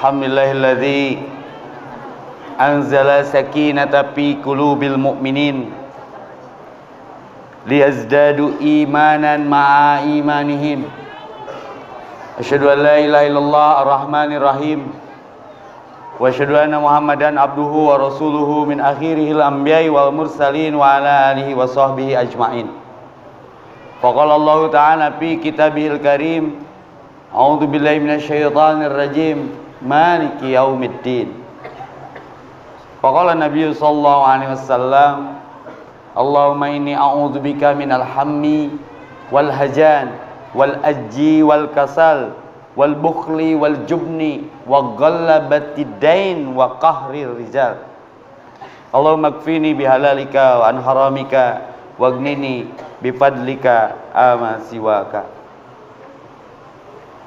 Alhamdulillahilladzi anzala sakinata fi qulubil mu'minin liyazdadu imanan ma'a imanihim. Asyhadu an la ilaha illallah ar-rahmanir rahim wa asyhadu anna Muhammadan abduhu wa rasuluhu min akhirihil anbiya'i wal mursalin wa ala alihi wa sahbihi ajma'in. Faqala Allah ta'ala fi kitabihil karim, a'udzu billahi minasyaitonir rajim, maliki yaumiddin. Faqala Nabi sallallahu alaihi wasallam, Allahumma inni a'udzu bika minal hammi wal hajan wal ajji wal kasal wal bukhli wal jubni wa ghallabatid dain wa qahrir rijal. Allahumma kfini bihalalika wa an haramika wagnini bifadlika ama siwaka.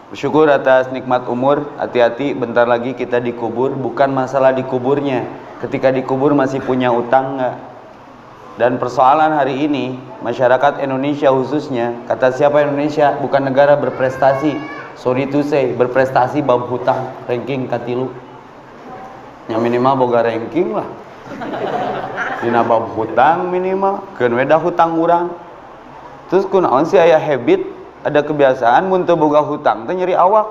Bersyukur atas nikmat umur. Hati-hati, bentar lagi kita dikubur. Bukan masalah dikuburnya, ketika dikubur masih punya utang enggak. Dan persoalan hari ini masyarakat Indonesia khususnya, kata siapa Indonesia? Bukan negara berprestasi, sorry to say, berprestasi bab hutang, ranking katilu. Yang minimal boga ranking lah. Dina bab hutang minimal, keun weda hutang urang. Terus kunaon sih aya habit, ada kebiasaan mun teu boga hutang teh nyeri awak.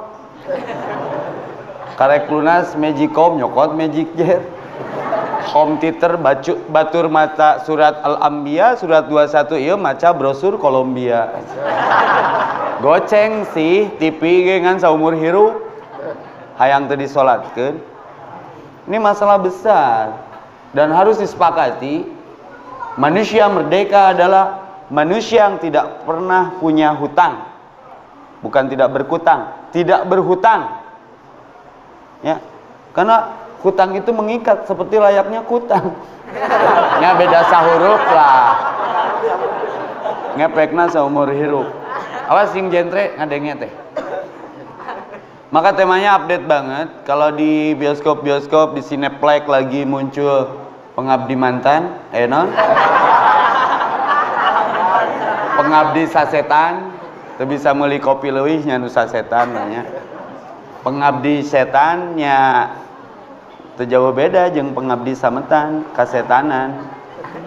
Karek lunas Magicom nyokot Magic Jet. Home theater batur mata surat Al-Anbiya surat 21 ieu maca brosur Kolombia. Goceng sih TV ge ngan saumur hirup. Hayang teu disolatkeun. Ini masalah besar dan harus disepakati. Manusia merdeka adalah manusia yang tidak pernah punya hutang. Bukan tidak berhutang, tidak berhutang. Ya. Karena hutang itu mengikat seperti layaknya kutang. Nya beda sahuruf lah. Ngepekna saumur hirup. Awas sing jentre ngadenge teh. Maka temanya update banget. Kalau di bioskop-bioskop di Cineplex lagi muncul Pengabdi Mantan, non? Pengabdi Sasetan, teu bisa meuli kopi leuwih nya nu sasetan nya. Pengabdi setan nya teu jauh beda jeung pengabdi sametan, kasetanan.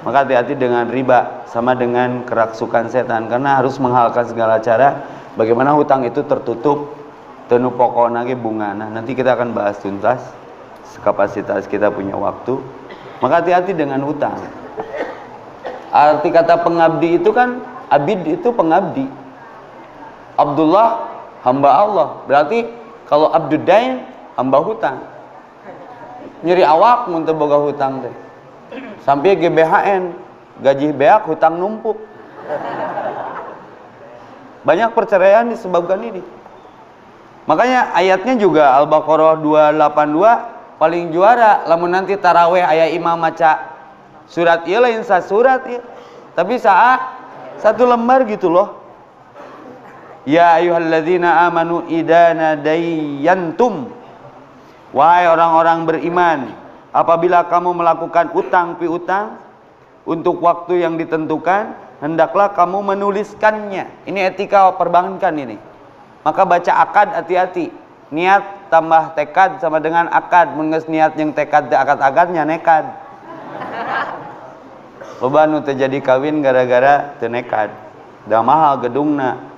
Maka hati-hati dengan riba, sama dengan keraksukan setan, karena harus menghalalkan segala cara bagaimana hutang itu tertutup, teu nu pokona ge bungana. Nanti kita akan bahas tuntas kapasitas kita punya waktu. Maka hati-hati dengan hutang. Arti kata pengabdi itu kan, abid itu pengabdi. Abdullah hamba Allah. Berarti kalau abdudain hamba hutang. Nyeri awak mun teu boga hutang teh. Sampai GBHN, gaji beak hutang numpuk. Banyak perceraian disebabkan ini. Makanya ayatnya juga Al-Baqarah 282 paling juara. Lamun nanti taraweh aya imam maca surat ieu lain sasurat ieu. Tapi satu lembar gitu loh. Ya ayyuhalladzina amanu idza nadayyantum, wahai orang-orang beriman, apabila kamu melakukan utang piutang untuk waktu yang ditentukan, hendaklah kamu menuliskannya. Ini etika perbankan ini. Maka baca akad, hati-hati. Niat tambah tekad sama dengan akad. Mun geus niat jeung tekad teh akad-akadnya nekad. Loba nu teu jadi kawin gara-gara teu nekad. Da mahal gedungna.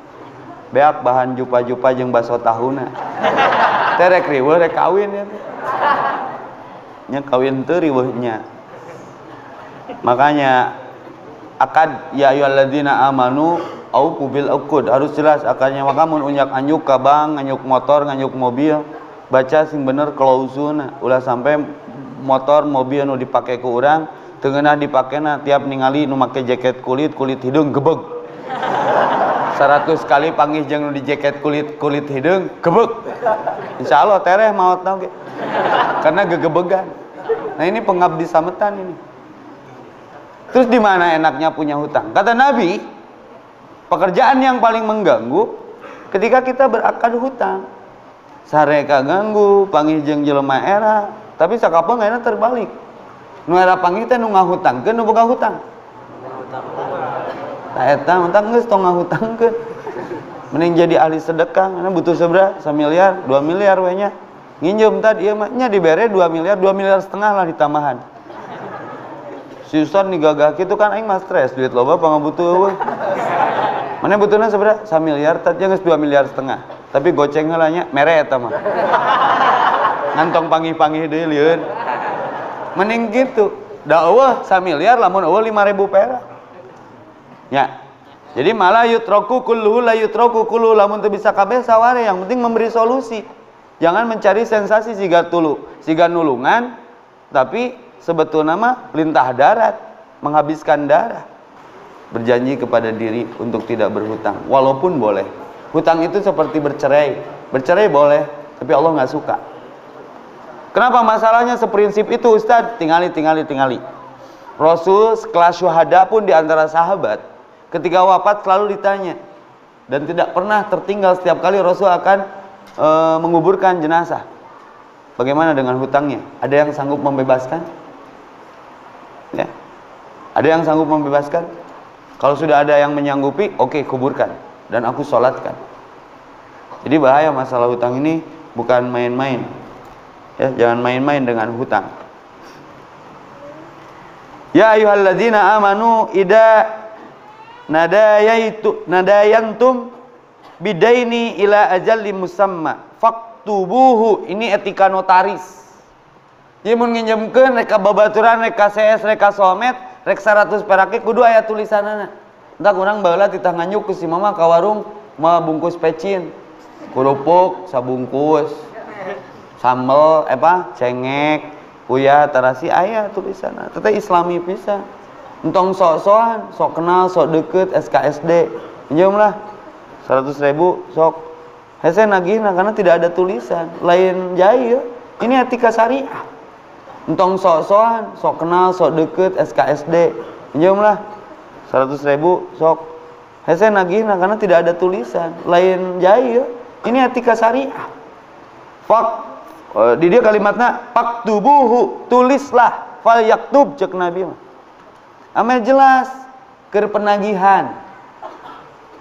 Beak bahan jupa-jupa jeung baso tahuna. Teh rek riweuh rek kawin ya. Nya kawin teu riweuh nya. Makanya akad ya ayyuhalladzina amanu aufu bil uqud harus jelas akadnya. Maka mun unyak anyuk ka bank, anyuk motor, anyuk mobil, baca sing bener klauzulna. Ulah sampai motor mobil nu dipake ku urang teu ngeunah dipakena tiap ningali nu make jaket kulit hidung gebeg. 100 kali panggih jeung nu di jaket kulit hidung gebeg. Insyaallah tereh maot oge. Karena gegebegan. Nah ini pengabdi sametan ini. Terus di mana enaknya punya hutang? Kata Nabi, pekerjaan yang paling mengganggu ketika kita berakad hutang. Sare kaganggu, panggih jeung jelema era, tapi sakapeung ayeuna terbalik. Nu era panggih teh nu ngahutangkeun nu boga hutang. Tah eta mentang geus tong ngahutangkeun. Mending jadi ahli sedekah, karena butuh seberapa? 1 miliar, 2 miliar we nya. nginjem tadi ieu mah nya dibere 2 miliar, 2 miliar setengah lah ditambahan. Si Ustaz nih gagah gitu kan aing mah stres, duit loba pangabutuh eueuh. Mana butuhna sabaraha? 1 miliar, tadi geus 2 miliar setengah. Tapi goceng heula nya mere eta mah. Ngantong panggih-panggih deui lieun. Mending gitu. Da eueuh 1 miliar lamun eueuh 5.000 perak. Ya. Jadi malah yutroku kulluhu la yutroku kulluhu, lamun teu bisa kabeh saware, yang penting memberi solusi. Jangan mencari sensasi siga nulungan tapi sebetulnya mah lintah darat, menghabiskan darah. Berjanji kepada diri untuk tidak berhutang walaupun boleh. Hutang itu seperti bercerai. Bercerai boleh, tapi Allah nggak suka. Kenapa masalahnya seprinsip itu Ustadz? Tingali. Rasul sekelas syuhada pun di antara sahabat ketika wafat selalu ditanya, dan tidak pernah tertinggal, setiap kali Rasul akan menguburkan jenazah. Bagaimana dengan hutangnya? Ada yang sanggup membebaskan? Ya. Ada yang sanggup membebaskan? Kalau sudah ada yang menyanggupi, oke, kuburkan dan aku sholatkan. Jadi bahaya masalah hutang ini, bukan main-main. Ya, jangan main-main dengan hutang. Ya ayyuhalladzina amanu idza nadayantum bidaini ila ajalli musamma faktubuhu. Ini etika notaris. Jadi mun nginjemkeun rek babaturan, rek CS, rek somet, rek 100 perak kudu aya tulisanana. Entah urang baheula titah nganyuk ku si mama ka warung mah bungkus pecin, kerupuk sabungkus, sambel cengek, uyah tarasi aya tulisanana. Teh islami pisan. Entong sok-sokan, sok kenal, sok deket, SKSD, pinjamlah 100.000 sok. Hese nagihna karena tidak ada tulisan, lain jaya. Ini etika syariah. Entong sok-sokan, sok kenal, sok deket, SKSD, pinjamlah 100.000 sok. Hese nagihna karena tidak ada tulisan, lain jaya. Ini etika syariah. Di dia kalimatnya faktubuhu, tulislah, fal yaktub cek Nabi mah. Amel jelas keur penagihan.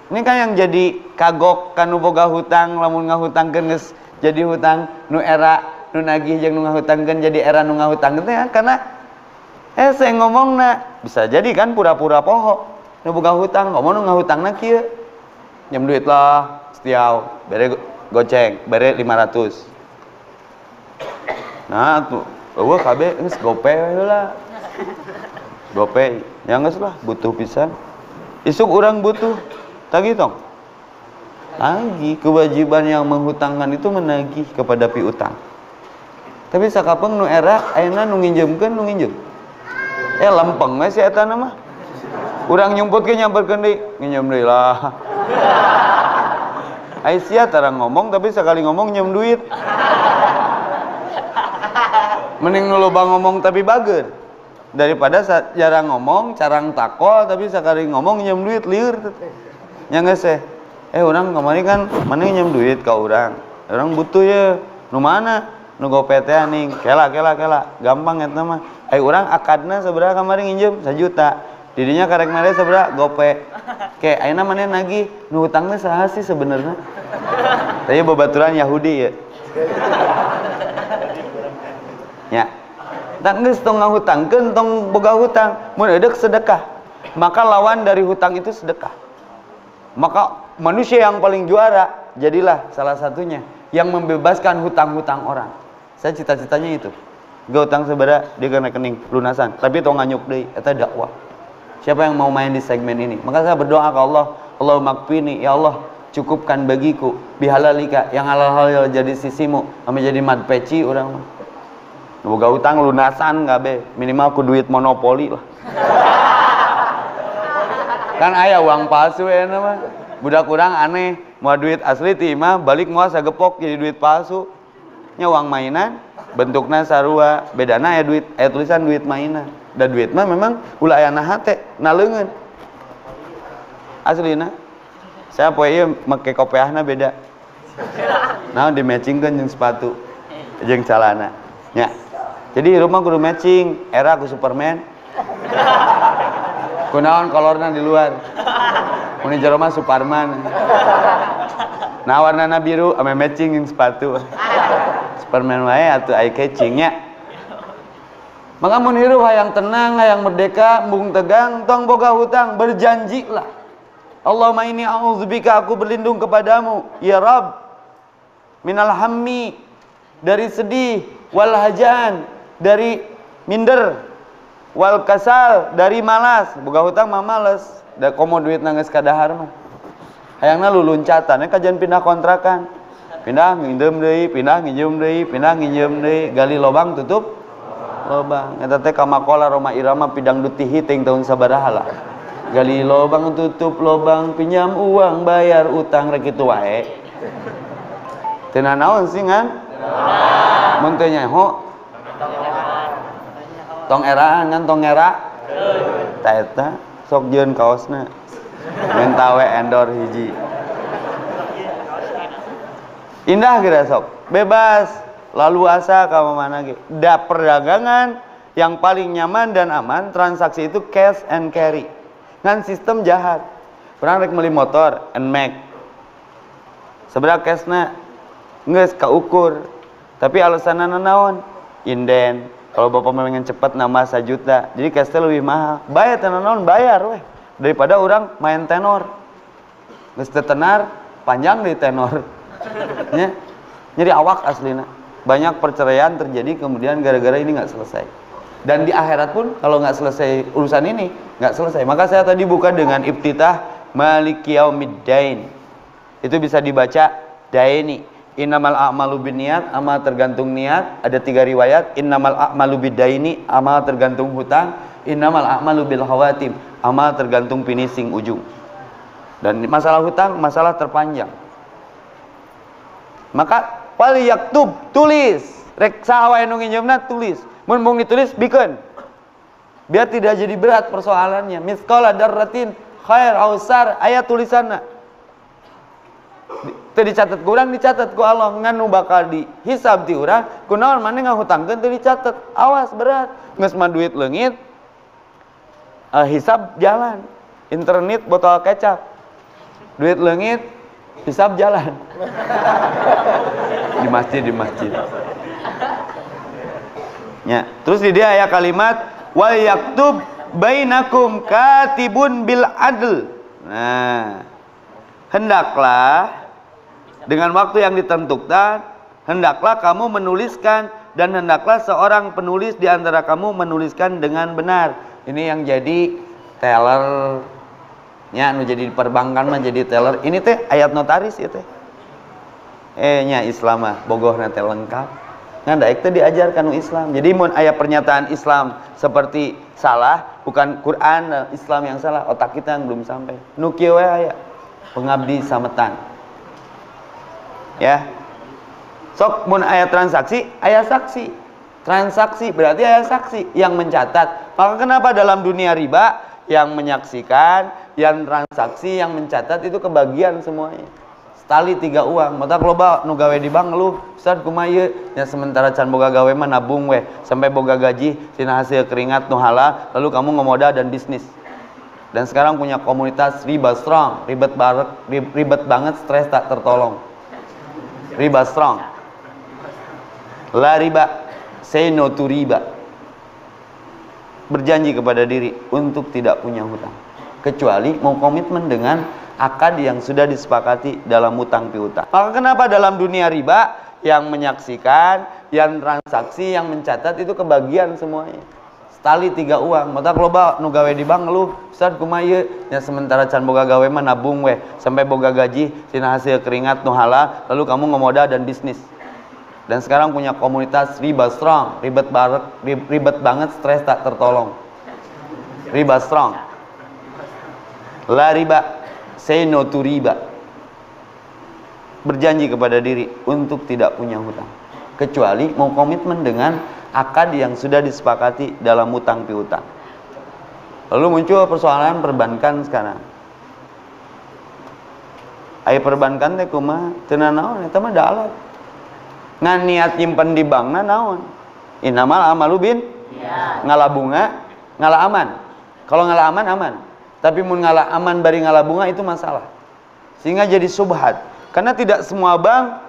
Ini kan yang jadi kagok kanu boga hutang, lamun ngahutangkeun geus jadi hutang, nu era nu nagih jeung nu ngahutangkeun jadi era nu ngahutangkeun teh karena saya ngomongna bisa jadi kan pura-pura poho. Nu boga hutang ngomong nu ngahutangna kieu. Nyem duit lah setiau, bere goceng, bere 500. Nah tuh, eueuh kabeh geus gope heula. Gope, yang geus lah butuh pisan. Isuk orang butuh, tagih tong. Lagi kewajiban yang menghutangkan itu menagih kepada piutang. Tapi sakapeung nu era ayeuna nu nginjemkeun nu nginjem. Lempeng we si eta mah. Urang nyumputkeun nyamperkeun deui, nginjem deui lah. Ai sia tara ngomong tapi sekali ngomong nyem duit. Mending nu loba ngomong tapi bageun daripada jarang ngomong, carang takol tapi sekali ngomong nyem duit lieur. Nya geus urang kamari kan mana nyem duit ka urang. Urang butuh ya. Nu mana? Nu gope teh ning. Kela. Gampang eta mah. Urang akadna sabaraha kamari nginjem 1 juta. Didinya karek mere sabaraha gope. Ke ayeuna maneh nagih nu hutangna saha sih sebenarnya? Tadi babaturan Yahudi ya. Ya. Tak geus tong ngahutangkeun tong boga hutang, mun eudeuh sedekah. Maka lawan dari hutang itu sedekah. Maka manusia yang paling juara jadilah salah satunya yang membebaskan hutang-hutang orang. Saya cita-citanya itu. Gak hutang sabaraha di rekening lunasan, tapi tong nganyuk deui eta dakwah. Siapa yang mau main di segmen ini? Maka saya berdoa ke Allah, Allahumma kfini, ya Allah, cukupkan bagiku bihalalika yang halal-halal jadi sisimu, ame jadi mad peci urang mah. Boga utang lunasan kabeh, minimal ku duit monopoli lah. Kan aya uang palsu euna mah. Budak urang aneh, moal duit asli ti imah balik moal sagepok jadi duit palsu. Nya uang mainan, bentukna sarua, bedana aya duit, aya tulisan duit mainan. Da duit mah memang ulah aya naha teh, naleungeun. Aslina. Saya poe ieu make kopiahna beda. Naon di matchingkeun jeung sepatu jeung calana. Nya. Jadi rumah kudu matching, era ku Superman. Kunaon kolorna di luar. Mun di jero mah Superman. Nah warnana biru ame matching jeung sepatu. permen wae atuh eye catchingnya. Maka mun hirup hayang tenang, hayang merdeka, embung tegang, tong boga hutang, berjanjilah. Allahumma inni a'udzubika, aku berlindung kepadamu ya Rabb, minal hammi, dari sedih, wal hajan, dari minder, wal kasal, dari malas. Boga hutang mah males, da komo duit nangis kadahar mah. Hayangna luluncatan, kajian pindah kontrakan. Pindah nginjem deui, pindah nginjem deui, pindah nginjem deui, gali lobang tutup lobang. Eta teh kamakola Roma Irama pidang dutihi ting tahun sabaraha lah. Gali lobang tutup lobang, pinjam uang bayar utang rek kitu wae. Teu naon sih ngan? Mun teu nyaho tong eraan ngan tong era. Tah eta sok jeun kaosna. Minta we endor hiji. Indah geura sok, bebas, lalu asa ka mana ge. Da perdagangan yang paling nyaman dan aman, transaksi itu cash and carry. Ngan sistem jahat. Orang rek meuli motor NMAX. Sabaraha cashna geus kaukur. Tapi alasanna naon? Inden. Kalau bapak pengen cepat nama 1 juta. Jadi cash teh lebih mahal. Bayar teh naon? Bayar we. Daripada orang main tenor. Geus teu tenar, panjang deui tenor. Ya, jadi awak aslina. Banyak perceraian terjadi kemudian gara-gara ini nggak selesai. Dan di akhirat pun kalau nggak selesai urusan ini nggak selesai. Maka saya tadi buka dengan iftitah Maliki Yaumiddin. Itu bisa dibaca daini. Innamal a'malu binniyat, amal tergantung niat. Ada 3 riwayat. Innamal a'malu biddaini, amal tergantung hutang. Innamal a'malu bil khawatim, amal tergantung finishing ujung. Dan masalah hutang masalah terpanjang. Maka wali yaktub, tulis, rek saha wae nu nginjemna tulis, mun mung ditulis bikeun biar tidak jadi berat persoalannya. Misqala darratin khair aw sar, aya tulisanna teu dicatet ku urang, dicatet ku Allah. Ngan nu bakal dihisab ti urang kunaon maneh ngahutangkeun teu dicatet, awas berat. Geus mah duit leungit, hisab jalan. Internet botol kecap, duit leungit, hisab jalan. Di masjid. Ya, terus di dia aya kalimat wa yaktub bainakum katibun bil adl. Nah, hendaklah dengan waktu yang ditentukan, hendaklah kamu menuliskan dan hendaklah seorang penulis di antara kamu menuliskan dengan benar. Ini yang jadi teller. Nya nu jadi di perbankan mah jadi teller. Ini teh ayat notaris ya teh. Nya Islam mah bogohna teh lengkap. Ngan daek teh diajarkan nu Islam. Jadi mun aya pernyataan Islam seperti salah, bukan Quran Islam yang salah, otak kita yang belum sampai. Nu kieu we aya pengabdi sametan. Ya. Sok mun aya transaksi, aya saksi. Transaksi berarti aya saksi yang mencatat. Maka kenapa dalam dunia riba yang menyaksikan, yang transaksi, yang mencatat itu kebagian semuanya. Tali 3 uang, mata loba nu gawe di bank lu, Ustaz kumaha ieu? Nya sementara can boga gawe mah nabung we, sampai boga gaji tina hasil keringat nu halal, lalu kamu ngemodal dan bisnis. Dan sekarang punya komunitas riba strong, ribet banget, stres tak tertolong. Riba strong. La riba, say no to riba. Berjanji kepada diri untuk tidak punya hutang, kecuali mau komitmen dengan akad yang sudah disepakati dalam hutang piutang. Maka kenapa dalam dunia riba yang menyaksikan, yang transaksi, yang mencatat itu kebagian semuanya. Tali 3 uang, mata loba nu gawe di bank lu, Ustaz kumaha ieu? Nya sementara can boga gawe mah nabung we, sampai boga gaji tina hasil keringat nu halal, lalu kamu ngemodal dan bisnis. Dan sekarang punya komunitas riba strong, ribet banget, stres tak tertolong. Riba strong. La riba, say no to riba. Berjanji kepada diri untuk tidak punya hutang, kecuali mau komitmen dengan akad yang sudah disepakati dalam hutang piutang. Lalu muncul persoalan perbankan sekarang. Aya perbankan teh kumaha? Teu naon eta mah da alat. Ngan niat nyimpen di bankna naon? Innamal amalu bin ngalah bunga, ngalah aman. Kalau ngalah aman aman. Tapi mun ngalah aman bari ngalah bunga itu masalah. Sehingga jadi subhat. Karena tidak semua bank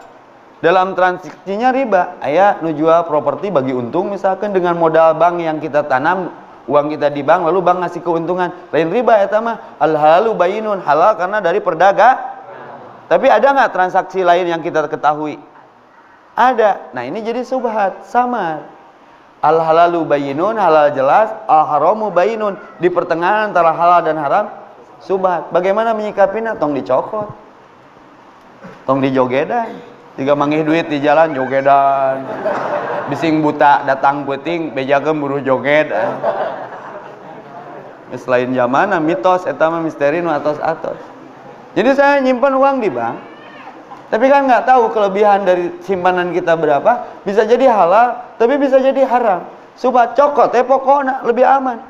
Dalam transaksinya riba. Aya nu jual properti bagi untung misalkan dengan modal bank yang kita tanam, uang kita di bank lalu bank ngasih keuntungan. Lain riba eta mah. Al halalu bayyinun, halal karena dari perdagang. Tapi ada nggak transaksi lain yang kita ketahui? Ada. Nah, ini jadi subhat, samar. Al halalu bayyinun, halal jelas, al haramu bayyinun, di pertengahan antara halal dan haram subhat. Bagaimana menyikapinya? Tong dicokot, tong dijogedan, tiga manggih duit di jalan jogedan, bising buta datang puting bejakeun buru joget. Selain zamana mitos eta mah misteri nu atos-atos. Jadi saya nyimpan uang di bank, tapi kan nggak tahu kelebihan dari simpanan kita berapa. Bisa jadi halal, tapi bisa jadi haram. Subhat cokot pokokna lebih aman.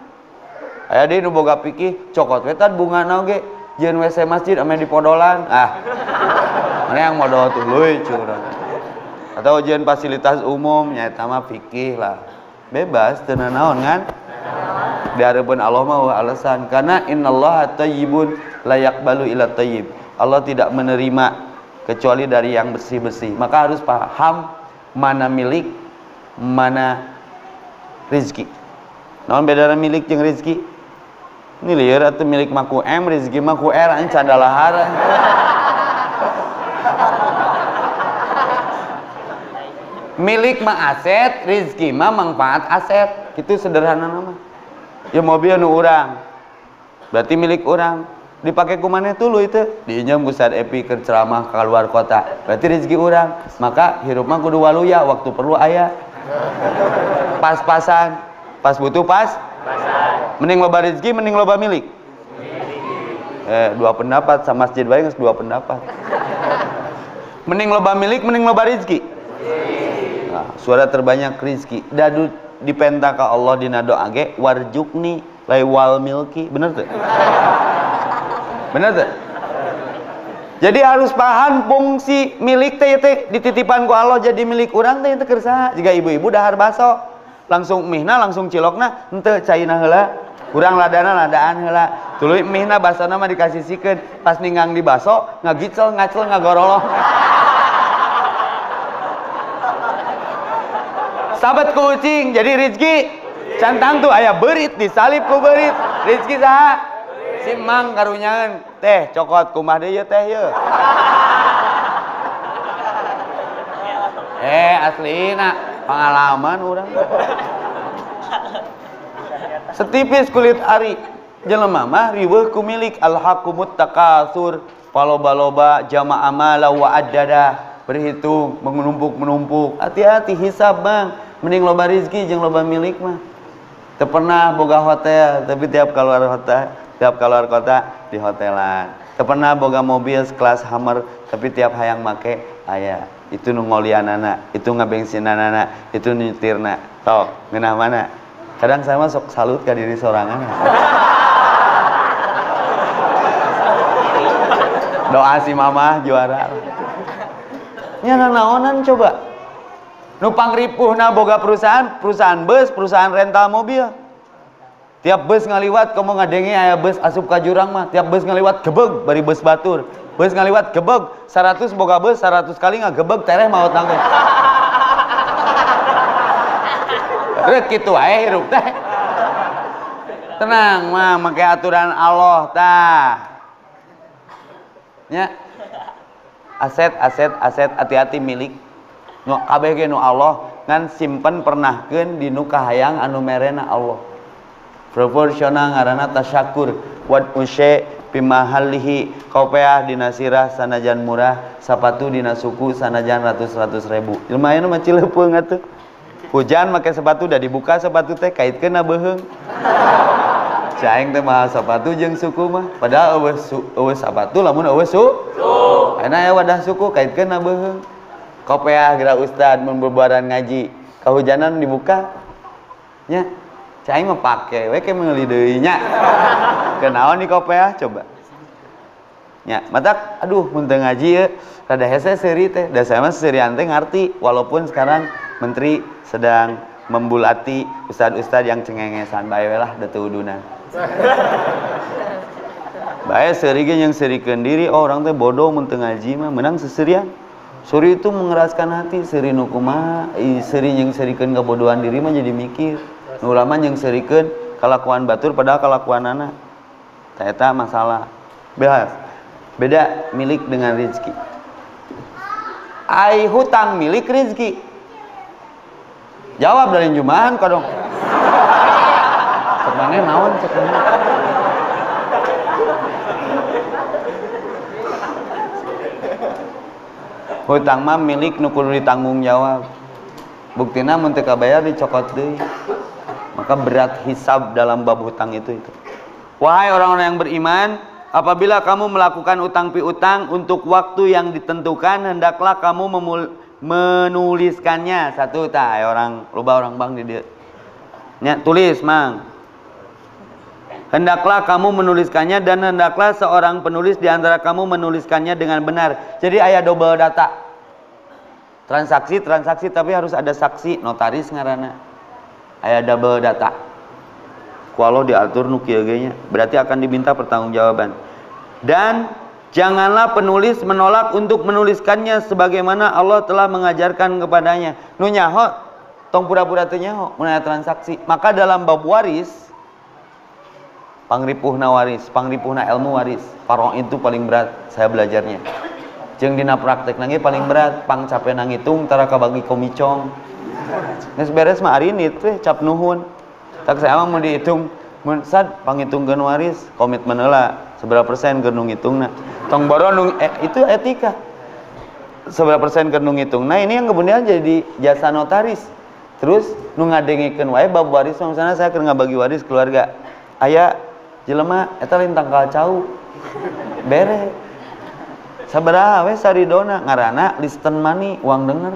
Aya deui nu boga pikir cokot we tad bunga oge jeung WC masjid ame di podolan. Mana yang modal tuluy curang. Atau jeung fasilitas umum nya eta mah fikih lah. Bebas teu naon kan? Dihareupeun Allah mah alasan karena innallaha thayyibun la yaqbalu illa thayyib. Allah tidak menerima kecuali dari yang bersih-bersih. Maka harus paham mana milik, mana rezeki. Naon bedana milik jeung rezeki? Ini lieur atuh milik maku M, rezeki maku R, an candalahar. Milik mah aset, rezeki mah manfaat aset. Itu sederhana nama. Ya mobil nu urang. Berarti milik orang. Dipakai ku maneh tuluy teh diinjem Ustaz Epi keur ceramah ka luar kota, berarti rezeki urang. Maka hirup mah kudu waluya, waktu perlu aya pas-pasan, pas butuh pas-pasan. Mending loba rezeki mending loba milik. Dua pendapat sama masjid bae geus dua pendapat. Mending loba milik mending loba rezeki. Nah, suara terbanyak rezeki. Dadu dipenta ka Allah dina doa ge warjukni laiwal milki, bener teu? Benar tuh? Jadi harus paham fungsi milik teh dititipan ku Allah jadi milik orang teh teu keur saha. Jika ibu-ibu dahar baso langsung mihna langsung cilokna henteu caina heula. Urang ladana ladaan heula. Tuluy mihna basona mah dikasisikeun, pas ninggang di baso ngagicel ngacel ngagoroloh. Sahabat kucing jadi rezeki. Cantang tuh aya beurit disalip ku beurit. Rezeki saha? Simang karunyangan teh cokot kumah deui teh ye. Aslina pengalaman urang. Setipis kulit ari jelema mah riweuh ku milik alhaqumut takasur, paloba-loba jama amala wa addada, berhitung menumpuk-menumpuk. Hati-hati hisab Bang, mending loba rezeki jeung loba milik mah. Teu pernah boga hotel tapi tiap keluar kota di hotelan. Teu pernah boga mobil sekelas Hummer tapi tiap hayang make aya. Itu nu ngolianana, itu ngabensinanana, itu nyetirna. Tok, ngeunah mana? Kadang saya mah sok salut ka diri sorangan. Doa si mamah juara. Nya naonan coba. Nu pangripuhna boga perusahaan bus, perusahaan rental mobil. Tiap bus ngaliwat kamu ngadenge aya bus asup ka jurang mah, tiap bus ngaliwat gebeg bari bus batur. Bus ngaliwat gebeg 100 boga bus 100 kali ngagebeg tereh maot nanggung. Rek kitu wae hirup teh. Tenang mah make aturan Allah tah. Nya aset hati-hati milik. Nu kabeh ge nu Allah ngan simpen pernahkeun di nu kahayang anu merena Allah. Proporsional ngaranna tasyakur wad usy pimahallihi kopeah dina sirah sanajan murah sapatu dina suku sanajan ratus ribu. Lumayan mah cileupeung atuh. Hujan make sepatu da dibuka sepatu teh kaitkeun na beuheung. Caing teh mahal sepatu jeung suku mah padahal eueuh sepatu lamun eueuh suku. Ayeuna aya wadah suku kaitkeun na beuheung. Kopeah geura ustad mun bebaran ngaji kahujanan dibuka nya cai mah pake we ke meuli deui nya. Kenaon di kopeah coba. Nya matak aduh mun teu ngaji ye rada hese seuri teh. Da saya mah seurian teh ngarti walaupun sekarang menteri sedang membulati ustad-ustad yang cengengesan bae we lah da teu udunan. Bae seuri ge yang seurikeun diri oh orang teh bodoh mun teu ngaji mah menang seseurian. Suri itu mengeraskan hati, seri nu kumaha, seri yang serikeun kebodohan diri mah jadi mikir. Nu ulama yang serikeun kalakuan batur padahal kalakuanana. Eta masalah. Beda milik dengan rezeki. Ai hutang milik rezeki. Jawab dari jumahan kok dong. Cek maneh naon cek maneh. Hutang mah milik nu kudu ditanggung jawab. Buktina mun teu kabayar dicokot deui. Maka berat hisab dalam bab hutang itu. Wahai orang-orang yang beriman, apabila kamu melakukan utang piutang untuk waktu yang ditentukan, hendaklah kamu menuliskannya. Satu tah orang loba orang bang di dieu. Nya tulis mang. Hendaklah kamu menuliskannya dan hendaklah seorang penulis di antara kamu menuliskannya dengan benar. Jadi aya double data. Transaksi tapi harus ada saksi, notaris ngaranna. Aya double data. Kalau diatur nu kieu ge nya, berarti akan diminta pertanggungjawaban. Dan janganlah penulis menolak untuk menuliskannya sebagaimana Allah telah mengajarkan kepadanya. Nu nyaho tong pura-pura teu nyaho mun aya transaksi. Maka dalam bab waris pangripuhna ilmu waris. Faro itu paling berat saya belajarnya. Jeung dina praktekna ge paling berat pangcapena ngitung tara kabagi komicong. Geus beres mah ari ini teh cap nuhun. Tak saya mau dihitung, mun sad pangitungkeun waris, komitmen heula seberapa persen keur nu ngitungna. Tong boro itu etika. Seberapa persen keur nu ngitungna, ini yang kemudian jadi jasa notaris. Terus nu ngadengikeun wae bab waris, misalnya saya keur ngabagi waris keluarga. Aya jelema eta lain tangkal cau. Bere. Sabaraha we saridona ngaranna listen money, uang denger.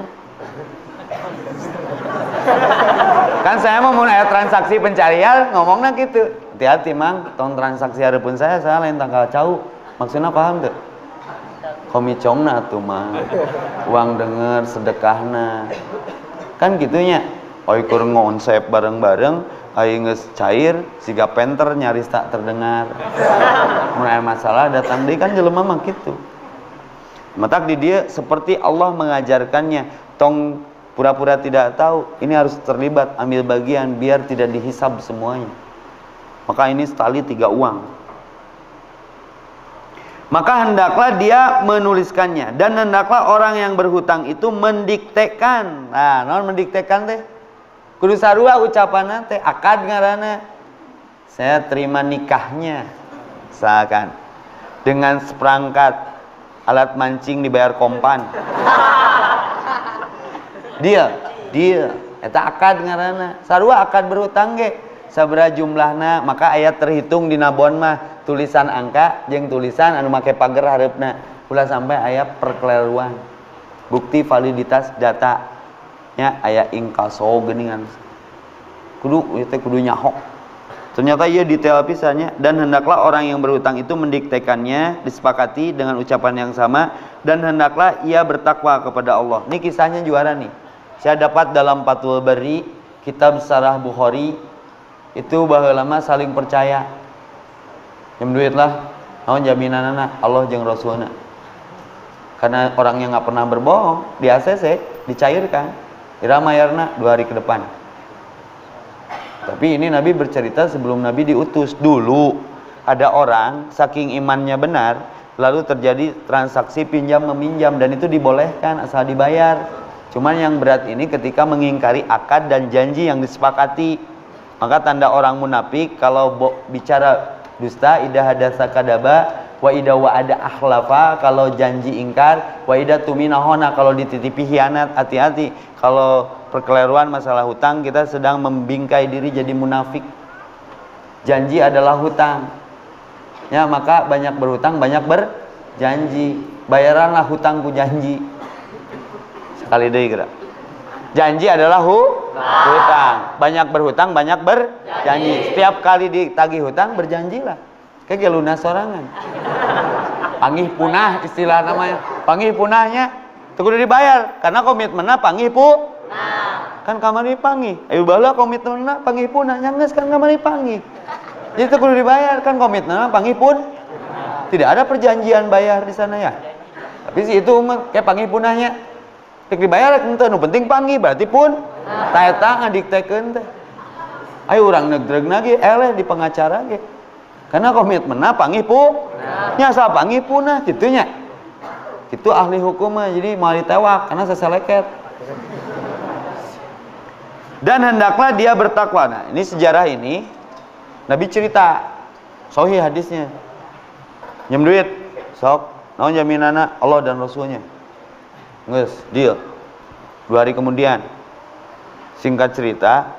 Kan saya mau aya transaksi pencarian ngomongnya gitu. Hati-hati mang, tong transaksi hareupeun saya lain tangkal cau. Maksudnya paham tuh? Komicongna atuh mah. Uang denger sedekahna. Kan gitunya. Oi keur ngonsep bareng-bareng, ai geus cair, siga penter nyaris tak terdengar. Mun aya masalah datang deui kan jelema mah kitu. Matak di dia seperti Allah mengajarkannya, tong pura-pura tidak tahu, ini harus terlibat, ambil bagian biar tidak dihisab semuanya. Maka ini setali 3 uang. Maka hendaklah dia menuliskannya dan hendaklah orang yang berhutang itu mendiktekan. Nah, naon mendiktekan teh? Kudu sarua ucapanna teh, akad ngaranna. Saya terima nikahnya. Misalkan dengan seperangkat alat mancing dibayar kompan. Dia eta akad ngaranna. Sarua akad berhutang ge sabaraha jumlahna, maka aya terhitung dina bon mah tulisan angka jeung tulisan anu make pager hareupna. Ulah sampai aya perkeliruan. Bukti validitas data nya aya inkaso geuningan. Kudu nyahok. Ternyata ieu detail pisannya. Dan hendaklah orang yang berhutang itu mendiktekannya, disepakati dengan ucapan yang sama, dan hendaklah ia bertakwa kepada Allah. Ini kisahnya juara nih. Saya dapat dalam Fathul Bari, kitab Syarah Bukhari, itu baheula mah saling percaya. Jam duit lah, naon jaminanana Allah jeung Rasulna. Karena orang yang nggak pernah berbohong, di ACC dicairkan, iramayarna 2 hari ke depan. Tapi ini Nabi bercerita sebelum Nabi diutus. Dulu ada orang saking imannya benar, lalu terjadi transaksi pinjam meminjam dan itu dibolehkan asal dibayar. Cuman yang berat ini ketika mengingkari akad dan janji yang disepakati. Maka tanda orang munafik kalau bicara dusta, idza hadatsa kadaba, wa idza wa'ada akhlafa, kalau janji ingkar, wa idza tumina hona, kalau dititipi hianat. Hati-hati, kalau perkeliruan masalah hutang kita sedang membingkai diri jadi munafik. Janji adalah hutang. Ya, maka banyak berhutang, banyak berjanji. Bayaranlah hutangku janji. Sekali deui geura. Janji adalah hutang. Banyak berhutang, banyak berjanji. Setiap kali ditagih hutang berjanjilah. Kayak lunas sorangan. Panggih punah istilah namanya. Panggih punahnya teu kudu dibayar karena komitmenna panggih punah. Kan kamari panggih. Ayo baheula komitmenna panggih punah nya geus kan kamari panggih. Jadi teu kudu dibayar kan komitmenna panggih punah. Tidak ada perjanjian bayar di sana ya. Bisi itu mah kayak panggih punahnya. Rek dibayar rek henteu, nu penting panggih berarti pun taeta ngadiktekeun teh. Ayo urang negdreg lagi eleh di pengacara ge. Karena komitmenna panggih nya asa panggih punah kitu nya. Kitu ahli hukum mah jadi moal ditewak karena seseleket. Dan hendaklah dia bertakwa. Nah, ini sejarah ini Nabi cerita sahih hadisnya. Nyem duit sok naon jaminanna Allah dan Rasulnya. Geus deal. 2 hari kemudian singkat cerita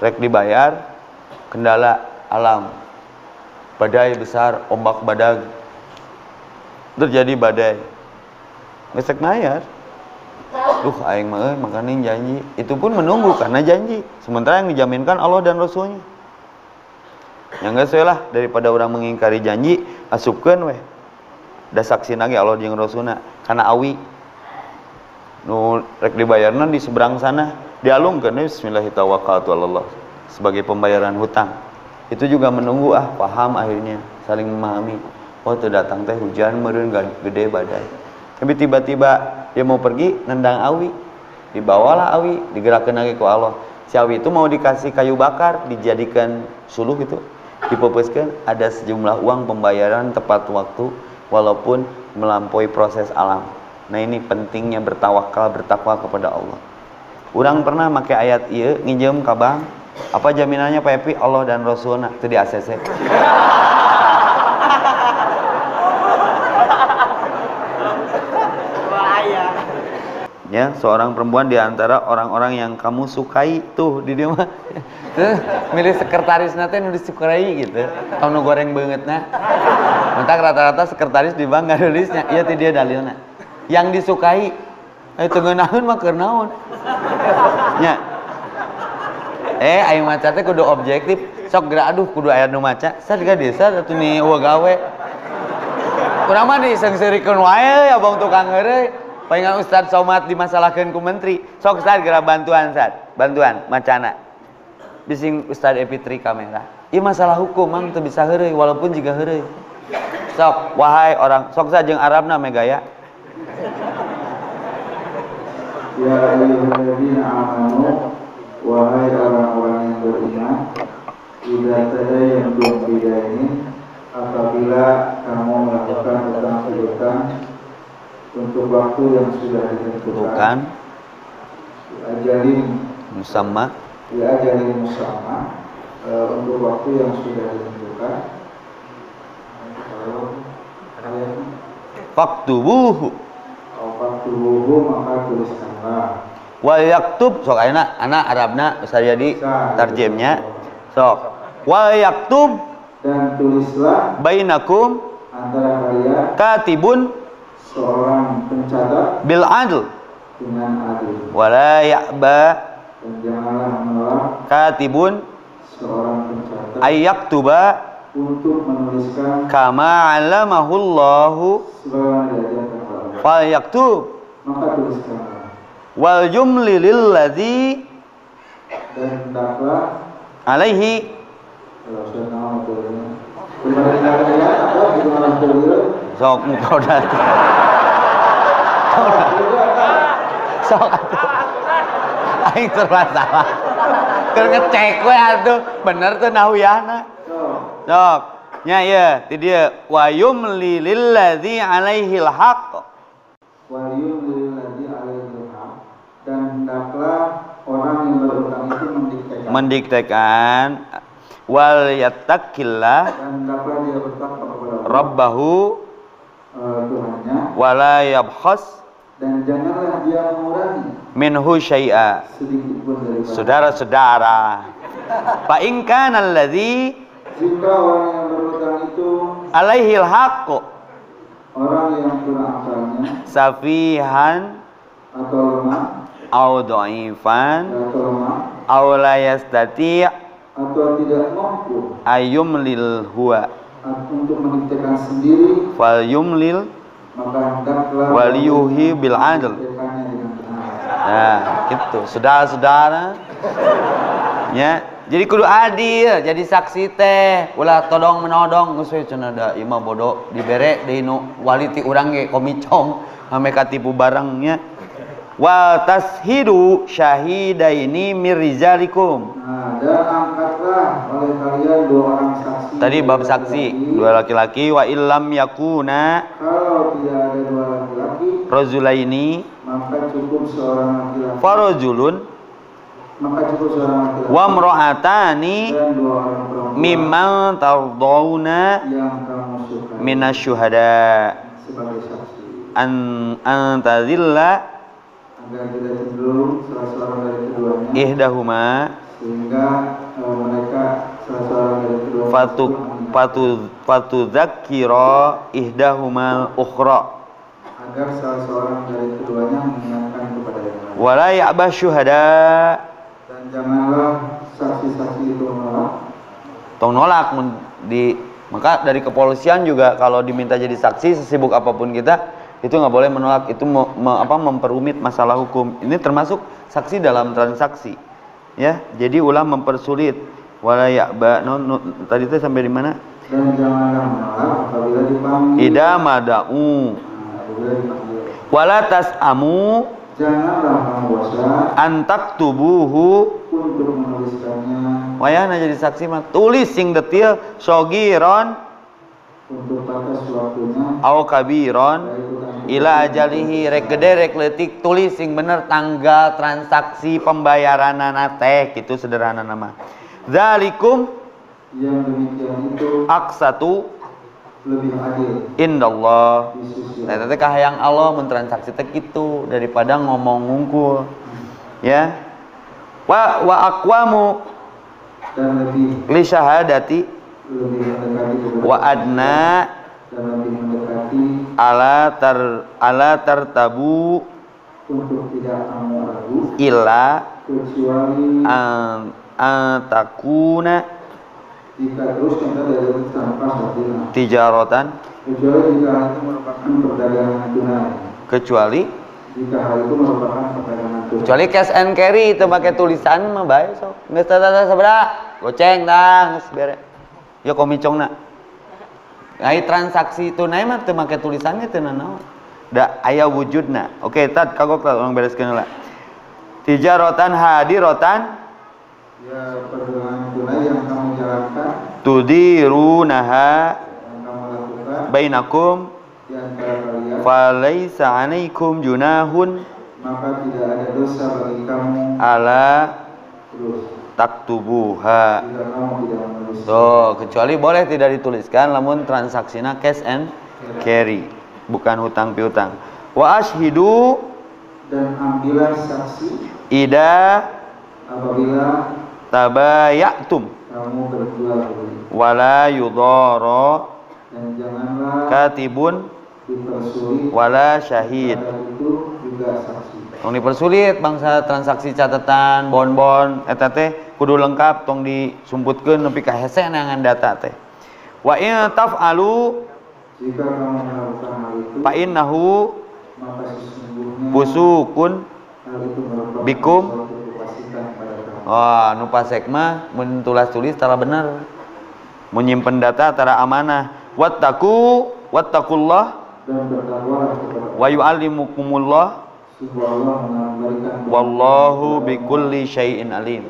rek dibayar kendala alam, badai besar, ombak badag, terjadi badai, ngesek mayar. Aing mah makanin janji, itu pun menunggu karena janji, sementara yang dijaminkan Allah dan Rasulnya. Yang geus we lah daripada orang mengingkari janji, asupkeun weh da saksi lagi Allah jeung Rasulna karena awi nu rek dibayarna di seberang sana dialungkeun bismillahirrahmanirrahim sebagai pembayaran hutang. Itu juga menunggu paham akhirnya saling memahami. Oh tuh datang teh hujan meureun gede badai. Tapi tiba-tiba dia mau pergi nendang awi, dibawalah awi, digerakkan lagi ke Allah. Si awi itu mau dikasih kayu bakar, dijadikan suluh gitu, dipepeskan, ada sejumlah uang pembayaran tepat waktu walaupun melampaui proses alam. Nah ini pentingnya bertawakal, bertakwa kepada Allah. Urang pernah make ayat ieu nginjem ka bank, apa jaminannya Pak Epi? Allah dan Rasulna itu di ACC. Ya, seorang perempuan di antara orang-orang yang kamu sukai tuh di dia mah. Milih sekretaris nanti nu disukai gitu. Kamu goreng banget nah. Mentak rata-rata sekretaris di bank nggak nulisnya. Iya ti dia dalilnya. Yang disukai, itu ngeunaheun mah keur naon? Nya. Aing maca teh kudu objektif. Sok geura aduh kudu aya nu maca. Sadega desa atuh ni eueuh gawe. Urang mah disengsirikeun wae ya bang tukang heureuy. Palingan Ustadz Somad dimasalahkeun ku menteri. Sok Ustadz geura bantuan Ustadz. Bantuan macana. Bising Ustadz Epitri kamera. Ieu masalah hukum mang teu bisa heureuy walaupun jiga heureuy. Sok wahai orang sok sajeng Arabna me gaya. Ya ayyuhalladzina amanu wahai orang-orang yang beriman, idza tadayantum bidainin, apabila kamu melakukan hutang-piutang untuk waktu yang sudah ditentukan, ajalin musamma, untuk waktu yang sudah ditentukan, faktubuhu maka tuliskanlah. Wal yaktub sok anak Arabna bisa jadi tarjemnya. Sok wal yaktub dan tulislah bainakum antara kalian katibun seorang pencatat bil adl dengan adil. Wala ya'ba dan janganlah menolak katibun seorang pencatat ayyaktuba untuk menuliskan kama 'allamahullahu sebagaimana diajarkan Allah. fal yaktub Maka tuliskanlah. wal jumli lilladzi Dan hendaklah alaihi kalau sudah tahu aturannya. Kembali atau gimana aturan? sok engkau datang. Sok atuh. Aing termasalah. Keur ngecek we atuh, bener teu nahwiyahna. Sok. Nya ieu ti dieu wa yumli lilladzi alaihil haqq. Wa yumli lilladzi alaihil haqq. Dan hendaklah orang yang berutang itu mendiktekan wal yattaqillah dan hendaklah dia bertakwa kepada Allah rabbahu Tuhannya, wala yabkhas dan janganlah dia mengurangi minhu syai'a. sedikit pun dari Saudara-saudara, fa in kana alladzi jika orang yang berutang itu alaihil haqq orang yang kurang akalnya safihan atau lemah au dhaifan au la yastati' atau tidak mampu ayyumlil huwa untuk mendiktekan sendiri, fal yumlil maka hendaklah wal yuhi bil adl. mendiktekannya dengan benar. Nah, gitu. Saudara-saudara, ya, Jadi kudu adil, jadi saksi teh ulah todong menodong geus we cenah da ieu mah bodoh dibere deui nu wali ti urang ge komicong ame katipu barangnya. Wa tashidu syahidaini mir rijalikum. Nah, dan angkatlah oleh kalian 2 orang saksi. Tadi bab saksi, 2 laki-laki. Wa illam yakuna, kalau tidak ada 2 laki-laki, rajulaini, maka cukup seorang laki-laki. Farajulun, maka cukup seorang laki-laki. Wa imra'atani, dan 2 orang perempuan. mimman tardawna yang kamu sukai minasyuhada. Sebagai saksi. Antazilla Agar tidak cenderung salah seorang dari keduanya. Ihdahuma Sehingga mereka salah seorang dari keduanya. Fatudzakira ihdahuma ukhra. Agar salah seorang dari keduanya mengingatkan kepada yang lain. Wala ya'ba syuhada. Dan janganlah saksi-saksi itu menolak. Tong nolak maka dari kepolisian juga kalau diminta jadi saksi sesibuk apapun kita itu nggak boleh menolak, itu memperumit masalah hukum. Ini termasuk saksi dalam transaksi, ya. Jadi ulah mempersulit. Wala ya'ba tadi itu sampai di mana? Dan janganlah menolak apabila dipanggil. Ida mada'u. Wala tas'amu. Janganlah kamu bosan Antak tubuhu untuk menuliskannya. wayahna jadi saksi mah tulis sing detil sogiron Untuk batas waktunya. au kabiron ila ajalihi rek gede rek leutik tulis sing bener tanggal transaksi pembayaranana teh gitu sederhana nama. Zalikum Yang demikian itu aqsatu lebih adil indallah. di sisi Nah, teh kahayang Allah mentransaksi teh kitu daripada ngomong ngungkul. Ya. Wa aqwamu dan lebih li syahadati mendekati wa adna dan lebih mendekati ala tartabu untuk tidak kamu ragu illa kecuali takuna jika terus kita dari tanpa sadina tijaratan kecuali jika hal itu merupakan perdagangan tunai kecuali kecuali cash and carry itu pakai tulisan mah bae sok geus tata sabaraha goceng tang geus bere ya komicongna ai transaksi tunai mah teu make tulisannya teu naon da aya wujudna. Oke tad kagok urang bereskeun heula tijaratan hadirotan ya perdagangan tunai yang kamu jalankan tudirunaha yang kamu lakukan bainakum di antara kalian falaisa 'alaikum junahun maka tidak ada dosa bagi kamu ala terus taktubuha. jika kamu tidak menulis. Kecuali boleh tidak dituliskan lamun transaksina cash and carry, bukan hutang piutang. Wa ashhidu Dan ambillah saksi ida apabila tabayatum kamu berjual beli wala yudara dan janganlah katibun dipersulit wala syahid. pada itu juga saksi. Tong dipersulit bangsa transaksi catatan bon-bon eta teh kudu lengkap tong disumputkeun nepi ka hese neangan data teh. Wa in taf'alu Jika kamu melakukan hal itu fa innahu maka sesungguhnya busukun hal itu merupakan bikum. suatu kefasikan pada kamu. Oh, nu pasek mah mun tulis tara bener. Mun nyimpen data tara amanah. Wattaqullah Dan bertakwalah kepada wa yu'allimukumullah sungguh Allah memberikan wallahu bikulli syai'in alim.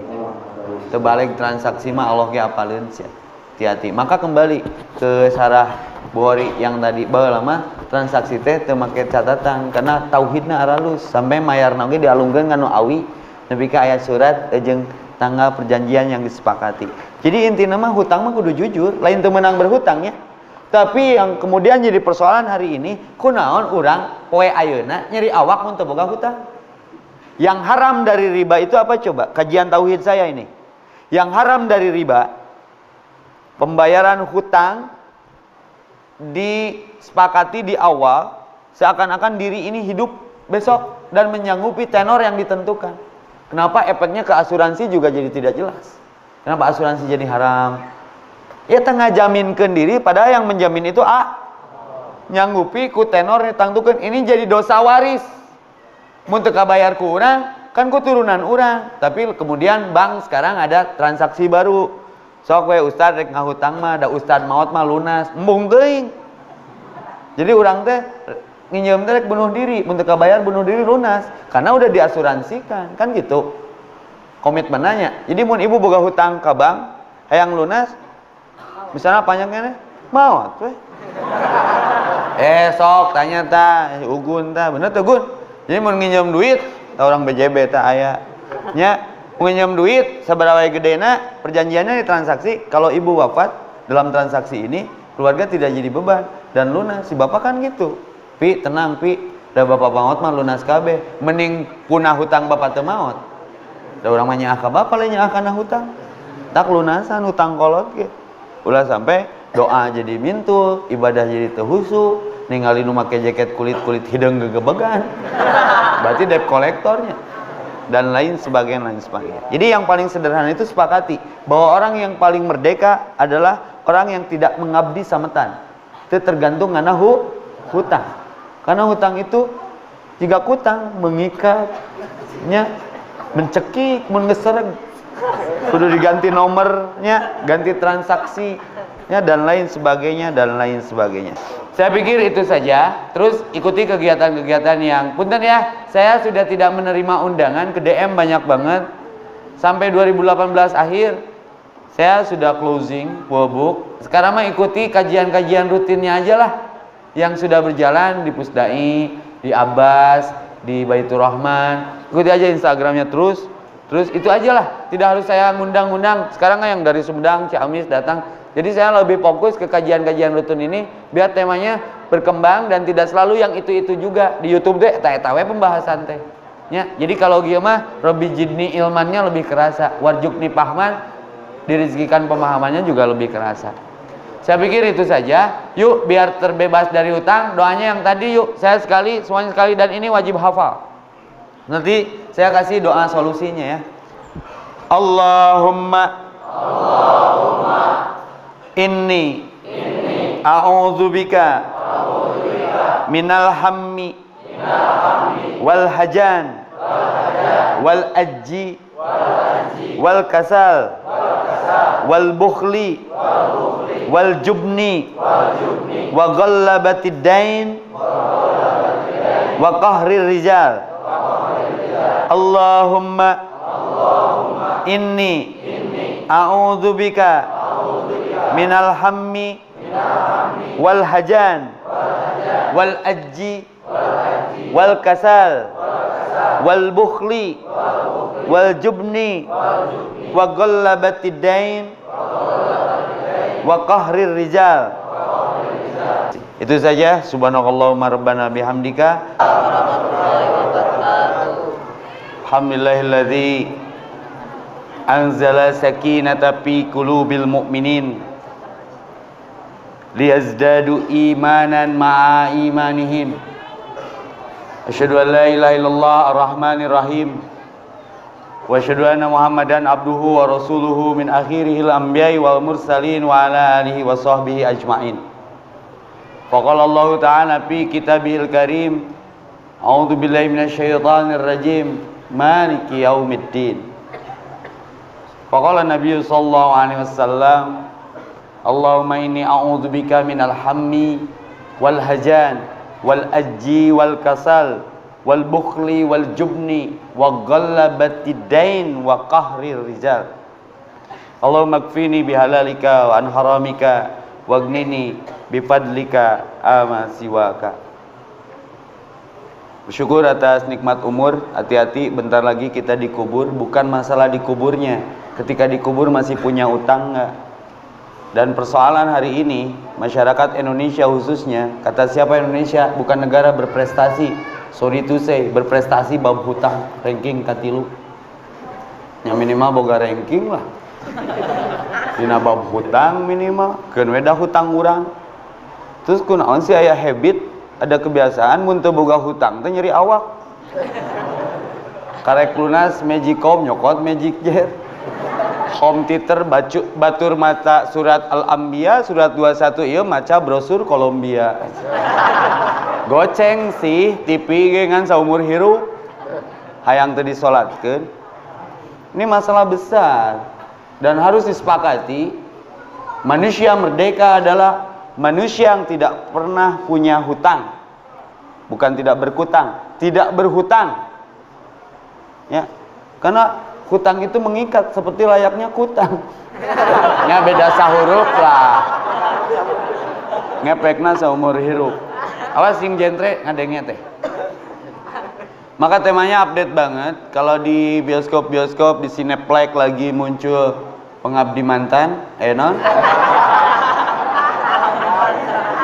Terbalik transaksi mah Allah ge apaleun sia. Hati-hati. Maka kembali ke sarah Bukhari yang tadi baheula mah transaksi teh teu make catatan karena tauhidna aralus sampai mayarna ge dialungkeun kana awi nepi ka aya surat jeung tanggal perjanjian yang disepakati. Jadi intina mah hutang mah kudu jujur, lain teu meunang berhutangnya. Tapi yang kemudian jadi persoalan hari ini, kunaon urang poe ayeuna nyeri awak mun teu boga hutang. Yang haram dari riba itu apa coba? Kajian tauhid saya ini. Yang haram dari riba pembayaran hutang disepakati di awal seakan-akan diri ini hidup besok dan menyanggupi tenor yang ditentukan. Kenapa efeknya ke asuransi juga jadi tidak jelas? Kenapa asuransi jadi haram? Ya tengah jaminkan diri padahal yang menjamin itu nyanggupi ku tenor ditentukan. Ini jadi dosa waris. Mun teu kabayar ku urang kan keturunan orang, tapi kemudian bank sekarang ada transaksi baru. Sok we ustad rek ngahutang mah, da ustad maot mah lunas, embung teuing. Jadi orang teh nginjem teh rek bunuh diri, mun teu kabayar bunuh diri lunas, karena udah diasuransikan, kan gitu. Komitmenannya. Jadi mun ibu boga hutang ka bank, hayang lunas, misalnya panjangnya maot we. Sok tanya ta, ugun ta, bener teh Gun. Jadi mun nginjem duit, orang BJB tak aya nya pinjam duit sabaraha wae gedena, perjanjiannya di transaksi kalau ibu wafat dalam transaksi ini keluarga tidak jadi beban dan lunas. Si bapak kan gitu, pi tenang pi, da bapak maot mah lunas kabeh, mending punah hutang bapak teu maot, da urang mah nyaah ka bapak lain nyaah kana hutang, tak lunasan hutang kolot ge. Ulah sampai doa jadi mintul, ibadah jadi teu husu, ningali nu make jaket kulit-kulit hideung gegebegan. Berarti debt kolektornya dan lain sebagainya. Jadi yang paling sederhana itu sepakati bahwa orang yang paling merdeka adalah orang yang tidak mengabdi sametan. Itu tergantung karena hutang. Karena hutang itu jika hutang mengikatnya, mencekik, mengesereg, kudu diganti nomornya, ganti transaksinya dan lain sebagainya dan lain sebagainya. Saya pikir itu saja. Terus ikuti kegiatan-kegiatan yang punten ya, saya sudah tidak menerima undangan ke DM banyak banget. Sampai 2018 akhir saya sudah closing full book. Sekarang mah ikuti kajian-kajian rutinnya aja lah yang sudah berjalan di Pusdai, di Abbas, di Baitur Rahman. Ikuti aja Instagramnya terus itu aja lah. Tidak harus saya ngundang-undang. Sekarang yang dari Sumedang, Ciamis datang. Jadi saya lebih fokus ke kajian-kajian rutin ini biar temanya berkembang dan tidak selalu yang itu-itu juga. Di YouTube teh eta we pembahasan teh. Ya, jadi kalau kieu mah Robi Jidni ilmannya lebih kerasa, Warjukni Pahman direzekikan pemahamannya juga lebih kerasa. Saya pikir itu saja. Yuk biar terbebas dari hutang, doanya yang tadi yuk. Saya sekali, semuanya sekali dan ini wajib hafal. Nanti saya kasih doa solusinya ya. Allahumma inni a'udzubika minal hammi wal hajan wal ajji wal kasal wal bukhli wal jubni wa ghallabatid dain wa qahrir rijal. Allahumma inni a'udzubika minal hammi wal hajan wal ajji wal kasal wal bukhli wal jubni wa ghallabatid dain wa qahrir rijal. Itu saja. Subhanakallahumma rabbana bihamdika alhamdulillahilladzi anzala sakinata fi qulubil mu'minin liyazdadu imanan ma'a imanihim. Asyhadu an la ilaha illallah ar-rahmanir rahim wa asyhadu anna muhammadan abduhu wa rasuluhu min akhirihil anbiya'i wal mursalin wa ala alihi wa sahbihi ajma'in. Faqala Allah ta'ala fi kitabihil karim, a'udzu billahi minasyaitonir rajim, maliki yaumiddin. Faqala Nabi sallallahu alaihi wasallam, Allahumma inni a'udzubika minal hammi wal hajan wal ajji wal kasal wal bukhli wal jubni wa ghallabatid dain wa qahrir rijal. Allahumma kfini bihalalika wa an haramika wagnini bifadlika ama siwaka. Bersyukur atas nikmat umur. Hati-hati, bentar lagi kita dikubur. Bukan masalah dikuburnya, ketika dikubur masih punya utang enggak. Dan persoalan hari ini masyarakat Indonesia khususnya, kata siapa Indonesia bukan negara berprestasi, sorry to say, berprestasi bab hutang, ranking katilu yang minimal boga ranking lah dina bab hutang minimal keun we da hutang urang. Terus kunaon sih aya habit, ada kebiasaan mun teu boga hutang teh nyeri awak, karek lunas Magicom nyokot Magic Jet, home theater batur mata surat Al-Anbiya surat 21 ieu maca brosur Kolombia. Goceng sih TV ge ngan saumur hirup. hayang teu disolatkeun. Ini masalah besar dan harus disepakati. Manusia merdeka adalah manusia yang tidak pernah punya hutang. Bukan tidak berhutang, tidak berhutang. Ya. Karena hutang itu mengikat seperti layaknya kutang. Ya beda sahuruf lah. Ngepekna seumur hirup. Awas sing jentre ngadengnya teh. Maka temanya update banget. Kalau di bioskop-bioskop, di Cineplex lagi muncul Pengabdi Mantan, non?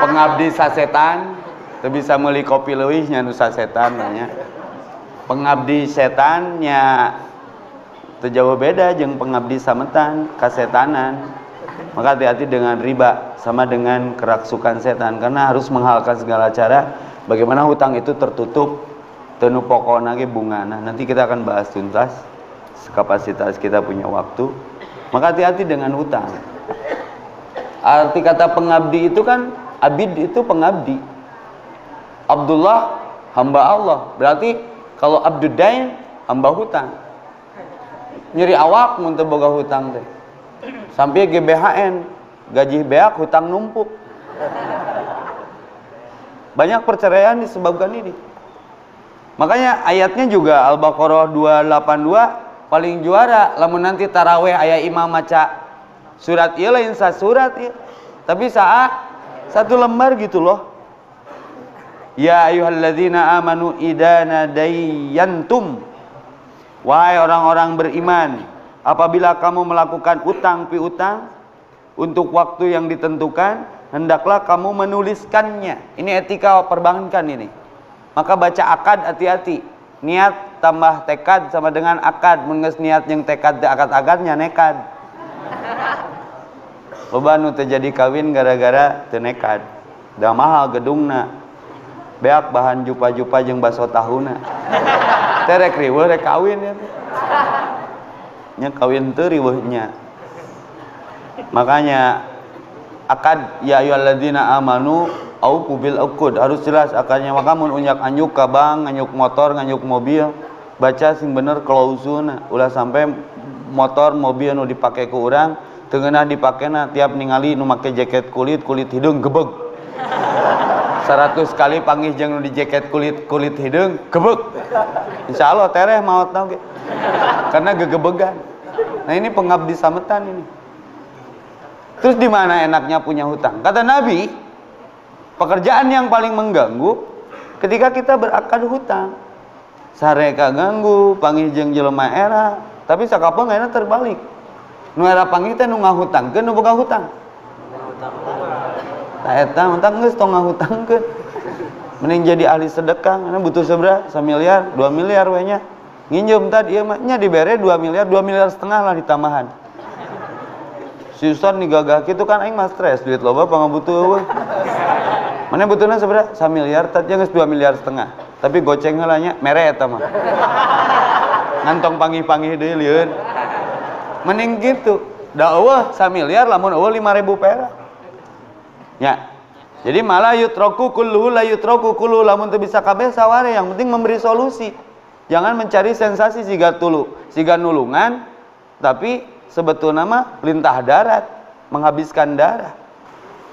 Pengabdi Sasetan, teu bisa meuli kopi leuwih nya nu sasetan nya. Pengabdi setan nya teu jauh beda jeung pengabdi sametan, kasetanan. Maka hati-hati dengan riba sama dengan kerasukan setan karena harus menghalalkan segala cara bagaimana hutang itu tertutup. Tenu pokokna ge bungana. Nanti kita akan bahas tuntas kapasitas kita punya waktu. Maka hati-hati dengan hutang. Arti kata pengabdi itu kan abid itu pengabdi. Abdullah hamba Allah. Berarti kalau abdudain hamba hutang. Nyeri awak mun teu boga hutang teh. Sampai GBHN gaji beak hutang numpuk. Banyak perceraian disebabkan ini. Makanya ayatnya juga Al-Baqarah 282 paling juara. Lamun nanti taraweh aya imam maca surat ieu lain sasurat ieu. Tapi satu lembar gitu loh. Ya ayyuhalladzina amanu idza nadayyantum. Wahai orang-orang beriman, apabila kamu melakukan utang piutang untuk waktu yang ditentukan, hendaklah kamu menuliskannya. Ini etika perbankan ini. Maka baca akad hati-hati. Niat tambah tekad sama dengan akad. Mun geus niat jeung tekad teh akad-akadnya nekad. Loba nu teu jadi kawin gara-gara teu nekad. Da mahal gedungna. Beak bahan jupa-jupa jeung baso tahuna. Teh rek riweuh rek kawin ya. Nya kawin teu riweuhnya. Makanya akad ya ayyuhalladzina amanu aufu bil uqud harus jelas akadnya. Maka mun unyak anyuk ka bank, anyuk motor, anyuk mobil, baca sing bener klauzulna. Ulah sampai motor, mobil nu dipake ku urang teu ngeunah dipakena tiap ningali nu make jaket kulit hidung gebeg. 100 kali panggih jeung nu di jaket kulit hidung gebeg. Insyaallah tereh maotna ge. Karena gegebegan. Nah ini pengabdi sametan ini. Terus di mana enaknya punya hutang? Kata Nabi, pekerjaan yang paling mengganggu ketika kita berakad hutang. Sareka ganggu, panggih jeung jelema era, tapi sakapeung ayeuna terbalik. Nu era panggih teh nu ngahutangkeun nu boga hutang. Tah eta mentang geus tong ngahutangkeun. Mending jadi ahli sedekah, karena butuh sabaraha? 1 miliar, 2 miliar we nya. Nginjem tadi ieu mah nya dibere 2 miliar, 2 miliar setengah lah ditambahan. Si Ustaz nih gagah gitu kan aing mah stres duit loba pangabutuh eueuh. Mana butuhna sabaraha? 1 miliar tadi geus 2 miliar setengah. Tapi goceng heula nya mere eta mah. Ngantong panggih-panggih deui lieur. Mending gitu. Da eueuh 1 miliar lamun eueuh 5.000 perak. Ya. Jadi malah yutroku kulluhu la yutroku kullu lamun teu bisa kabeh saware yang penting memberi solusi. Jangan mencari sensasi siga nulungan tapi sebetulnya mah lintah darat, menghabiskan darah.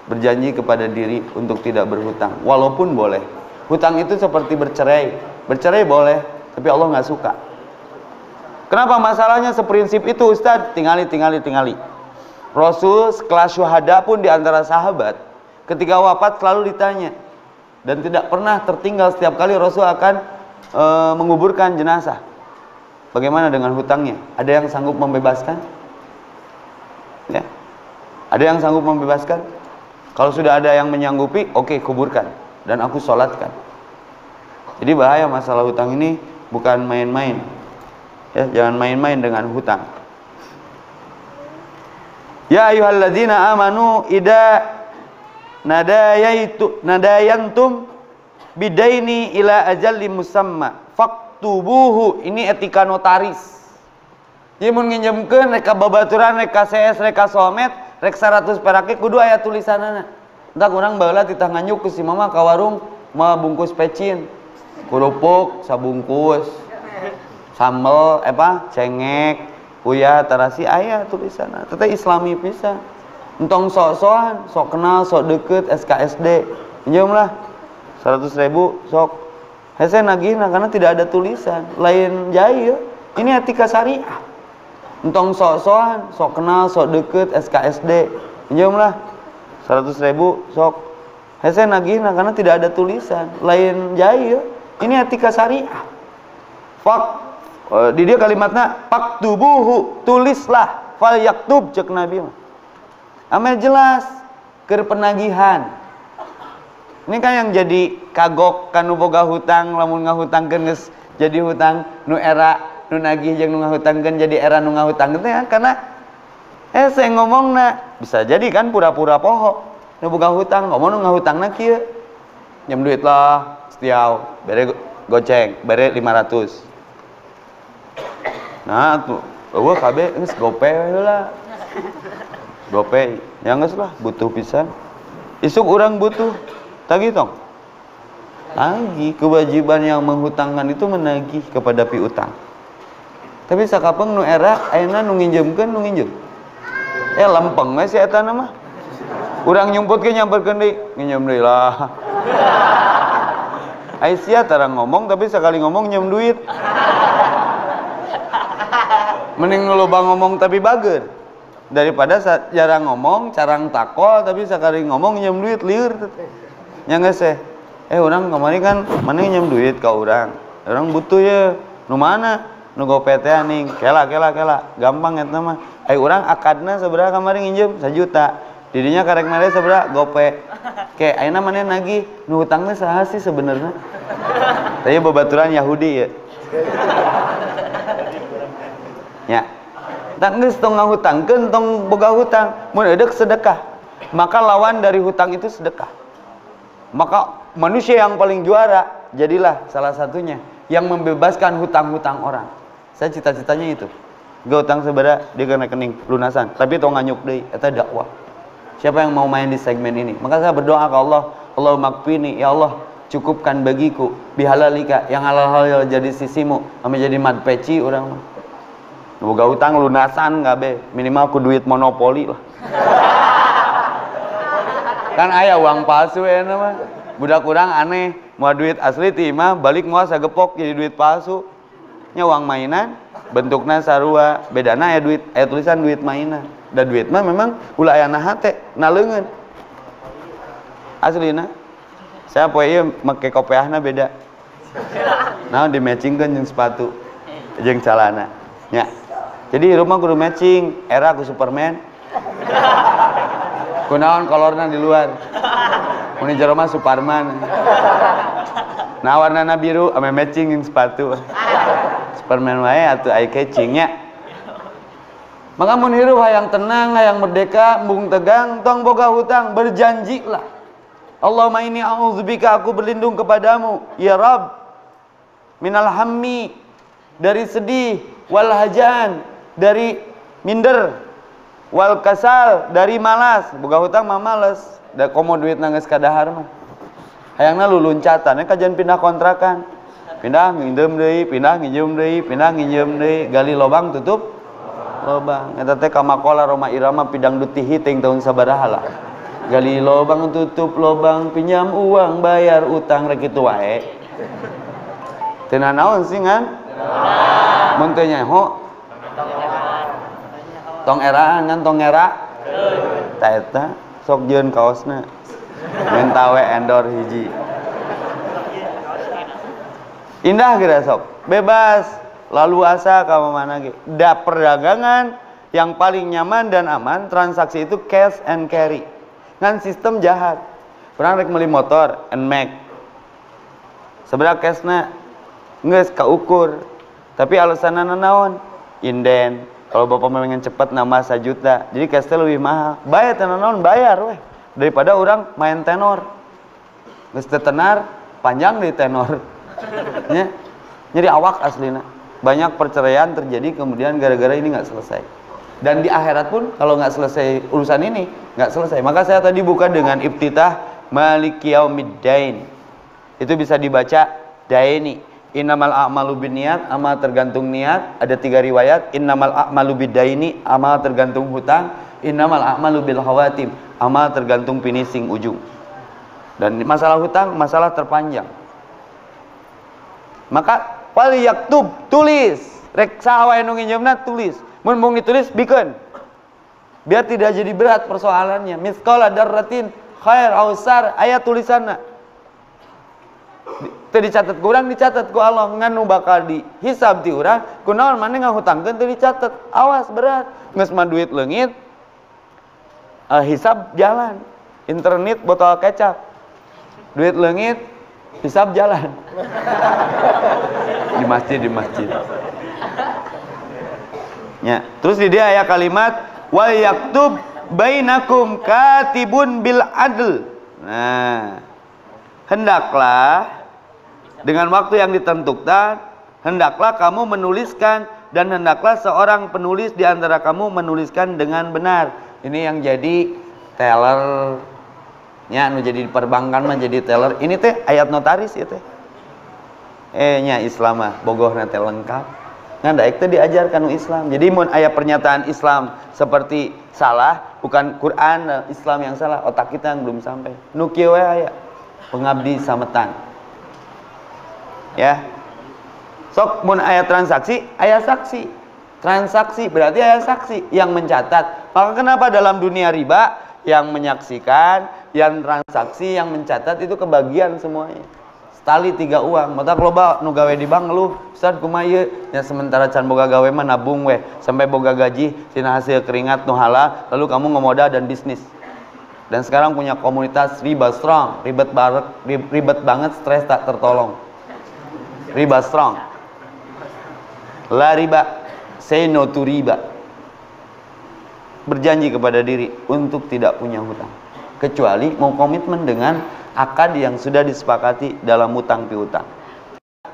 Berjanji kepada diri untuk tidak berhutang walaupun boleh. Hutang itu seperti bercerai. Bercerai boleh, tapi Allah nggak suka. Kenapa masalahnya seprinsip itu Ustaz? Tingali. Rasul sekelas syuhada pun di antara sahabat ketika wafat selalu ditanya dan tidak pernah tertinggal setiap kali Rasul akan menguburkan jenazah. Bagaimana dengan hutangnya? Ada yang sanggup membebaskan? Ya. Ada yang sanggup membebaskan? Kalau sudah ada yang menyanggupi, oke, kuburkan dan aku sholatkan. Jadi bahaya masalah hutang ini bukan main-main. Ya, jangan main-main dengan hutang. Ya ayyuhalladzina amanu idza nadayantum bidaini ila ajalli musamma faktubuhu. Ini etika notaris. Jadi mun nginjemkeun rek babaturan rek CS rek somet rek 100 perak kudu aya tulisanana. Entah urang baheula titah nganyuk ke si mama ka warung mah bungkus pecin. Kerupuk sabungkus. sambel cengek uyah tarasi aya tulisan teh islami pisan. Entong sok-sokan sok kenal sok deket SKSD pinjam lah 100.000 sok hese nagihna karena tidak ada tulisan lain jaya ini etika syariah. Entong sok-sokan sok kenal sok deket SKSD pinjam lah 100.000 sok hese nagihna karena tidak ada tulisan lain jaya ini etika syariah. Di dia kalimatnya faktubuhu tulislah fal yaktub cek Nabi mah ame jelas keur penagihan. Ini kan yang jadi kagok kanu boga hutang lamun ngahutangkeun geus jadi hutang nu era nu nagih jeung nu ngahutangkeun jadi era nu ngahutangkeun teh karena saya ngomongna bisa jadi kan pura-pura poho nu boga hutang ngomong nu ngahutangna kieu nyem duit lah setiau bere goceng bere 500. Nah tuh eueuh kabeh geus gope heula. Gope ya geus lah butuh pisan. Isuk urang butuh tagih tong. Tagih kewajiban yang menghutangkan itu menagih kepada piutang. Tapi sakapeung nu era ayeuna nu nginjemkeun nu nginjem. Lempeng we si eta mah. Urang nyumputkeun nyamperkeun deui, nginjem deui lah. Aisyah tarang ngomong tapi sekali ngomong nyem duit. Mending loba ngomong tapi bager daripada jarang ngomong carang takol tapi sekali ngomong nyem duit lieur nya geus urang kemarin kan mana nyem duit ka urang butuh ya nu mana nu gope teh ning kela gampang eta mah urang akadna sabaraha kemarin nginjem 1 juta didinya karek mere sabaraha gope ke ayeuna maneh nagih nu hutangna saha sih sebenarnya teh babaturan Yahudi ya nya tak geus tong ngahutangkeun tong boga hutang mun eudeuh sedekah maka lawan dari hutang itu sedekah. Maka manusia yang paling juara jadilah salah satunya yang membebaskan hutang-hutang orang. Saya cita-citanya itu gak hutang sabaraha di rekening lunasan tapi tong nganyuk deui eta dakwah. Siapa yang mau main di segmen ini maka saya berdoa ke Allah, Allahumma kfini ya Allah cukupkan bagiku bihalalika yang halal-halal jadi sisimu ame jadi mad peci urang mah. Boga utang lunasan kabeh minimal ku duit monopoli lah. Kan aya uang palsu eta mah. Budak urang aneh, moal duit asli ti imah balik moal sagepok jadi duit palsu. Nya uang mainan bentukna sarua, bedana aya duit aya tulisan duit mainan. Da duit mah memang ulah aya naha teh naleungeun. Aslina saya poe ieu make kopiahna beda. Nah di matchingkeun jeung sepatu jeung calana. Nya jadi rumah kudu matching, era ku Superman. Kunaon kolorna di luar. Mun di jero mah Superman. Nah warnana biru ame matching jeung sepatu. Superman wae atuh eye catching nya. Maka mun hirup hayang tenang, hayang merdeka, embung tegang, tong boga hutang, berjanji lah. Allahumma inni a'udzubika aku berlindung kepadamu, ya Rabb, minal hammi dari sedih, wal hajan dari minder, wal kasal dari malas. Boga hutang mah males da komo duit geus kadahar mah hayangna luluncatan kajian pindah kontrakan pindah nginjem deui pindah nginjem deui pindah nginjem deui gali lobang tutup lobang eta teh kamakola Roma Irama pidang dutihi ting tahun sabaraha lah gali lobang tutup lobang pinjam uang bayar utang rek kitu wae teu naon sih ngan mun teu nyaho tong eraan kan tong era ta eta sok jeun kaosna minta we endor hiji indah geura sok bebas lalu asa ka mana ge da perdagangan yang paling nyaman dan aman transaksi itu cash and carry ngan sistem jahat urang rek meuli motor NMAX sabaraha cashna geus kaukur tapi alasanna naon inden. Kalau bapak pengen cepet nama 1 juta, jadi cash lebih mahal. Bayar tenanon bayar weh daripada orang main tenor. Geus teu tenar panjang di tenor. Nya. Jadi awak aslina. Banyak perceraian terjadi kemudian gara-gara ini nggak selesai. Dan di akhirat pun kalau nggak selesai urusan ini nggak selesai. Maka saya tadi buka dengan iftitah Maliki Yaumiddin. Itu bisa dibaca daini. Innamal a'malu binniyat, amal tergantung niat. Ada 3 riwayat. Innamal a'malu bidaini, amal tergantung hutang. Innamal a'malu bil khawatim, amal tergantung finishing ujung. Dan masalah hutang masalah terpanjang. Maka wal yaktub, tulis. Rek saha wae nu nginjemna tulis. Mun mung ditulis bikeun. Biar tidak jadi berat persoalannya. Misqala darratin khair aw sar, aya tulisanna. Teu dicatat ku urang, dicatat ku Allah. Nganu bakal dihisab ti urang, kunaon maneh ngahutangkeun teu dicatat. Awas berat. Geus mah duit leungit. Hisab jalan. Internet botol kecap. Duit leungit, hisab jalan. Di masjid. Ya, terus di dia aya kalimat wal yaktub bainakum katibun bil adl. Nah, hendaklah dengan waktu yang ditentukan, hendaklah kamu menuliskan dan hendaklah seorang penulis di antara kamu menuliskan dengan benar. Ini yang jadi teller, nya anu jadi perbankan mah jadi teller. Ini teh ayat notaris ya teh. Nya Islam mah bogohna teh lengkap. Ngandaek teh diajarkan nu Islam. Jadi mun aya pernyataan Islam seperti salah, bukan Quran Islam yang salah, otak kita yang belum sampai. Nu kieu we aya pengabdi sametan. Ya, sok mun aya transaksi, aya saksi. Transaksi berarti aya saksi yang mencatat. Maka kenapa dalam dunia riba yang menyaksikan, yang transaksi, yang mencatat itu kebagian semuanya. Setali 3 uang. Mata loba nu gawe di bank lu, Ustaz kumaha ieu? Ya sementara can boga gawe mah nabung we sampai boga gaji tina hasil keringat nu halal, lalu kamu ngemodal dan bisnis. Dan sekarang punya komunitas riba strong, ribet banget, stres tak tertolong. Riba strong. La riba, say no to riba. Berjanji kepada diri untuk tidak punya hutang, kecuali mau komitmen dengan akad yang sudah disepakati dalam hutang piutang.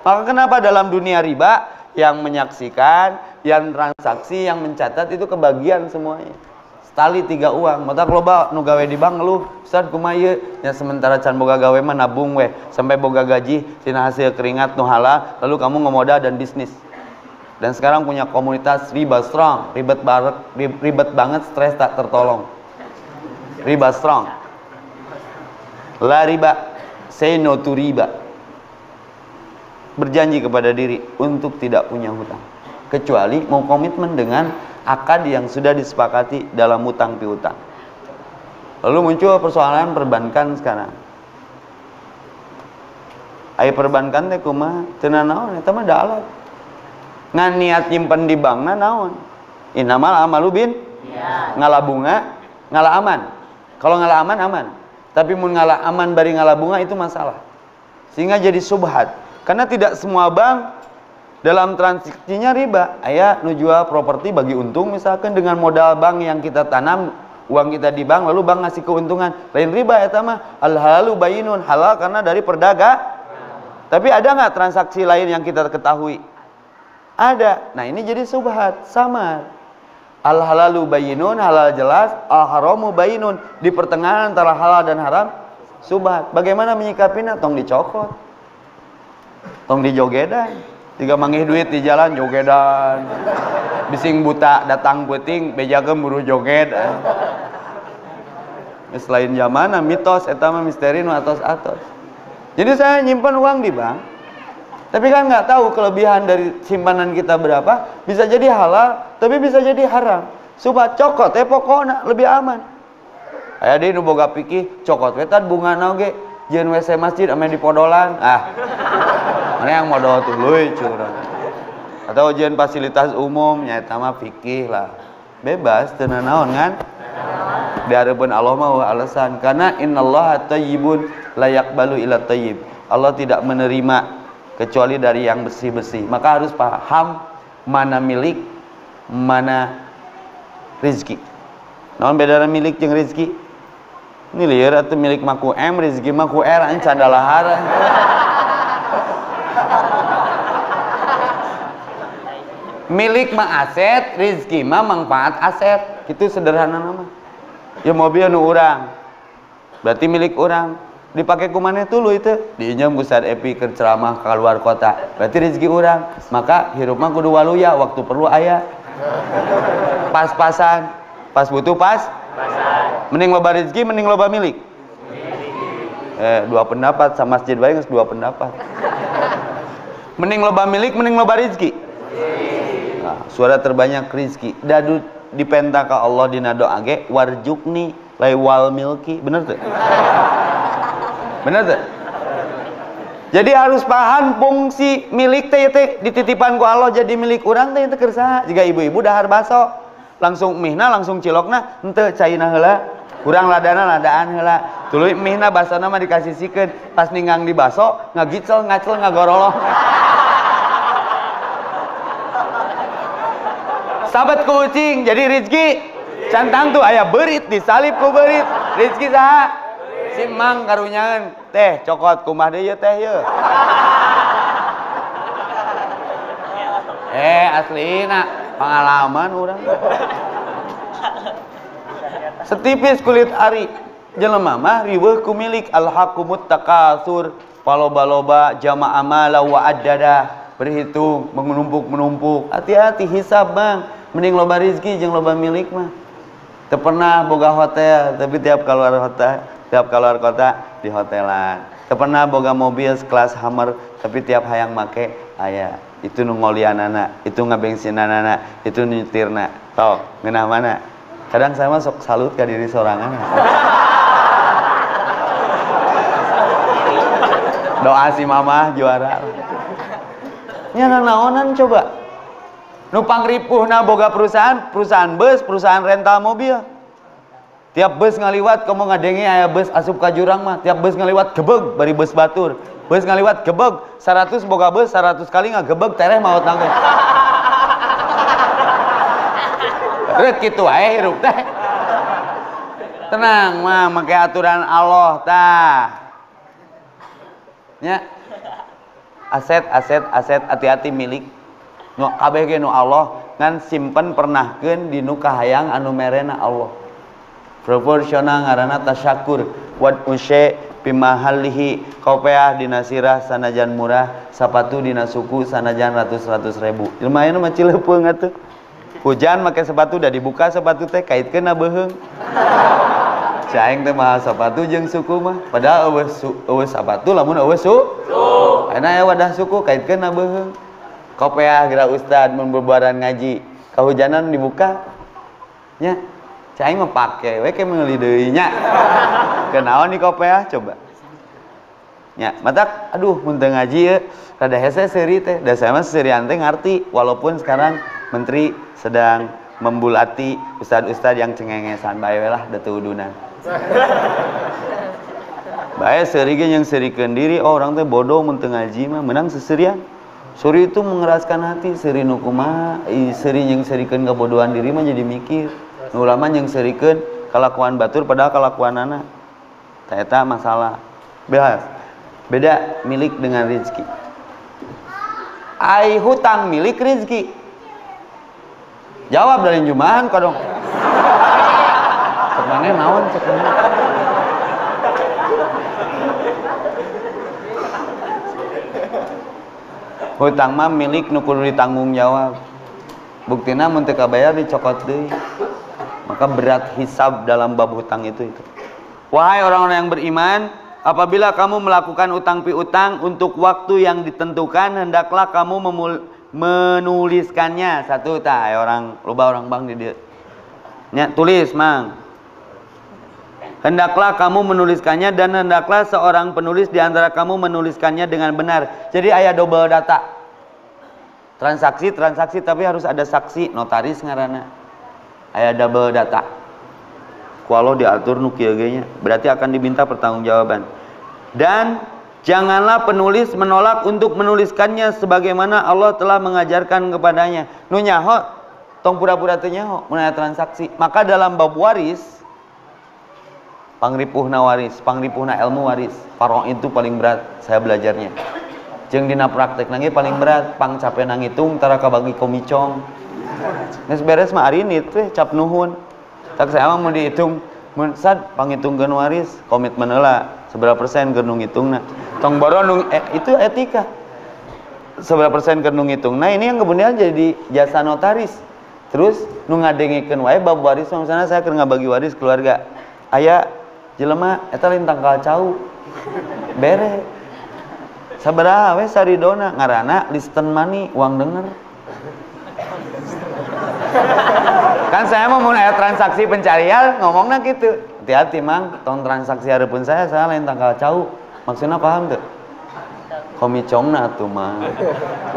Maka kenapa dalam dunia riba yang menyaksikan, yang transaksi, yang mencatat itu kebagian semuanya. Setali 3 uang. Mata loba nu gawe di bank lu, Ustaz kumaha ieu? Ya sementara can boga gawe mah nabung we sampai boga gaji tina hasil keringat nu halal, lalu kamu ngemodal dan bisnis. Dan sekarang punya komunitas riba strong, ribet banget, stres tak tertolong. Riba strong. La riba, say no to riba. Berjanji kepada diri untuk tidak punya hutang, kecuali mau komitmen dengan akad yang sudah disepakati dalam hutang piutang. Lalu muncul persoalan perbankan sekarang. Aya perbankan teh kumaha? Teu naon eta mah da alat. Ngan niat nyimpen di bankna naon? Innamal amalu bin ngalah bunga, ngalah aman. Kalau ngalah aman aman. Tapi mun ngalah aman bari ngalah bunga itu masalah. Sehingga jadi subhat. Karena tidak semua bank dalam transaksinya riba. Aya nu jual properti bagi untung misalkan dengan modal bank yang kita tanam, uang kita di bank lalu bank ngasih keuntungan. Lain riba eta mah al halalu bayyinun, halal karena dari perdagang. Tapi ada nggak transaksi lain yang kita ketahui? Ada. Nah, ini jadi subhat, samar. Al halalu bayyinun, halal jelas, al haramu bayyinun, di pertengahan antara halal dan haram subhat. Bagaimana menyikapinya? Tong dicokot. Tong dijogedan. Tiga manggih duit di jalan jogedan, bising buta datang puting bejakeun buru joget. Selain zaman mitos eta mah misteri nu atos-atos. Jadi saya nyimpan uang di bank, tapi kan nggak tahu kelebihan dari simpanan kita berapa. Bisa jadi halal, tapi bisa jadi haram. Subhat cokot pokokna lebih aman. Aya deui nu boga pikir cokot we tad bungana oge jeung WC masjid ame di podolan. Mana yang modal tuluy curang. Atau ujian fasilitas umum nyaeta mah fikih lah. Bebas teu naon kan? Dihareupeun Allah mah alasan karena innallaha thayyibun la yaqbalu illa thayyib. Allah tidak menerima kecuali dari yang bersih-bersih. Maka harus paham mana milik, mana rezeki. Naon bedana milik jeung rezeki? Ini lieur atuh milik mah ku M, rezeki mah ku R, an candalahara. Milik mah aset, rezeki mah manfaat aset. Itu sederhana nama. Ya mobil nu urang berarti milik orang. dipakai kumaneh tulu itu diinjem Ustaz Epi ke ceramah ke luar kota berarti rezeki urang maka hirup mah kudu waluya waktu perlu aya pas-pasan pas butuh pasan mending loba rezeki mending loba milik dua pendapat sama masjid bae geus dua pendapat mending loba milik mending loba rezeki nah, suara terbanyak rezeki dadu dipenta ka Allah dina doa ge warjukni wal milki bener tuh bener tuh jadi harus paham fungsi milik teh dititipan ku Allah jadi milik urang teh teu keur saha jiga ibu-ibu dahar baso langsung mihna langsung cilokna henteu caina heula urang ladana ladaan heula tuluy mihna basona mah dikasisikeun pas ninggang di baso ngagicel ngacel ngagoroloh sahabat kucing jadi rezeki cantang tuh aya berit disalip ku berit rezeki saha si mang karunyangan teh cokot kumah deui teh ye aslina pengalaman urang setipis kulit ari jelema mah riweuh ku milik alhaqumut takasur paloba-loba jama amala wa addada berhitung menumpuk hati-hati hisab bang mending loba rezeki jeung loba milik mah teu pernah boga hotel tapi tiap keluar kota di hotelan teu pernah boga mobil sekelas Hummer tapi tiap hayang make aya itu nu ngolianana itu ngabensinanana itu nyetirna tong ngeunah mana kadang saya mah sok salut ka diri sorangan doa si mamah juara nya naonan coba nu pangripuhna boga perusahaan bus, perusahaan rental mobil. Tiap bus ngaliwat kamu ngadenge aya bus asup ka jurang mah, tiap bus ngaliwat gebeg bari bus batur. Bus ngaliwat gebeg 100 boga bus 100 kali ngagebeg tereh maot nangge. Rek kitu wae hirup teh. Tenang mah make aturan Allah tah. Nya aset hati-hati milik nu kabeh ge nu Allah ngan simpen pernahkeun di nu kahayang anu merena Allah proporsional ngaranna tasyakur wad usy bimahallihi kopeah dina sirah sanajan murah sapatu dina suku sanajan ratus ribu ilmaheun mah cileupeung atuh hujan make sepatu da dibuka sepatu teh kaitkeun na beuheung caing teh mah sepatu jeung suku mah padahal eueuh sepatu lamun eueuh suku aya wadah suku kaitkeun na beuheung kopeah geura ustad mun bebaran ngaji kahujanan dibuka nya cai mah pake we ke meuli deui nya kenaon di kopeah coba nya matak aduh mun teu ngaji ye rada hese seuri teh da saya mah seurian teh ngarti walaupun sekarang menteri sedang membulati ustad-ustad yang cengengesan bae we lah da teu udunan bae seuri ge yang serikeun diri oh orang teh bodoh mun teu ngaji mah menang seseurian. Suri itu mengeraskan hati, seri nu kumaha, seri yang serikeun kebodohan diri mah jadi mikir. Nu ulama yang serikeun kalakuan batur padahal kalakuanana. Tah eta masalah. Beda milik dengan rezeki. Ai hutang milik rezeki. Jawab dari jumahan kadong. Cek maneh naon cek maneh. Hutang mah milik nu kudu ditanggung jawab. Buktina mun teu kabayar dicokot deui. Maka berat hisab dalam bab hutang itu. Wahai orang-orang yang beriman, apabila kamu melakukan utang piutang untuk waktu yang ditentukan, hendaklah kamu menuliskannya. Satu tah orang loba orang bang di dieu. Nya tulis, Mang. Hendaklah kamu menuliskannya dan hendaklah seorang penulis di antara kamu menuliskannya dengan benar. Jadi aya double data. Transaksi tapi harus ada saksi, notaris ngaranna. Aya double data. Kalau diatur nu kieu ge nya, berarti akan diminta pertanggungjawaban. Dan janganlah penulis menolak untuk menuliskannya sebagaimana Allah telah mengajarkan kepadanya. Nu nyaho tong pura-pura teu nyaho mun aya transaksi. Maka dalam bab waris pangripuhna ilmu waris parong itu paling berat saya belajarnya jeung dina praktek nange paling berat pang capena ngitung tara kabagi komicong geus beres mah ari nit teh cap nuhun tak saya mah mun dihitung mun sad pangitungkeun waris komitmen heula seberapa persen keur nu ngitungna. Tong boro itu etika. Seberapa persen keur nu ngitungna, ini yang kemudian jadi jasa notaris. Terus nu ngadengikeun wae bab waris, misalnya saya keur ngabagi waris keluarga. Aya jelema eta lain tangkal cau. Bere. Sabaraha we saridona ngaranna listen money, uang denger. Kan saya mau aya transaksi pencarian ngomongna gitu. Hati-hati mang, tong transaksi hareupeun saya lain tangkal cau. Maksudna paham teu? Komicongna atuh mah.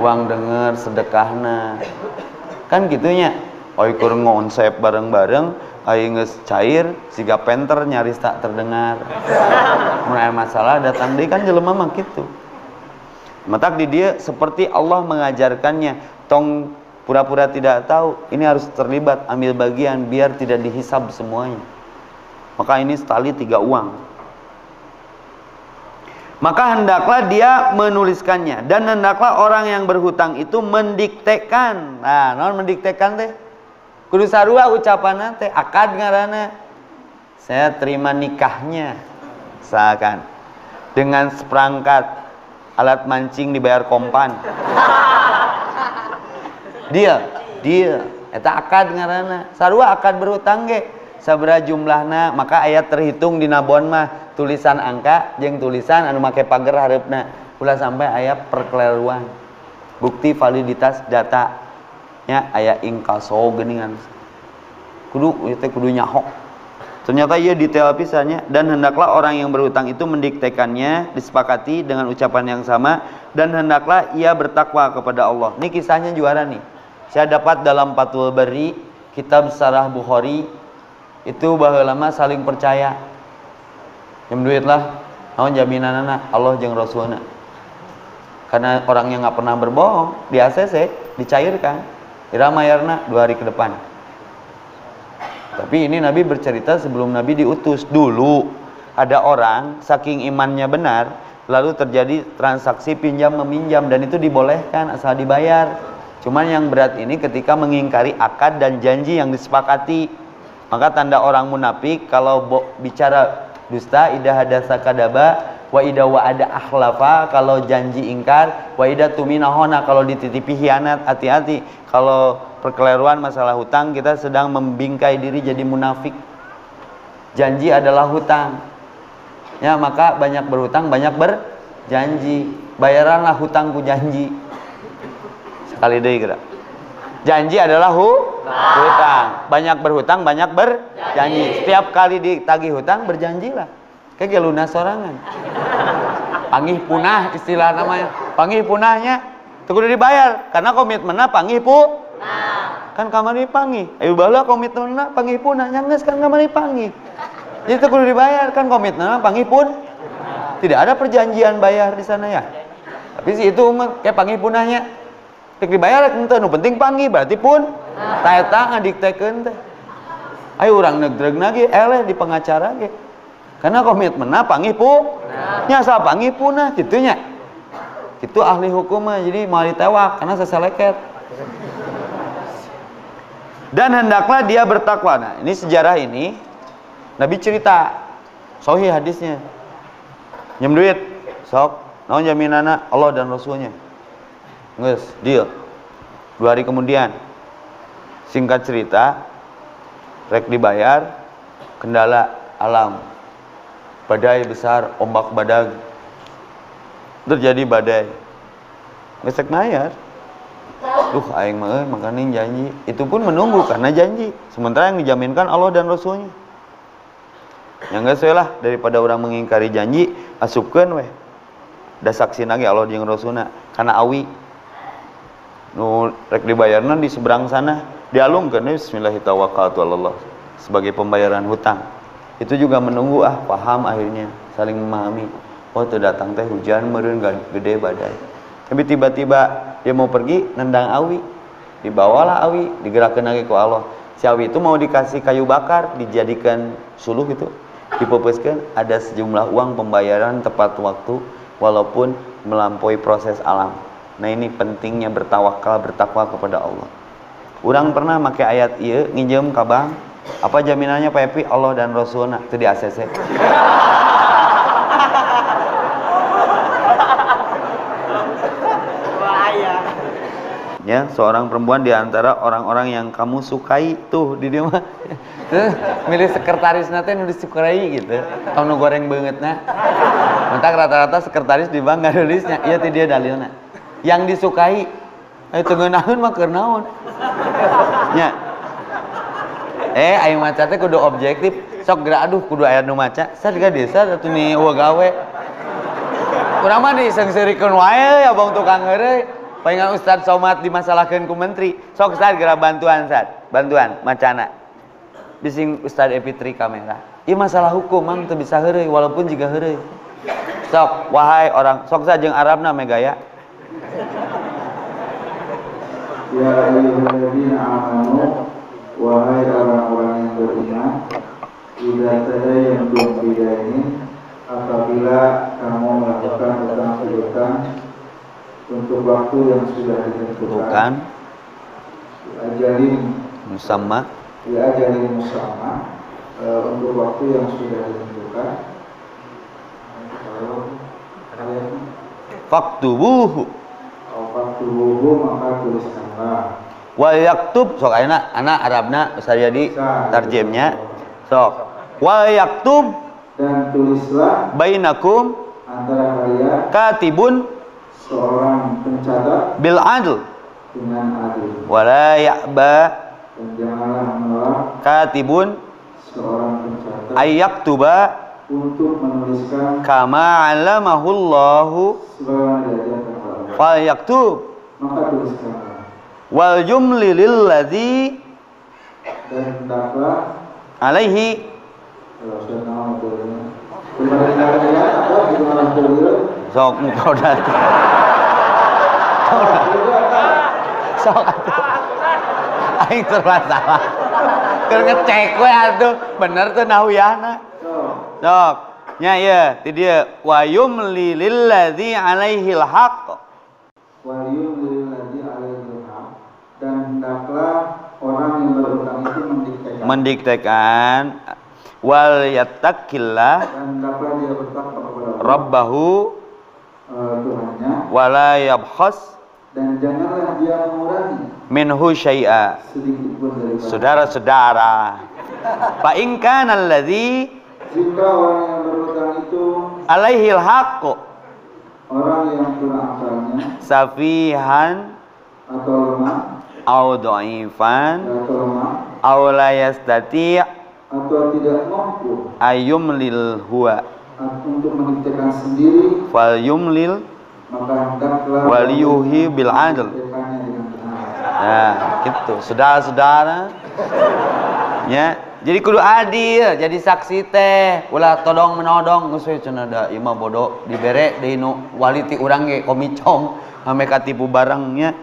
Uang denger sedekahna. Kan gitunya. Oi keur ngonsep bareng-bareng, ai geus cair, siga penter nyaris tak terdengar. Mun aya masalah datang deui kan jelema mah kitu. Matak di dia seperti Allah mengajarkannya, tong pura-pura tidak tahu, ini harus terlibat, ambil bagian biar tidak dihisab semuanya. Maka ini setali 3 uang. Maka hendaklah dia menuliskannya, dan hendaklah orang yang berhutang itu mendiktekan. Nah, non mendiktekan teh kudu sarua ucapanna teh, akad ngaranna. Saya terima nikahnya, misalkan dengan seperangkat alat mancing dibayar kompan. Dia eta akad ngaranna. Sarua akad berhutang ge sabaraha jumlahna, maka ayat terhitung dina bon mah tulisan angka jeung tulisan anu make pager hareupna ulah sampai aya perkeliruan. Bukti validitas data nya aya inkaso geuningan. Kudu nyahok. Ternyata ia detail pisannya. Dan hendaklah orang yang berhutang itu mendiktekannya, disepakati dengan ucapan yang sama, dan hendaklah ia bertakwa kepada Allah. Ini kisahnya juara nih. Saya dapat dalam Fathul Bari, kitab Sarah Bukhari, itu baheula mah saling percaya. Yang duit lah, naon jaminanana Allah jeung Rasulna. Karena orang yang nggak pernah berbohong, di ACC dicairkan, iramayarna 2 hari ke depan. Tapi ini Nabi bercerita sebelum Nabi diutus. Dulu ada orang saking imannya benar, lalu terjadi transaksi pinjam meminjam, dan itu dibolehkan asal dibayar. Cuman yang berat ini ketika mengingkari akad dan janji yang disepakati. Maka tanda orang munafik kalau bicara dusta, idza hadasa kadaba, wa idza wa'ada akhlafa, kalau janji ingkar, wa idza tumina hona, kalau dititipi hianat. Hati-hati kalau perkeliruan masalah hutang, kita sedang membingkai diri jadi munafik. Janji adalah hutang. Ya, maka banyak berhutang, banyak berjanji. Bayaranlah hutang ku janji. Sekali deui geura. Janji adalah hutang. Banyak berhutang, banyak berjanji. Setiap kali ditagih hutang berjanjilah. Kayak lunas sorangan. Panggih punah istilah namanya. Panggih punahnya teu kudu dibayar karena komitmenna panggih punah. Kan kamari panggih. Ayo baheula komitmenna panggih punah, nyanggeus kan kamari panggih. Jadi teu kudu dibayar kan komitmenna panggih punah. Tidak ada perjanjian bayar di sana ya. Tapi si itu kayak panggih punahnya. Tek dibayar henteu, nu penting panggih berarti pun ta eta ngadiktekeun teh. Ayo urang negregna ge eleh di pengacara ge. Karena komitmenna panggih punah. Nya asal panggih punah kitu nya. Kitu ahli hukum mah jadi moal ditewak karena sasaleket. Dan hendaklah dia bertakwa. Nah, ini sejarah ini Nabi cerita sahih hadisnya. Nyem duit, sok naon jaminanna Allah dan Rasulnya. Nges, deal. 2 hari kemudian, singkat cerita, rek dibayar, kendala alam, badai besar, ombak badag, terjadi badai, ngesek nayar. Aing mah makanin janji. Itu pun menunggu karena janji. Sementara yang dijaminkan Allah dan Rasulnya. Yang geus we lah daripada orang mengingkari janji, asupkeun we. Da saksina ge Allah jeung Rasulna kana awi. Nu rek dibayarna di seberang sana dialungkeun bismillahirrahmanirrahim sebagai pembayaran hutang. Itu juga menunggu paham akhirnya saling memahami. Oh teu datang teh hujan meureun gede badai. Tapi tiba-tiba dia mau pergi nendang awi. Dibawalah awi, digerakkeun lagi ku Allah. Si awi itu mau dikasih kayu bakar, dijadikan suluh itu, dipepeuskeun, ada sejumlah uang pembayaran tepat waktu walaupun melampaui proses alam. Nah ini pentingnya bertawakal, bertakwa kepada Allah. Urang pernah make ayat ieu nginjem ka bank, apa jaminannya Pak Epi? Allah dan Rasulna. Itu di ACC. Ya, seorang perempuan di antara orang-orang yang kamu sukai tuh di dia mah. Milih sekretaris nanti nu disukai gitu. Tong nu goreng beungeutna. Mentak rata-rata sekretaris di bank nggak nulisnya. Iya teh dia dalilna. Yang disukai teu ngeunaheun mah keur naon? Nya. Aing maca teh kudu objektif. Sok geura aduh kudu aya nu maca. Sadega desa atuh ni eueuh gawe. Urang mah disengsirikeun wae abang tukang heureuy. Palingan Ustadz Somad dimasalahkeun ku menteri. Sok Ustadz geura bantuan Ustadz. Bantuan macana. Bising Ustadz Epitri kamera. Ieu masalah hukum mang teu bisa heureuy walaupun jiga heureuy. Sok wahai orang sok jeung Arabna me gaya. Ya ayyuhalladzina amanu wahai orang-orang yang beriman, idza tadayantum bidainin apabila kamu melakukan hutang-piutang untuk waktu yang sudah ditentukan, ajalin musamma, untuk waktu yang sudah ditentukan. Faktubuhu maka tuliskanlah. Wa yaktub sok ayeuna anak Arabna Ustaz jadi tarjemnya. Sok wa yaktub dan tulislah bainakum antara kalian katibun seorang pencatat bil adl dengan adil. Wala ya'ba dan janganlah menolak katibun seorang pencatat ayyaktuba untuk menuliskan kama 'allamahullahu sebagaimana diajarkan Allah. fal yaktub Maka tuliskanlah. wal jumli lilladzi Dan hendaklah alaihi sok engkau datang. Sok atuh. Aing termasalah. Keur ngecek we atuh, bener tuh nahuyahna. Sok. Nya ieu ti dieu wa yumli lilladzi alaihil haqq. Wa yumli lilladzi alaihil haqq. Dan hendaklah orang yang berutang itu mendiktekan wal yattaqillah dan hendaklah dia bertakwa kepada Rabbahu Tuhannya wala yabkhas dan janganlah dia mengurangi minhu syai'a sedikit pun dari saudara-saudara fa in kana alladzi jika orang yang berutang itu alaihil haqq orang yang kurang akalnya safihan atau lemah au dhaifan au la yastati' atau tidak mampu ayyumlil huwa untuk mendiktekan sendiri fal yumlil maka hendaklah wal yuhi bil adl. Nah, gitu. Saudara-saudara. Ya, jadi kudu adil, jadi saksi teh. Ulah todong menodong geus we cenah da ieu mah bodoh dibere deui nu wali ti urang ge komicong ame katipu barangnya.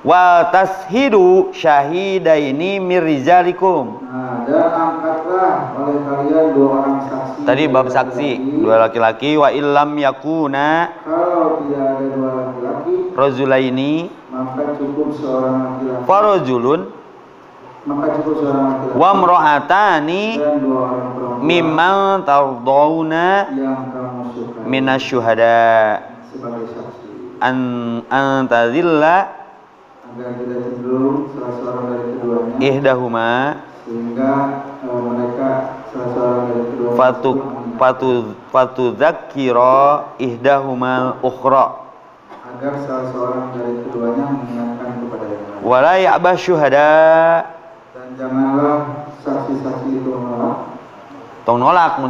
Wa tashidu syahidaini mir rijalikum. Nah, dan angkatlah oleh kalian dua orang saksi. Tadi bab saksi, dua laki-laki wa illam yakuna kalau tidak ada dua laki-laki rajulaini maka cukup seorang laki-laki. Farajulun maka cukup seorang laki-laki. Wa imra'atani dan dua orang perempuan mimman tardawna yang kamu sukai minasyuhada sebagai saksi. An tazilla Agar tidak cenderung salah seorang dari keduanya ihdahuma sehingga mereka salah seorang dari keduanya fatu dzakira ihdahumal ukhra agar salah seorang dari keduanya mengingatkan kepada yang lain. Wala ya'ba syuhada Dan janganlah saksi-saksi itu menolak. Tong nolak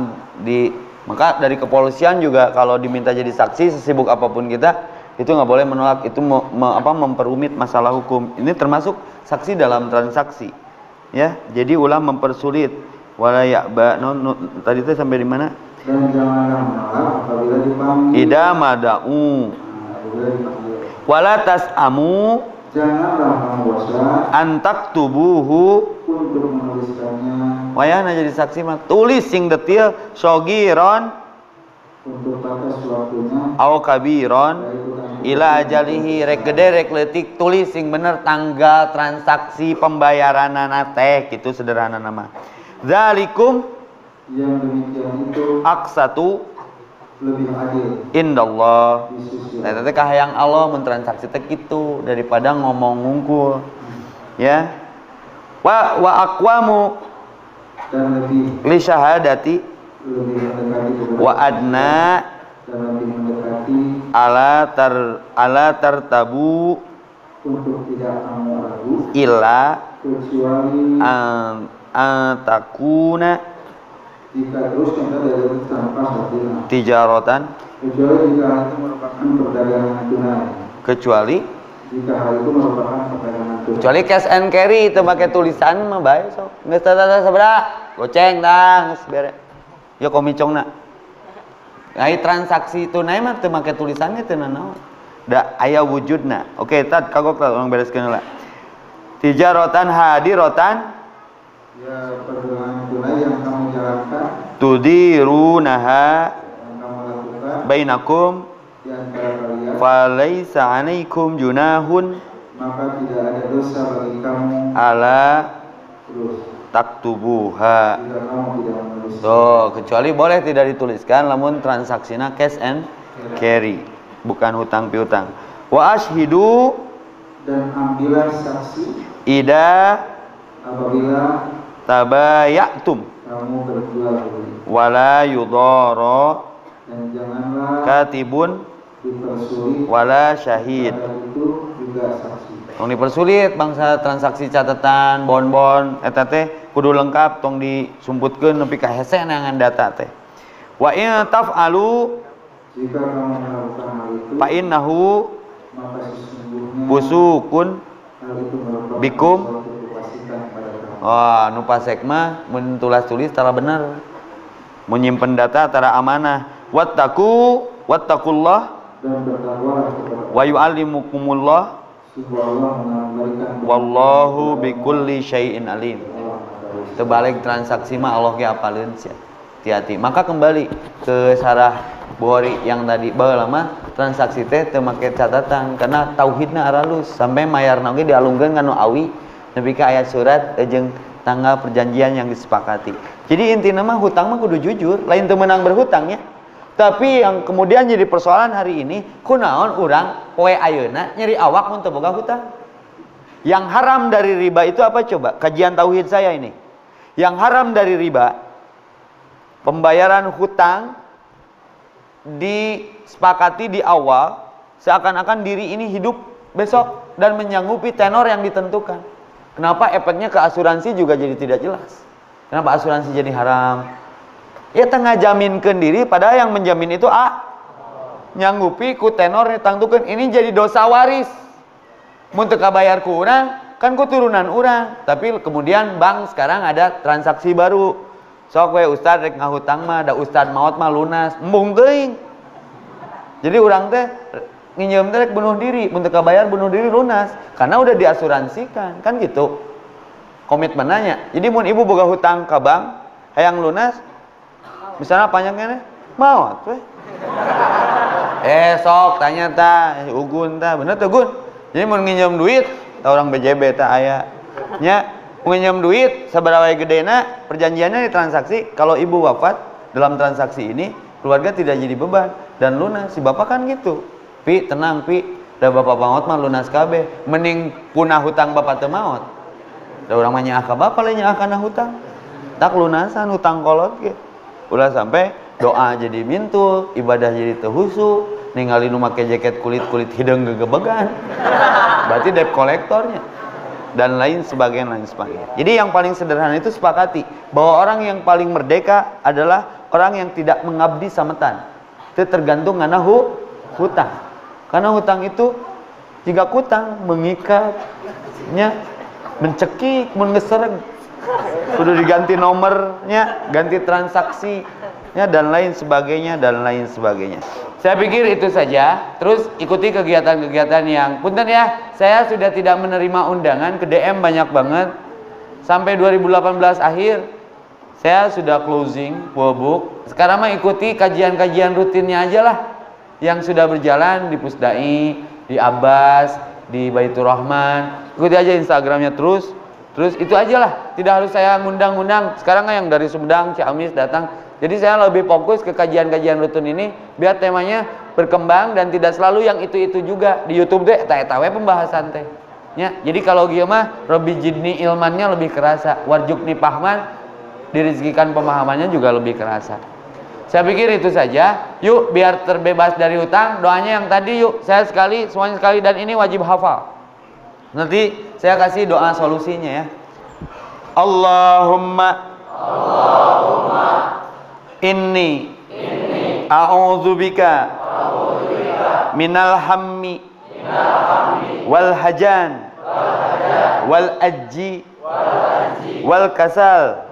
maka dari kepolisian juga kalau diminta jadi saksi sesibuk apapun kita itu nggak boleh menolak, itu memperumit masalah hukum. Ini termasuk saksi dalam transaksi, ya. Jadi ulah mempersulit. Wala ya'ba tadi itu sampai di mana? Dan janganlah menolak apabila dipanggil. Ida mada'u. Wala tas'amu. Janganlah kamu bosan Antak tubuhu untuk menuliskannya. Wayahna jadi saksi mah tulis sing detil sogiron Untuk batas waktunya au kabiron ila ajalihi rek gede rek leutik tulis sing bener tanggal transaksi pembayaranana teh gitu sederhana nama. Zalikum yang demikian itu aqsatu lebih adil indallah. di sisi Nah teh kahayang Allah mun transaksi teh kitu jauh daripada ngomong ngungkul. Ya. Wa aqwamu dan lebih li syahadati mendekati wa adna dan lebih mendekati ala tartabu untuk tidak kamu ragu illa kecuali takuna jika terus kita dari tanpa hadina tijaratan kecuali jika hal itu merupakan perdagangan tunai kecuali jika hal itu merupakan perdagangan tunai kecuali cash and carry itu pakai tulisan mah bae sok geus tata sabaraha goceng tang geus bere ya komicongna ai transaksi tunai mah teu make tulisannya teu naon da aya wujudna oke tad kagok tah urang bereskeun heula tijaratan hadirotan ya perdagangan tunai yang kamu jalankan tudirunaha yang kamu lakukan bainakum di antara kalian falaisa alaikum junahun maka tidak ada dosa bagi kamu ala terus taktubuha jika kamu tidak menulis kecuali boleh tidak dituliskan lamun transaksina cash and carry bukan hutang piutang wa ashhidu dan ambillah saksi ida apabila tabayatum kamu berjual beli wala yudhara dan janganlah katibun dipersulit wala syahid pada itu juga saksi tong dipersulit bangsa transaksi catatan bon eta teh kudu lengkap tong disumputkeun nepi ka hese nangan data teh wa in taf'alu jika kamu melakukan hal itu fa innahu maka sesungguhnya busukun hal itu merupakan bikum suatu kefasikan pada kamu nu pasek mah mun tulis tara bener mun nyimpen data tara amanah wattaqullah dan bertakwalah kepada wa yu'allimukumullah sungguh Allah memberikan wallahu bikulli syai'in alim. Terbalik transaksi mah Allah ge apaleun sia. Hati-hati. Maka kembali ke sarah Bukhari yang tadi baheula mah transaksi teh teu make catatan karena tauhidna aralus sampai mayarna ge dialungkeun kana awi nepi ka aya surat jeung tanggal perjanjian yang disepakati. Jadi intina mah hutang mah kudu jujur, lain teu meunang berhutang ya. Tapi yang kemudian jadi persoalan hari ini, kunaon urang poe ayeuna nyeri awak mun teu boga hutang. Yang haram dari riba itu apa coba? Kajian tauhid saya ini. Yang haram dari riba pembayaran hutang disepakati di awal seakan-akan diri ini hidup besok dan menyanggupi tenor yang ditentukan. Kenapa efeknya ke asuransi juga jadi tidak jelas? Kenapa asuransi jadi haram? Ya tengah jaminkan diri padahal yang menjamin itu nyanggupi ku tenor ditentukan. Ini jadi dosa waris. Mun teu kabayar ku urang kan ku turunan urang. Tapi kemudian bank sekarang ada transaksi baru. Sok we ustad rek ngahutang mah da ustad maot mah lunas. Embung teuing. Jadi urang teh nginjem teh rek bunuh diri, mun teu kabayar bunuh diri lunas karena udah diasuransikan. Kan gitu. Komitmennya. Jadi mun ibu boga hutang ka bank hayang lunas misalnya panjangnya maot we. Sok tanya tah Ugun tah bener teh Gun. Jadi mun nginjem duit tah orang BJB tah aya nya nginjem duit sabaraha wae gedena perjanjiannya di transaksi kalau ibu wafat dalam transaksi ini keluarga tidak jadi beban dan lunas si bapak kan gitu. Pi tenang pi da bapak maot mah lunas kabeh mending punah hutang bapak teu maot. Da urang mah nyaah ka bapak lain nyaah kana hutang. Tak lunasan hutang kolot ge. Ulah sampai doa jadi mintul, ibadah jadi teu husu, ningali nu make jaket kulit-kulit hideung gegebegan. Berarti debt kolektornya dan lain sebagainya. Jadi yang paling sederhana itu sepakati bahwa orang yang paling merdeka adalah orang yang tidak mengabdi sametan. Itu tergantung ngana hutang. Karena hutang itu jika hutang mengikatnya mencekik mun geus kudu diganti nomornya, ganti transaksinya dan lain sebagainya dan lain sebagainya. Saya pikir itu saja. Terus ikuti kegiatan-kegiatan yang punten ya. Saya sudah tidak menerima undangan ke DM banyak banget. Sampai 2018 akhir saya sudah closing full book. Sekarang mah ikuti kajian-kajian rutinnya aja lah yang sudah berjalan di Pusdai, di Abbas, di Baitur Rahman. Ikuti aja Instagramnya terus itu aja lah, tidak harus saya ngundang-undang. Sekarang kan yang dari Sumedang, Ciamis datang. Jadi saya lebih fokus ke kajian-kajian rutin ini biar temanya berkembang dan tidak selalu yang itu-itu juga. Di YouTube teh eta we pembahasan teh. Ya, jadi kalau kieu mah Robbi Jidni ilmannya lebih kerasa, Warjukni Pahman dirizkikan pemahamannya juga lebih kerasa. Saya pikir itu saja. Yuk biar terbebas dari hutang, doanya yang tadi yuk. Saya sekali, semuanya sekali, dan ini wajib hafal. Nanti saya kasih doa solusinya ya. Allahumma inni a'udzubika minal hammi wal hajan wal ajji wal kasal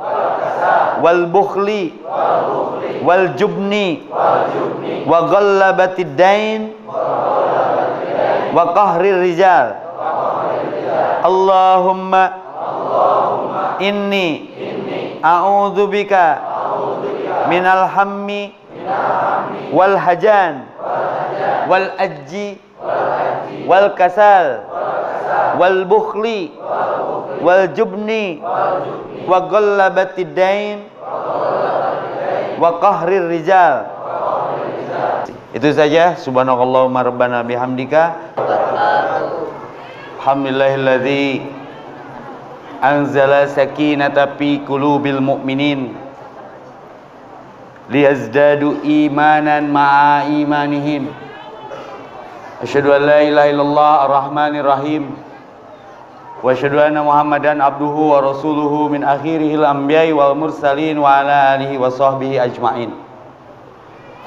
wal bukhli wal jubni wa ghallabatid dain wa qahrir rijal. Allahumma inni a'udzubika minal hammi wal hajan wal ajji wal kasal wal bukhli wal jubni wa ghallabatid dain wa qahrir rijal. Itu saja. Subhanakallahumma rabbana bihamdika alhamdulillahilladzi anzala sakinata fi qulubil mu'minin liyazdadu imanan ma'a imanihim. Asyhadu an la ilaha illallah ar-rahmanir rahim wa asyhadu anna muhammadan abduhu wa rasuluhu min akhirihil anbiya'i wal mursalin wa ala alihi wa sahbihi ajma'in.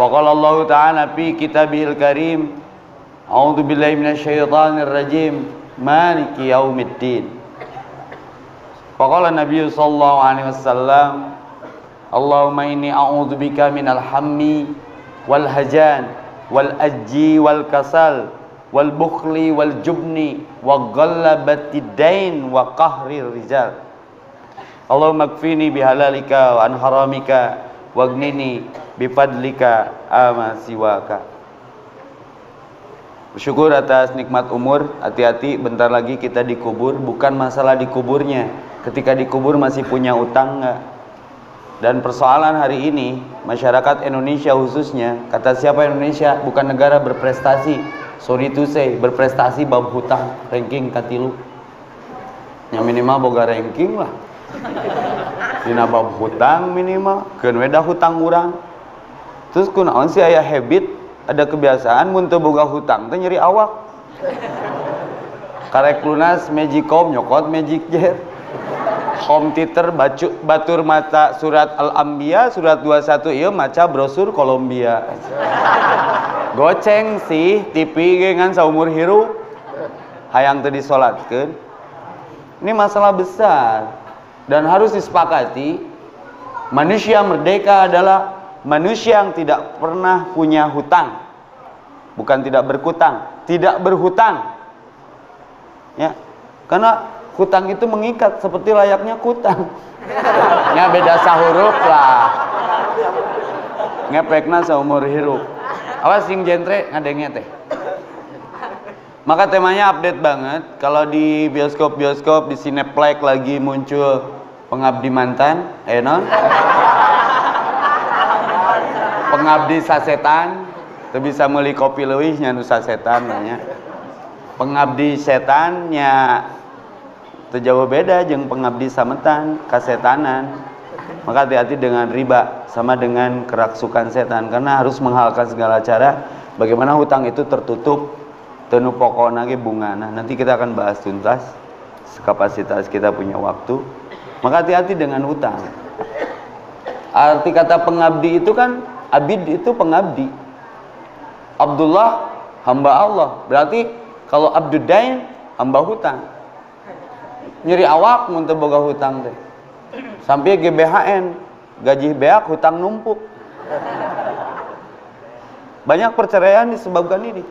Faqala Allah ta'ala fi kitabihil karim a'udzu billahi minasyaitonir rajim maliki yaumiddin. Faqala Nabi sallallahu alaihi wasallam Allahumma inni a'udzubika minal hammi wal hajan wal ajji wal kasal wal bukhli wal jubni wa ghallabatid dain wa qahrir rijal. Allahumma kfini bihalalika wa an haramika wagnini bifadlika ama siwaka. Bersyukur atas nikmat umur. Hati-hati, bentar lagi kita dikubur. Bukan masalah dikuburnya, ketika dikubur masih punya utang enggak? Dan persoalan hari ini masyarakat Indonesia khususnya, kata siapa Indonesia? Bukan negara berprestasi, sorry to say, berprestasi bab hutang, ranking katilu. Yang minimal boga ranking lah. Dina bab hutang minimal, keun we da hutang urang. Terus kunaon sih aya habit, ada kebiasaan mun teu boga hutang teh nyeri awak. Karek lunas Magicom nyokot Magic Jet. Home theater batur mata surat Al-Anbiya surat 21 ieu maca brosur Kolombia. Goceng sih TV ge ngan saumur hirup. Hayang teu disolatkeun. Ini masalah besar dan harus disepakati. Manusia merdeka adalah manusia yang tidak pernah punya hutang. Bukan tidak berhutang, tidak berhutang. Ya. Karena hutang itu mengikat seperti layaknya kutang. Ya beda sahuruf lah. Ngepekna saumur hirup. Awas sing jentre ngadengnya teh. Maka temanya update banget. Kalau di bioskop-bioskop di Cineplex lagi muncul Pengabdi Mantan, non? Pengabdi Sasetan, teu bisa meuli kopi leuwih nya nu sasetan nya. Pengabdi setannya teu jauh beda jeung pengabdi sametan, kasetanan. Maka hati-hati dengan riba, sama dengan keraksukan setan, karena harus menghalalkan segala cara bagaimana hutang itu tertutup teu pokona ge bungana. Nanti kita akan bahas tuntas kapasitas kita punya waktu. Maka hati-hati dengan hutang. Arti kata pengabdi itu kan abid itu pengabdi. Abdullah hamba Allah. Berarti kalau abdudain hamba hutang. Nyeri awak mun teu boga hutang teh. Sampai GBHN, gaji beak hutang numpuk. Banyak perceraian disebabkan ini.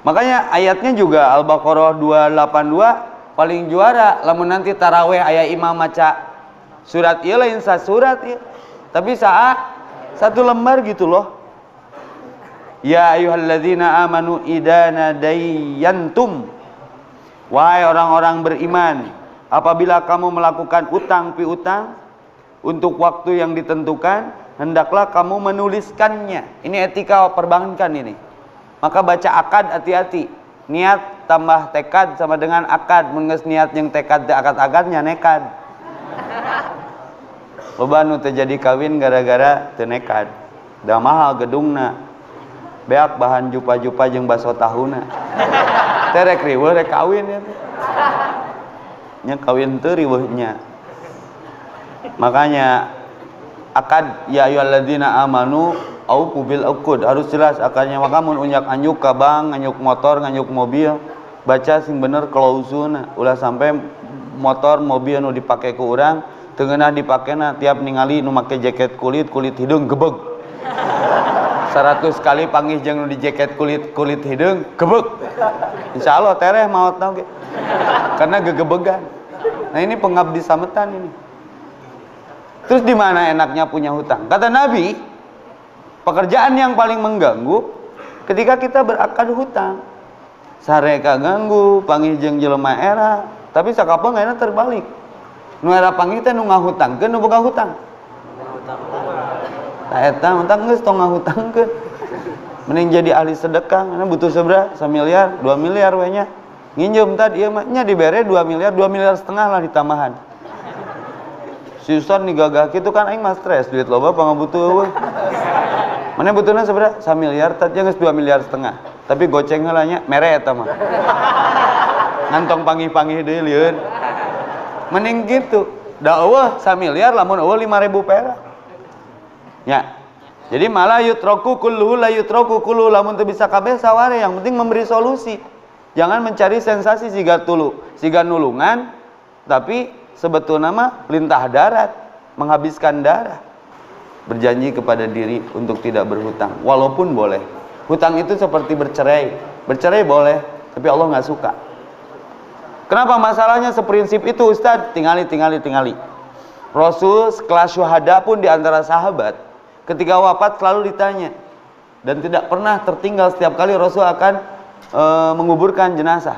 Makanya ayatnya juga Al-Baqarah 282 paling juara. Lamun nanti taraweh aya imam maca surat ieu lain sasurat ieu. Tapi satu lembar gitu loh. Ya ayyuhalladzina amanu idza nadayyantum. Wahai orang-orang beriman, apabila kamu melakukan utang piutang untuk waktu yang ditentukan, hendaklah kamu menuliskannya. Ini etika perbankan ini. Maka baca akad hati-hati. Niat tambah tekad sama dengan akad. Menges niat yang tekad akad-akadnya nekad. Loba nu teu jadi kawin gara-gara teu nekad. Da mahal gedungna. Beak bahan jupa-jupa jeung baso tahuna. Teh rek riweuh rek kawin ya. Nya kawin teu riweuhnya. Makanya akad ya ayyuhalladzina amanu aufu bil uqud harus jelas akadnya. Maka mun unyak anyuk ka bank, anyuk motor, anyuk mobil, baca sing bener klauzulna. Ulah sampai motor mobil nu dipake ku urang teu ngeunah dipakena tiap ningali nu make jaket kulit hidung gebeg. 100 kali panggih jeung nu di jaket kulit hidung gebeg. Insyaallah tereh maotna oge. Karena gegebegan. Nah ini pengabdi sametan ini. Terus di mana enaknya punya hutang? Kata Nabi, pekerjaan yang paling mengganggu ketika kita berakad hutang. Sareka ganggu, panggih jeung jelema era, tapi sakapeung ayeuna terbalik. Nu era panggih teh nu ngahutangkeun nu boga hutang. Tah eta mentang geus tong ngahutangkeun. Mending jadi ahli sedekah, karena butuh sabaraha? 1 miliar, 2 miliar we nya. Nginjem tadi ieu mah nya dibere 2 miliar setengah lah ditambahan. Si Ustaz digagah kitu kan aing mah stres, duit loba pangabutuh eueuh. Mana butuhna sabaraha? 1 miliar, tadi geus 2 miliar setengah. Tapi goceng heula nya mere eta mah. Ngantong panggih-panggih deui lieur. Mending gitu. Da eueuh 1 miliar lamun eueuh 5.000 perak. Ya. Jadi malah yutroku kulluhu la yutroku kullu, lamun teu bisa kabeh saware, yang penting memberi solusi. Jangan mencari sensasi siga nulungan tapi sebetulnya mah lintah darat, menghabiskan darah. Berjanji kepada diri untuk tidak berhutang, walaupun boleh. Hutang itu seperti bercerai. Bercerai boleh, tapi Allah nggak suka. Kenapa masalahnya seprinsip itu Ustadz? Tingali. Rasul sekelas syuhada pun di antara sahabat, ketika wafat selalu ditanya. Dan tidak pernah tertinggal, setiap kali Rasul akan menguburkan jenazah.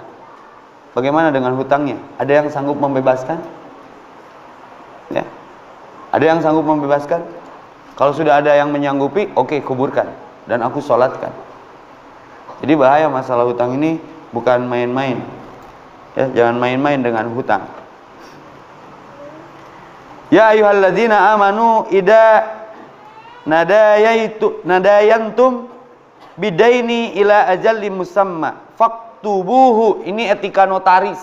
Bagaimana dengan hutangnya? Ada yang sanggup membebaskan? Ya. Ada yang sanggup membebaskan? Kalau sudah ada yang menyanggupi, oke, kuburkan dan aku sholatkan. Jadi bahaya masalah hutang ini, bukan main-main. Ya, jangan main-main dengan hutang. Ya ayyuhalladzina amanu idza nadayantum bidaini ila ajalli musamma faktubuhu. Ini etika notaris.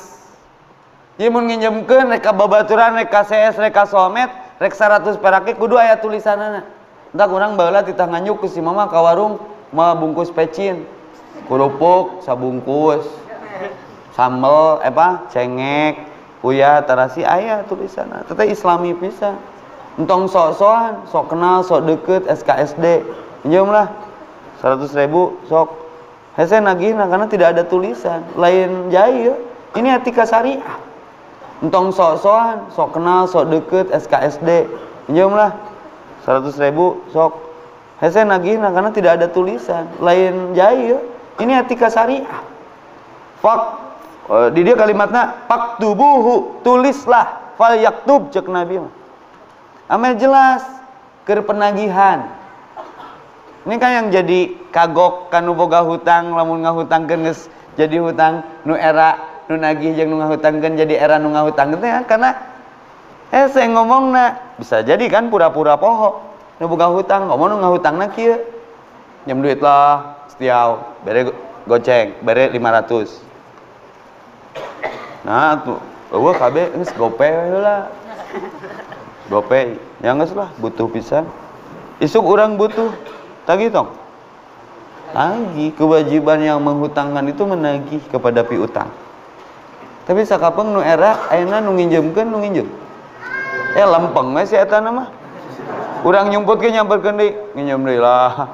Jadi mun nginjemkeun rek babaturan, rek CS, rek somet, rek 100 perak kudu aya tulisanana. Entak urang baheula titah nganyuk ku si mama ka warung mah bungkus pecin. Kerupuk sabungkus. Sambel cengek, uyah tarasi aya tulisanana. Teh islami pisan. Entong sok-sokan, sok kenal, sok deket, SKSD. Pinjamlah 100.000 sok. Hese nagihna karena tidak ada tulisan. Lain jaya. Ini etika syariah. Entong sok-sokan, sok kenal, sok deket, SKSD. Pinjamlah 100.000 sok. Hese nagihna karena tidak ada tulisan. Lain jaya. Ini etika syariah. Di dia kalimatnya faktubuhu, tulislah. Fal yaktub cek Nabi mah. Amel jelas keur penagihan. Ini kan yang jadi kagok kanu boga hutang, lamun ngahutangkeun geus jadi hutang, nu era nu nagih jeung nu ngahutangkeun jadi era nu ngahutangkeun teh karena saya ngomongna bisa jadi kan pura-pura poho. Nu boga hutang ngomong nu ngahutangna kieu. Nyem duit lah setiau, bere goceng, bere 500. Nah tuh, eueuh kabeh geus gope heula. Gope, ya geus lah butuh pisan. Isuk urang butuh. Tagih tong. Tagih, kewajiban yang menghutangkan itu menagih kepada piutang. Tapi sakapeung nu era ayeuna nu nginjemkeun nu nginjem. Lempeng we si eta mah. Urang nyumputkeun nyamperkeun deui, nginjem deui lah.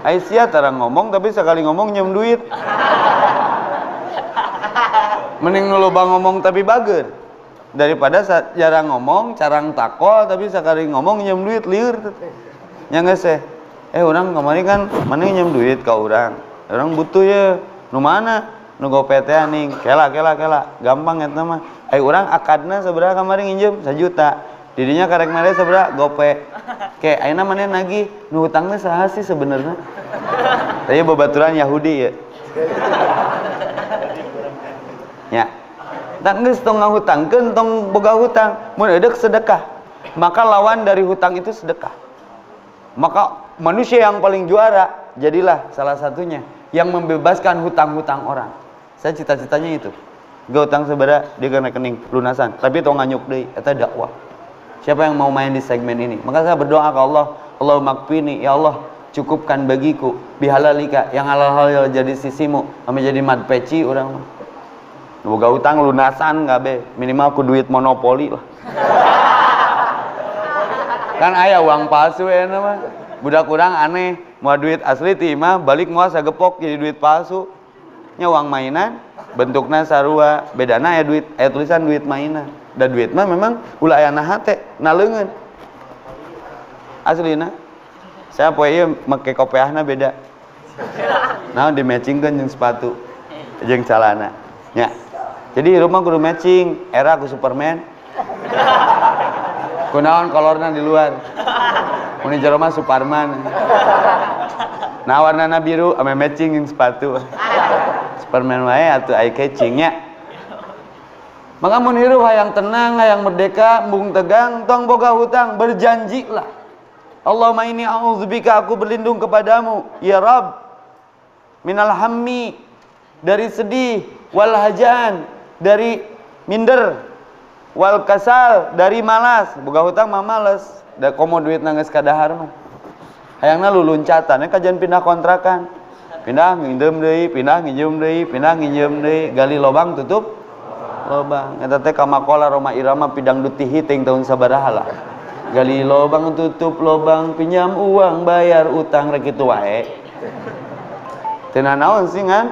Aisyah tarang ngomong tapi sekali ngomong nyem duit. Mending nu loba ngomong tapi bager. Daripada jarang ngomong, carang takol tapi sekali ngomong nyem duit lieur teh. Nya geus urang kemarin kan mana nyem duit ka urang. Urang butuh ya. Nu mana? Nu gope teh ning. Kela. Gampang eta mah. Urang akadna sabaraha kemarin nginjem 1 juta. Didinya karek mere sabaraha gope. Ke ayeuna maneh nagih nu hutangna saha sih sebenarnya? Tadi babaturan Yahudi ya. Ya. Tak geus tong ngahutangkeun tong boga hutang, mun eudeuh sedekah. Maka lawan dari hutang itu sedekah. Maka manusia yang paling juara jadilah salah satunya yang membebaskan hutang-hutang orang. Saya cita-citanya itu. Gak hutang sabaraha di rekening lunasan, tapi tong nganyuk deui eta dakwah. Siapa yang mau main di segmen ini? Maka saya berdoa ke Allah, Allahumma kfini, ya Allah, cukupkan bagiku bihalalika yang halal-halal jadi sisimu, ame jadi mad peci urang mah. Boga hutang lunasan gabe, minimal ku duit monopoli lah. Kan aya uang palsu euna mah. Budak urang aneh, moal duit asli ti imah balik moal sagepok jadi duit palsu. Nya uang mainan, bentukna sarua, bedana aya duit, aya tulisan duit mainan. Da duit mah memang ulah aya naha teh, naleungeun. Aslina. Saya poe ieu make kopiahna beda. Naon di matchingkeun jeung sepatu jeung calana. Nya. Jadi rumah kudu matching, era ku Superman. Kunaon kolorna di luar. Mun di jero mah Superman. Nah warnana biru ame matching jeung sepatu. Superman wae atuh eye catching nya. Maka mun hirup hayang tenang, hayang merdeka, embung tegang, tong boga hutang, berjanjilah. Allahumma inni a'udzubika, aku berlindung kepadamu, ya Rabb, minal hammi, dari sedih, wal hajan, dari minder, wal kasal, dari malas. Boga hutang mah males, da komo duit nangis kadahar mah. Hayangna luluncatan, kajian pindah kontrakan. Pindah nginjem deui, pindah nginjem deui, pindah nginjem deui, gali lobang tutup lobang. Eta teh kamakola Roma Irama pidang dutihi ting tahun sabaraha lah. Gali lobang tutup lobang, pinjam uang bayar utang rek kitu wae. Teu naon sih ngan?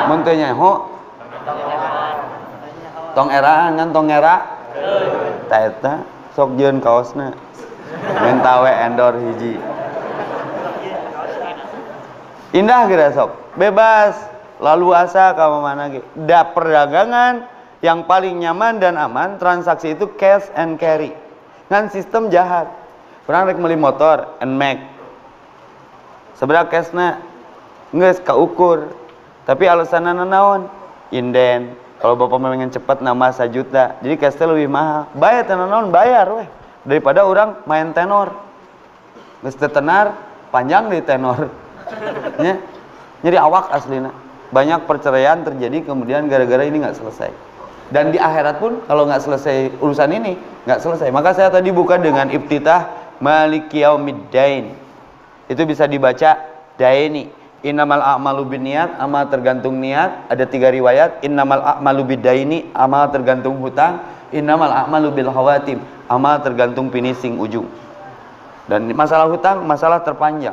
Mun teu nyaho tong eraan ngan tong era. Ta eta sok jeun kaosna. Menta we endor hiji. Indah geura sok, bebas, lalu asa ka mana ge. Da perdagangan yang paling nyaman dan aman, transaksi itu cash and carry. Ngan sistem jahat. Urang rek meuli motor NMAX. Sabaraha cashna? Geus kaukur. Tapi alasanna naon? Inden. Kalau bapak pengen cepat nama 1 juta. Jadi cash teh lebih mahal. Bayar teh naon? Bayar weh. Daripada orang main tenor. Geus teu tenar, panjang di tenor. Ya, jadi awak aslina. Banyak perceraian terjadi kemudian gara-gara ini nggak selesai. Dan di akhirat pun kalau nggak selesai urusan ini nggak selesai. Maka saya tadi buka dengan iftitah Maliki Yaumiddin. Itu bisa dibaca daini. Innamal a'malu binniyat, amal tergantung niat. Ada 3 riwayat. Innamal a'malu biddaini, amal tergantung hutang. Innamal a'malu bil khawatim, amal tergantung finishing ujung. Dan masalah hutang masalah terpanjang.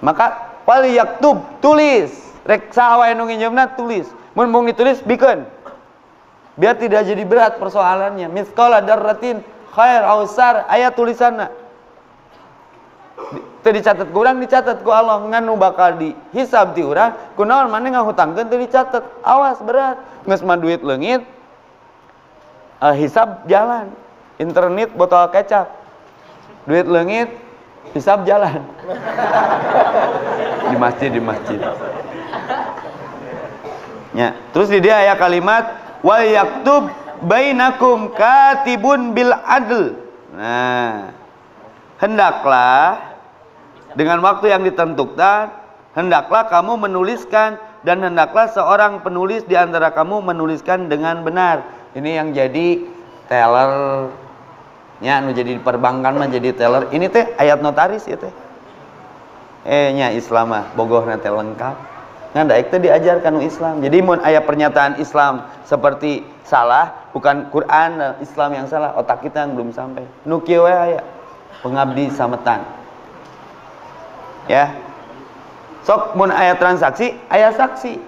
Maka wal yaktub, tulis. Rek saha wae nu nginjemna tulis. Mun mung ditulis bikeun. Biar tidak jadi berat persoalannya. Misqala darratin khair aw sar, aya tulisanna. Teu dicatet ku urang, dicatet ku Allah. Ngan nu bakal dihisab ti urang, kunaon maneh ngahutangkeun teu dicatet. Awas berat. Geus mah duit leungit. Hisab jalan. Internet botol kecap. Duit leungit, hisab jalan. Di masjid. Ya, terus di dia aya kalimat wal yaktub bainakum katibun bil adl. Nah, hendaklah dengan waktu yang ditentukan, hendaklah kamu menuliskan dan hendaklah seorang penulis di antara kamu menuliskan dengan benar. Ini yang jadi tellernya, nu jadi perbankan mah jadi teller. Ini teh ayat notaris ya teh. Nya Islam mah bogohna teh lengkap. Ngan daek teh diajarkan nu Islam. Jadi mun aya pernyataan Islam seperti salah, bukan Quran Islam yang salah, otak kita yang belum sampai. Nu kieu we aya pengabdi sametan. Ya. Sok mun aya transaksi, aya saksi.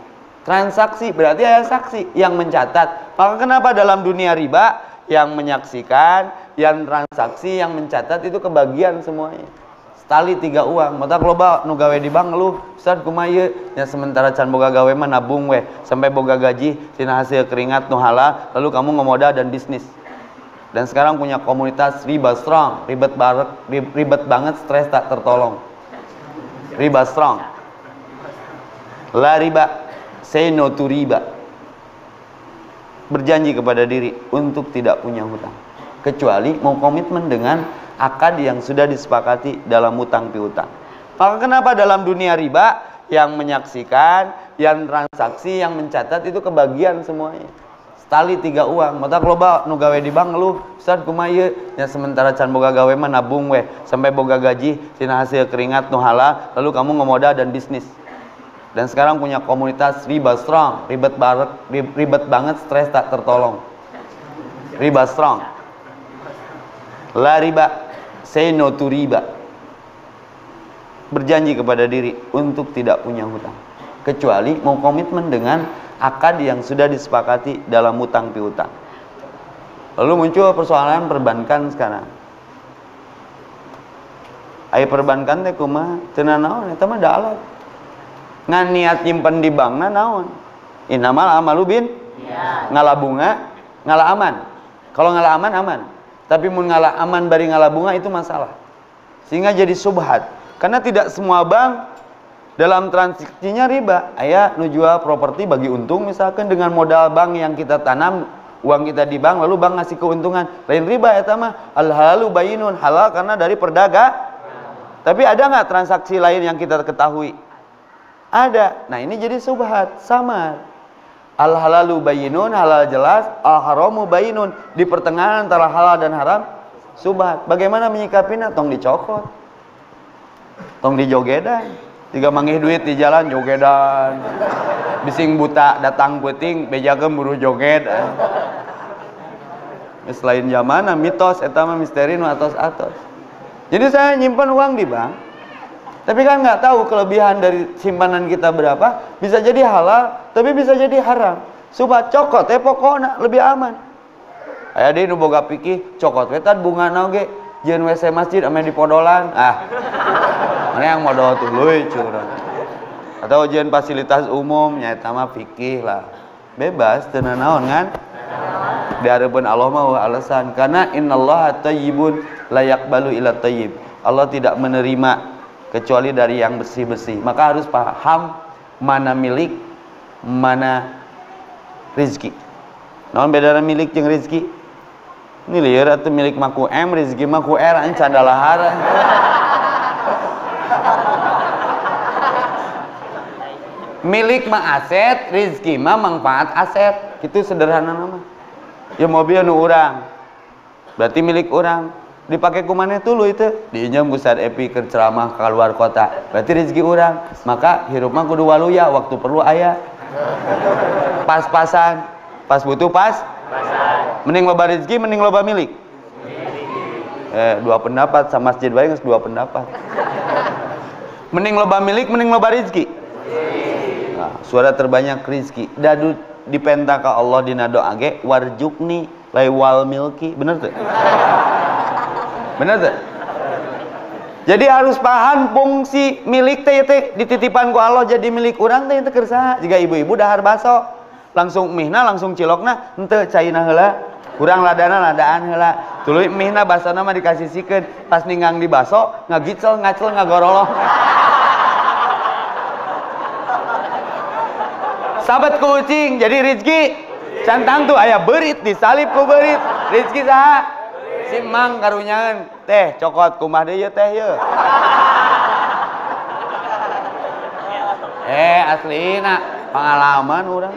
Transaksi berarti aya saksi yang mencatat. Maka kenapa dalam dunia riba yang menyaksikan, yang transaksi, yang mencatat itu kebagian semuanya. Tali 3 uang, mata loba nu gawe di bank lu, Ustaz kumaha ieu? Ya sementara can boga gawe mah nabung we, sampai boga gaji tina hasil keringat nu halal, lalu kamu ngemodal dan bisnis. dan sekarang punya komunitas riba strong, ribet banget, stres tak tertolong. Riba strong. La riba, say no to riba. Berjanji kepada diri untuk tidak punya hutang, kecuali mau komitmen dengan akad yang sudah disepakati dalam hutang piutang. Maka kenapa dalam dunia riba yang menyaksikan, yang transaksi, yang mencatat itu kebagian semuanya. Tali 3 uang, mata loba nu gawe di bank lu, Ustaz kumaha ieu? Ya sementara can boga gawe mah nabung weh, sampai boga gaji tina hasil keringat nu halal, lalu kamu ngemodal dan bisnis. Dan sekarang punya komunitas riba strong, ribet banget, stres tak tertolong. Riba strong. La riba, say no to riba. Berjanji kepada diri untuk tidak punya hutang, kecuali mau komitmen dengan akad yang sudah disepakati dalam hutang piutang. Lalu muncul persoalan perbankan sekarang. Aya perbankan teh kumaha? Teu naon eta mah da alat. Ngan niat nyimpen di bankna naon? Innamal amalu bin ngalah bunga, ngalah aman. Kalau ngalah aman aman. Tapi mun ngalah aman bari ngalah bunga itu masalah. Sehingga jadi subhat. Karena tidak semua bank dalam transaksinya riba. Aya nu jual properti bagi untung misalkan dengan modal bank yang kita tanam, uang kita di bank lalu bank ngasih keuntungan. Lain riba eta mah al halalu bayyinun, halal karena dari perdagang. Tapi ada nggak transaksi lain yang kita ketahui? Ada. Nah ini jadi subhat, samar. Al halalu bayyinun, halal jelas, al haramu bayyinun, di pertengahan antara halal dan haram subhat. Bagaimana menyikapinya? Tong dicokot, tong dijogedan. Tiga manggih duit di jalan jogedan. Bising buta datang peuting bejakeun buru joget. Selain zamana mitos eta mah misteri nu atos-atos. Jadi saya nyimpan uang di bank, tapi kan nggak tahu kelebihan dari simpanan kita berapa. Bisa jadi halal, tapi bisa jadi haram. Subhat cokot pokokna lebih aman. Aya deui nu boga pikir cokot we tad bungana oge jeung WC masjid ame di podolan. Mana yang modal tuluy curang. Atau jeung fasilitas umum nya eta mah fikih lah. Bebas teu naon kan? Di harapan Allah mah alasan karena innallaha thayyibun la yaqbalu illa thayyib. Allah tidak menerima kecuali dari yang bersih-bersih. Maka harus paham mana milik, mana rezeki. Naon bedana milik jeung rezeki? Ini lieur atuh milik mah ku M, rezeki mah ku R, an candalahara. Milik mah aset, rezeki mah manfaat aset. Itu sederhana nama. Ya mobil nu urang, berarti milik orang. Dipakai kumaneh tuluy itu diinjem Ustaz Epi keur ceramah ka luar kota, berarti rezeki orang. Maka hirup mah kudu waluya, waktu perlu aya. Pas-pasan, pas butuh pas-pasan. Mending loba rezeki, mending loba milik. Dua pendapat sama masjid bae geus dua pendapat. Mending loba milik, mending loba rezeki. Nah, suara terbanyak rezeki. Dadu dipenta ka Allah dina doa ge warjukni laiwal milki. Bener tuh? Bener tuh? Jadi harus paham fungsi milik teh dititipan ku Allah jadi milik urang teh teu keur saha. Jiga ibu-ibu dahar baso langsung mihna langsung cilokna henteu caina heula. Urang ladana ladaan heula. Tuluy mihna basana mah dikasisikeun, pas ninggang di baso ngagicel ngacel ngagoroloh. Sahabat kucing jadi rezeki cantang tuh aya berit disalib ku berit rezeki saha simang karunyangan teh cokot kumah deui teh ye aslina pengalaman urang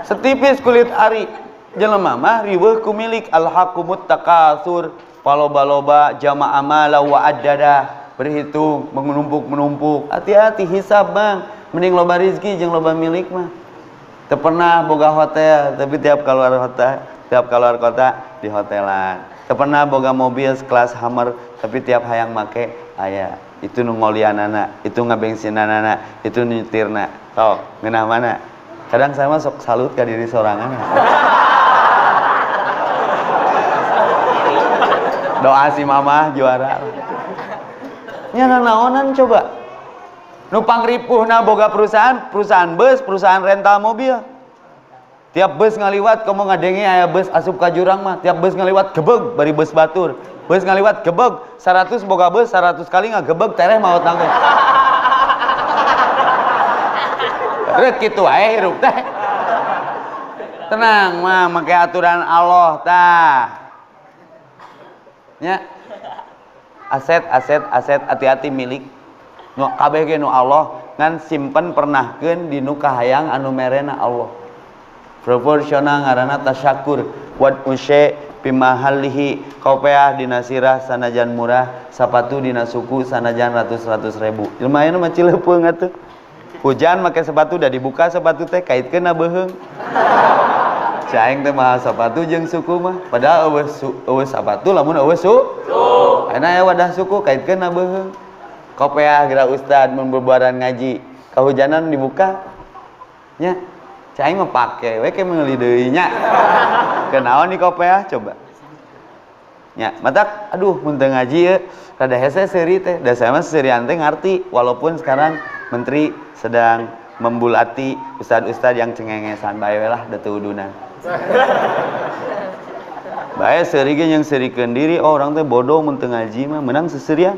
setipis kulit ari jelema mah riweuh ku milik alhaqumut takasur paloba-loba jama'a mala wa addada berhitung menumpuk hati-hati hisab bang. Mending loba rezeki jeung loba milik mah. Teu pernah boga hotel, tapi tiap keluar kota di hotelan. Teu pernah boga mobil sekelas Hummer, tapi tiap hayang make aya. Itu nu ngolianana, itu ngabensinanana, itu nyetirna. Tau, ngeunah mana? Kadang saya mah sok salut ka diri sorangan. Doa si mamah juara. Nya naonan coba? Nupang ripuhna boga perusahaan bus, perusahaan rental mobil. Tiap bus ngaliwat kamu ngadenge aya bus asup ka jurang mah, tiap bus ngaliwat gebeg bari bus batur. Bus ngaliwat gebeg 100 boga bus 100 kali ngagebeg tereh maot nanggung. Rek kitu wae hirup teh. Tenang mah make aturan Allah tah. Nya. Aset hati-hati milik. Nu kabeh ge nu Allah ngan simpen pernahkeun di nu kahayang anu merena Allah. Proporsional ngaranna tasyakur wad usy bimahallihi kopeah dina sirah sanajan murah sapatu dina suku sanajan ratus ribu. Ilmu anu mah cilepeung atuh. Hujan make sepatu udah dibuka sepatu teh kaitkeun na beuheung. Caing teh mah sepatu jeung suku mah padahal eueuh sepatu lamun eueuh suku. Ayeuna aya wadah suku kaitkeun na beuheung. Kopeah geura ustad mun bebaran ngaji kahujanan dibuka nya caing mah pake we ke meuli deui nya. Kenaon di kopeah coba. Nya matak aduh mun teu ngaji ye rada hese seuri teh. Da saya mah seurian teh ngarti walaupun sekarang menteri sedang membulati ustad-ustad yang cengengesan bae lah da teu udunan. Bae seuri ge yang serikeun diri oh orang teh bodoh mun teu ngaji mah menang seseurian.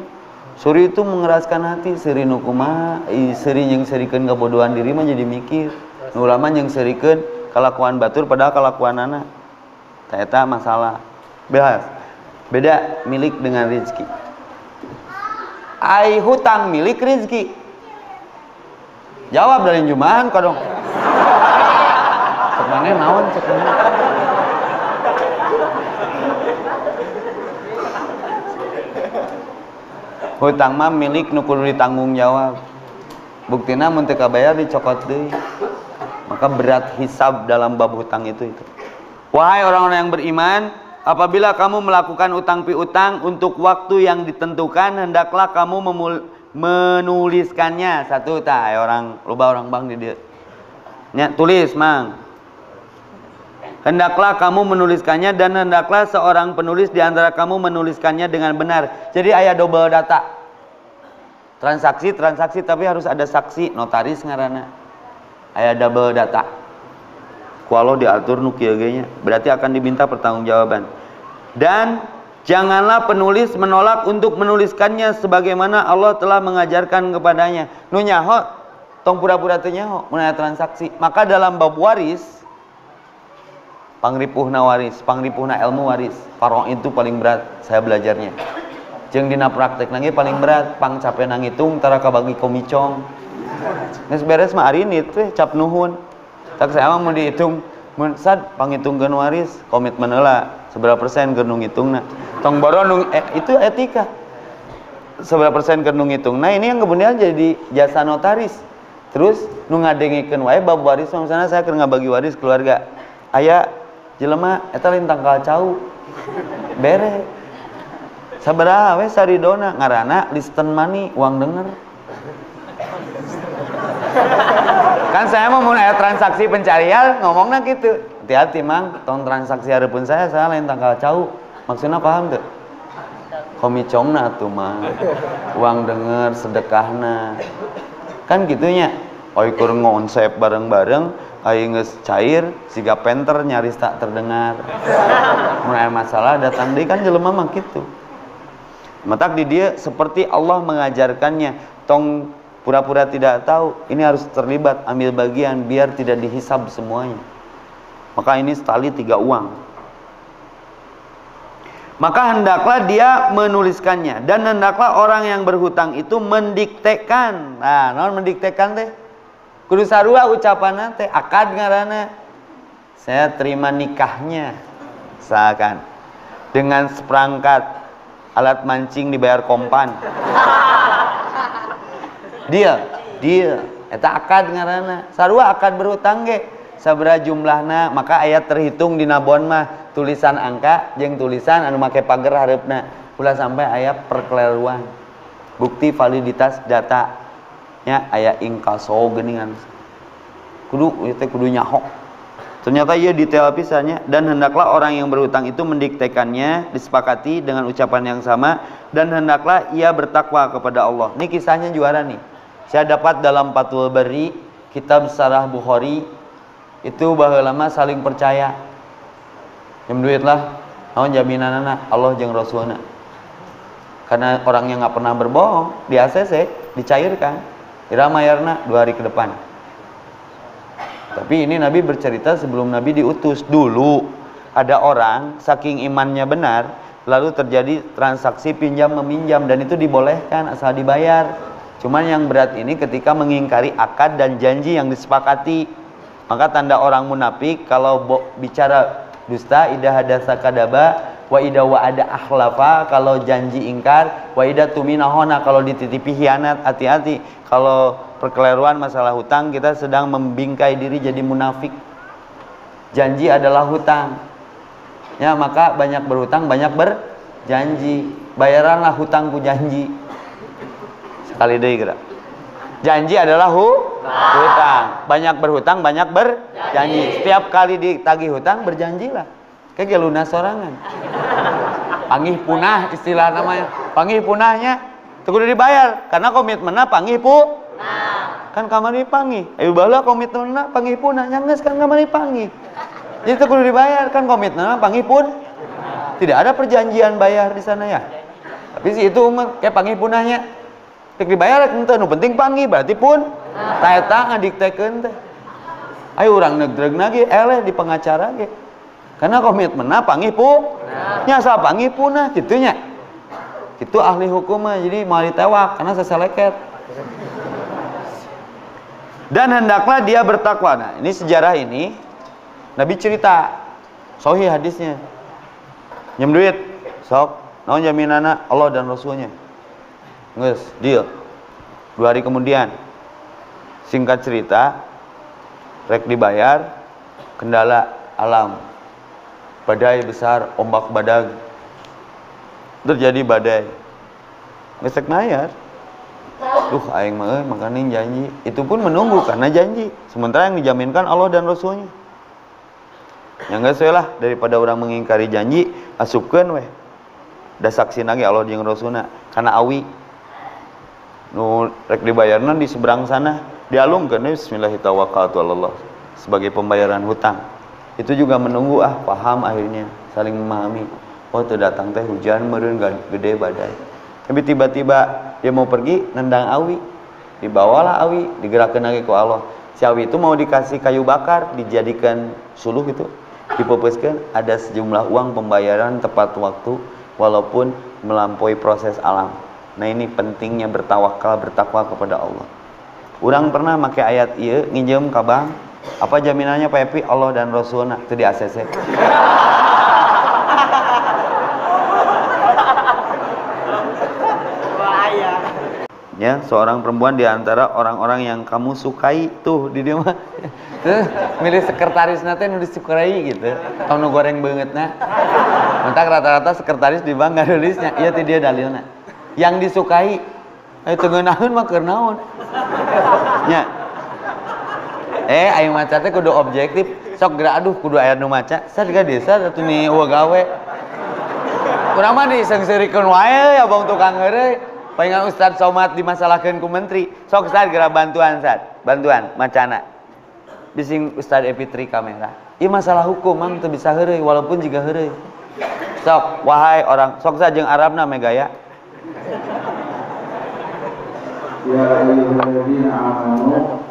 Suri itu mengeraskan hati, seri nu kumaha, seri yang serikeun kebodohan diri mah jadi mikir. Nu ulama yang serikeun kalakuan batur padahal kalakuanana. Tah eta masalah. Beda milik dengan rezeki. Ai hutang milik rezeki. Jawab dari jumahan kodong. Cek maneh naon cek maneh. Hutang mah milik nu kudu ditanggung jawab. Buktina mun teu kabayar dicokot deui. Maka berat hisab dalam bab hutang itu. Wahai orang-orang yang beriman, apabila kamu melakukan utang piutang untuk waktu yang ditentukan, hendaklah kamu menuliskannya. Satu tah orang loba orang bang di dieu. Nya tulis mang. Hendaklah kamu menuliskannya dan hendaklah seorang penulis di antara kamu menuliskannya dengan benar. Jadi aya double data. Transaksi tapi harus ada saksi, notaris ngaranna. Aya double data. Kalau diatur nu kieu ge nya, berarti akan diminta pertanggungjawaban. Dan janganlah penulis menolak untuk menuliskannya sebagaimana Allah telah mengajarkan kepadanya. Nu nyaho tong pura-pura teu nyaho mun aya transaksi. Maka dalam bab waris pangripuhna ilmu waris. Farong itu paling berat saya belajarnya. Jeung dina praktek nange paling berat pangcapena ngitung tara kabagi komicong. Geus beres mah ari ini teh cap nuhun. Tak saya mah mun dihitung mun sad pangitungkeun waris komitmen heula seberapa persen keur nu ngitungna. Tong boro nu itu etika. Seberapa persen keur nu ngitung. Nah ini yang kemudian jadi jasa notaris. Terus nu ngadengikeun wae bab waris misalnya saya keur ngabagi waris keluarga. Aya jelema eta lain tanggal cau bere sabaraha we saridona ngaranna listen money uang denger kan saya mau aya transaksi pencarian ngomongna gitu hati-hati mang tong transaksi hareupeun saya lain tanggal cau maksudna paham teu komicongna atuh mah uang denger sedekahna kan gitunya oi keur ngonsep bareng-bareng aing geus cair siga penter nyaris tak terdengar. Mun aya masalah datang deui kan jelema mah kitu. Matak di dia seperti Allah mengajarkannya, tong pura-pura tidak tahu, ini harus terlibat ambil bagian biar tidak dihisab semuanya. Maka ini setali 3 uang. Maka hendaklah dia menuliskannya dan hendaklah orang yang berhutang itu mendiktekan. Nah, naon mendiktekan teh? Kudu sarua ucapanna teh akad ngaranna. Saya terima nikahnya. Misalkan dengan seperangkat alat mancing dibayar kompan. Dia eta akad ngaranna. Sarua akad berhutang ge. Sabaraha jumlahna maka ayat terhitung dina bon mah tulisan angka jeung tulisan anu make pager hareupna. Ulah sampai aya perkeliruan. Bukti validitas data. Nya aya inkaso geuningan kudu nyaho ternyata ieu detail pisannya dan hendaklah orang yang berhutang itu mendiktekannya disepakati dengan ucapan yang sama dan hendaklah ia bertakwa kepada Allah. Ini kisahnya juara nih saya dapat dalam Fathul Bari kitab Syarah Bukhari Itu baheula mah saling percaya. Yang duit lah, naon jaminanana Allah jeung Rasulna. Karena orangnya nggak pernah berbohong, di ACC dicairkan, iramayarna 2 hari ke depan. Tapi ini Nabi bercerita sebelum Nabi diutus. Dulu ada orang saking imannya benar, lalu terjadi transaksi pinjam meminjam dan itu dibolehkan asal dibayar. Cuman yang berat ini ketika mengingkari akad dan janji yang disepakati. Maka tanda orang munafik kalau bicara dusta, idza hadasa kadaba, wa idza wa'ada akhlafa, kalau janji ingkar, wa idza tumina hona, kalau dititipi hianat. Hati-hati kalau perkeliruan masalah hutang, kita sedang membingkai diri jadi munafik. Janji adalah hutang. Ya, maka banyak berhutang, banyak berjanji. Bayaranlah hutang ku janji. Sekali deui geura. Janji adalah hutang. Banyak berhutang, banyak berjanji. Setiap kali ditagih hutang, berjanjilah. Kayak lunas sorangan. Panggih punah istilah namanya. Panggih punahnya teu kudu dibayar karena komitmenna panggih punah. Kan kamari panggih. Ayo baheula komitmenna panggih punah, nyanggeus kan kamari panggih. Jadi teu kudu dibayar kan komitmenna panggih punah. Tidak ada perjanjian bayar di sana ya. Tapi si itu kayak panggih punahnya. Tek dibayar henteu, nu penting panggih berarti pun. Tah eta ngadiktekeun teh. Ayo urang negdregna ge eleh di pengacara ge. Karena komitmenna panggih punah. Nya asal panggih punah kitunya. Itu ahli hukum mah jadi moal ditewak karena seseleket. Dan hendaklah dia bertakwa. Nah, ini sejarah ini Nabi cerita sahih hadisnya. Nyem duit, sok naon jaminana Allah dan Rasulnya. Geus, deal. 2 hari kemudian singkat cerita rek dibayar, kendala alam. Badai besar, ombak badag. Terjadi badai. Ngesek nayar. Duh, aing mah makanya janji. Itu pun menunggu karena janji. Sementara yang dijaminkan Allah dan Rasulnya. Yang geus we lah daripada orang mengingkari janji, asupkeun weh. Da saksina ge Allah jeung Rasulna kana awi. Nu rek dibayarna di seberang sana, dialungkeun bismillahirrahmanirrahim sebagai pembayaran hutang. Itu juga menunggu paham akhirnya saling memahami. Oh tuh datang teh hujan meureun gede badai. Tapi tiba-tiba dia mau pergi nendang awi, dibawalah awi, digerakkeun lagi ku Allah. Si awi itu mau dikasih kayu bakar, dijadikan suluh itu, dipepeuskeun, ada sejumlah uang pembayaran tepat waktu walaupun melampaui proses alam. Nah ini pentingnya bertawakal, bertakwa kepada Allah. Urang pernah make ayat ieu nginjem ka bank. Apa jaminannya Pak Epi? Allah dan Rasulna itu di ACC. Ya, seorang perempuan di antara orang-orang yang kamu sukai tuh di dia mah. Milih sekretaris nanti nu disukai gitu. Kamu goreng bangetna. Mentak rata-rata sekretaris di bank ngarulisnya. Iya ti dia dalilna. Yang disukai teu ngeunaheun mah keur naon? Nya. Aing maca teh kudu objektif. Sok geura aduh kudu aya nu maca. Sadega desa atuh ni eueuh gawe. Urang mah disengsirikeun wae ya bang tukang heureuy. Palingan Ustaz Somad dimasalahkeun ku menteri. Sok Ustaz geura bantuan Ustaz. Bantuan macana. Bising Ustaz Epitri kamera. Ieu masalah hukum mang teu bisa heureuy walaupun jiga heureuy. Sok wahai orang sok sajeng Arabna me gaya. Ya ayyuhalladzina amanu,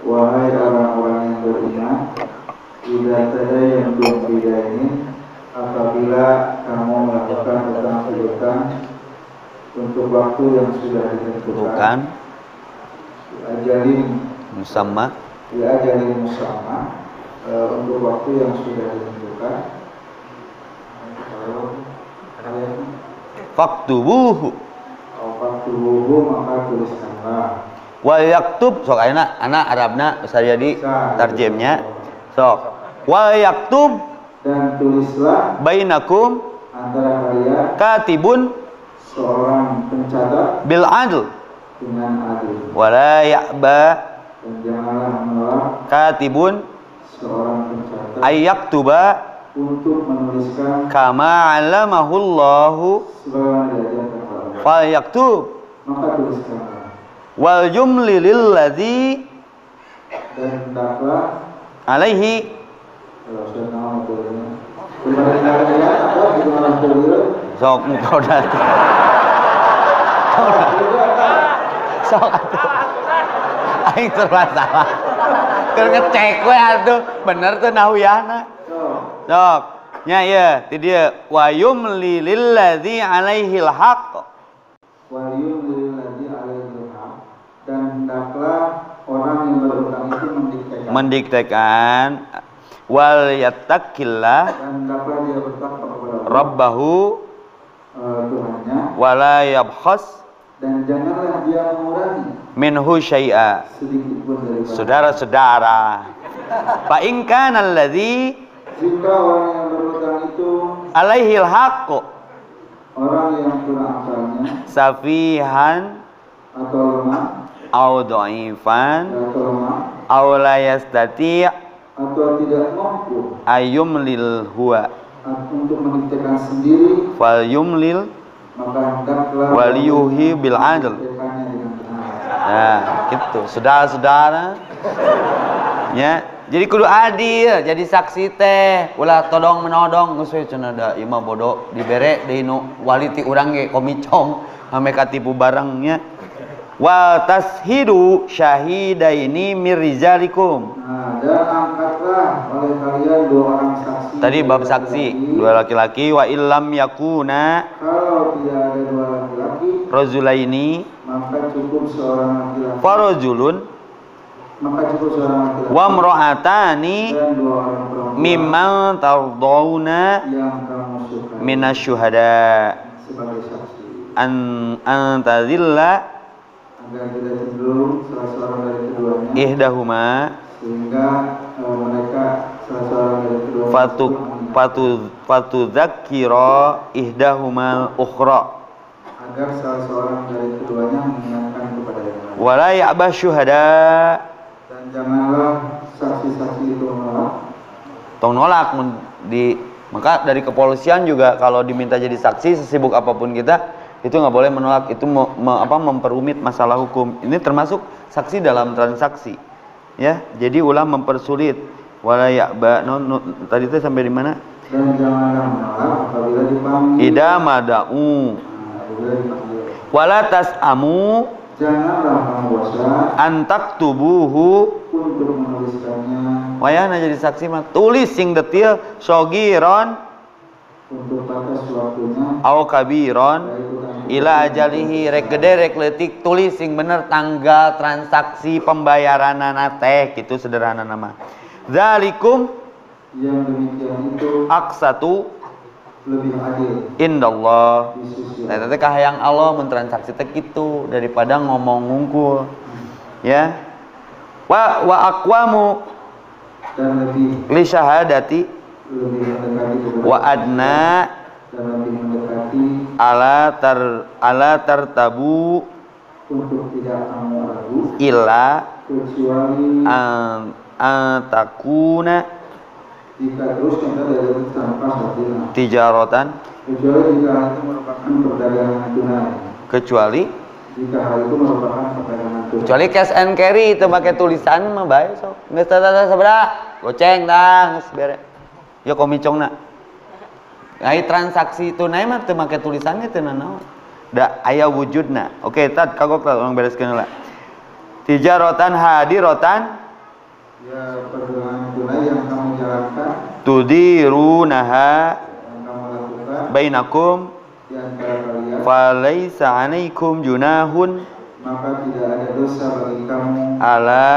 wahai orang-orang yang beriman, idza tadayantum bidainin, apabila kamu melakukan hutang-hutang untuk waktu yang sudah ditentukan, ajalin musamma, untuk waktu yang sudah ditentukan, faktubuhu maka tuliskanlah. Wa yaktub sok ayeuna anak Arabna Ustaz jadi tarjemnya sok wa yaktub dan tulislah bainakum antara kalian katibun seorang pencatat bil adl dengan adil wala ya'ba dan janganlah menolak katibun seorang pencatat ayyaktuba untuk menuliskan kama 'allamahullahu sebagaimana diajarkan Allah. Fal yaktub Maka tuliskanlah. wal jumli lilladzi Dan hendaklah alaihi sok mukodat sok aing serba salah keur ngecek we atuh bener teh nahwiyahna sok nya ieu ti dieu wa yumli lilladzi alaihil haqq dan hendaklah orang yang berutang itu mendiktekan wal yattaqillah dan hendaklah dia bertakwa kepada rabbahu Tuhannya wala yabkhas dan janganlah dia mengurangi minhu syai'a. sedikit pun dari Saudara-saudara, fa in kana alladzi jika orang yang berutang itu alaihil haqq orang yang kurang akalnya safihan atau lemah au dhaifan atau lemah aw la yastati' atau tidak mampu ayyumlil huwa untuk mendiktekan sendiri, fal yumlil maka hendaklah wal yuhi bil adl. mendiktekannya dengan benar. Nah, gitu. Saudara-saudara. Ya, jadi kudu adil, jadi saksi teh. Ulah todong menodong geus we cenah da ieu mah bodoh dibere deui nu wali ti urang ge komicong ame katipu barangnya. Wa tashidu syahidaini mir rijalikum. Nah, dan angkatlah oleh kalian dua orang saksi. Tadi bab saksi, dua laki-laki wa illam yakuna Kalau tidak ada dua laki-laki, rajulaini maka cukup seorang laki-laki. farajulun Maka cukup seorang laki-laki. wa imra'atani Dan dua orang perempuan mimman tardawna yang kamu sukai minasyuhada sebagai saksi. Antazilla Agar tidak cenderung salah seorang dari keduanya ihdahuma sehingga mereka salah seorang dari keduanya fatu zakira ihdahuma ukhra agar salah seorang dari keduanya mengingatkan kepada yang lain. wala ya'ba syuhada Dan janganlah saksi-saksi itu menolak. tong nolak maka dari kepolisian juga kalau diminta jadi saksi sesibuk apapun kita itu nggak boleh menolak, itu memperumit masalah hukum. Ini termasuk saksi dalam transaksi, ya. Jadi ulah mempersulit. Wala ya'ba tadi itu sampai di mana? Dan janganlah menolak apabila dipanggil. Ida mada'u. Apabila dipanggil. Wala tas'amu Janganlah kamu bosan antak tubuhu. untuk menuliskannya. Wayahna jadi saksi mah tulis sing detil sogiron Untuk batas waktunya. au kabiron ila ajalihi rek gede rek leutik tulis sing bener tanggal transaksi pembayaranana teh gitu sederhana nama. Zalikum Yang demikian itu aqsatu lebih adil indallah. di sisi Nah, teh kahayang Allah mentransaksi teh kitu daripada ngomong ngungkul. Ya. Wa aqwamu dan lebih li syahadati mendekati wa adna dan lebih mendekati ala tartabu untuk tidak kamu ragu illa kecuali takuna jika terus kita dari tanpa sadina tijaratan kecuali jika hal itu merupakan perdagangan tunai kecuali perdagangan cash and carry itu pakai tulisan mah bae sok geus tata sabaraha goceng tang geus bere ya komicongna ai transaksi tunai mah teu make tulisannya teu naon da aya wujudna oke tad kagok lah urang bereskeun heula tijaratan hadirotan ya perdagangan tunai yang kamu jalankan tudirunaha yang kamu lakukan bainakum di antara kalian falaisa alaikum junahun maka tidak ada dosa bagi kamu ala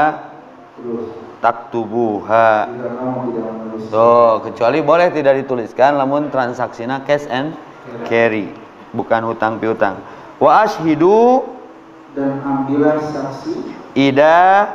terus taktubuha. jika kamu tidak menulis. Tuh, kecuali boleh tidak dituliskan namun transaksinya cash and carry, bukan hutang piutang. Wa ashhidu Dan ambillah saksi ida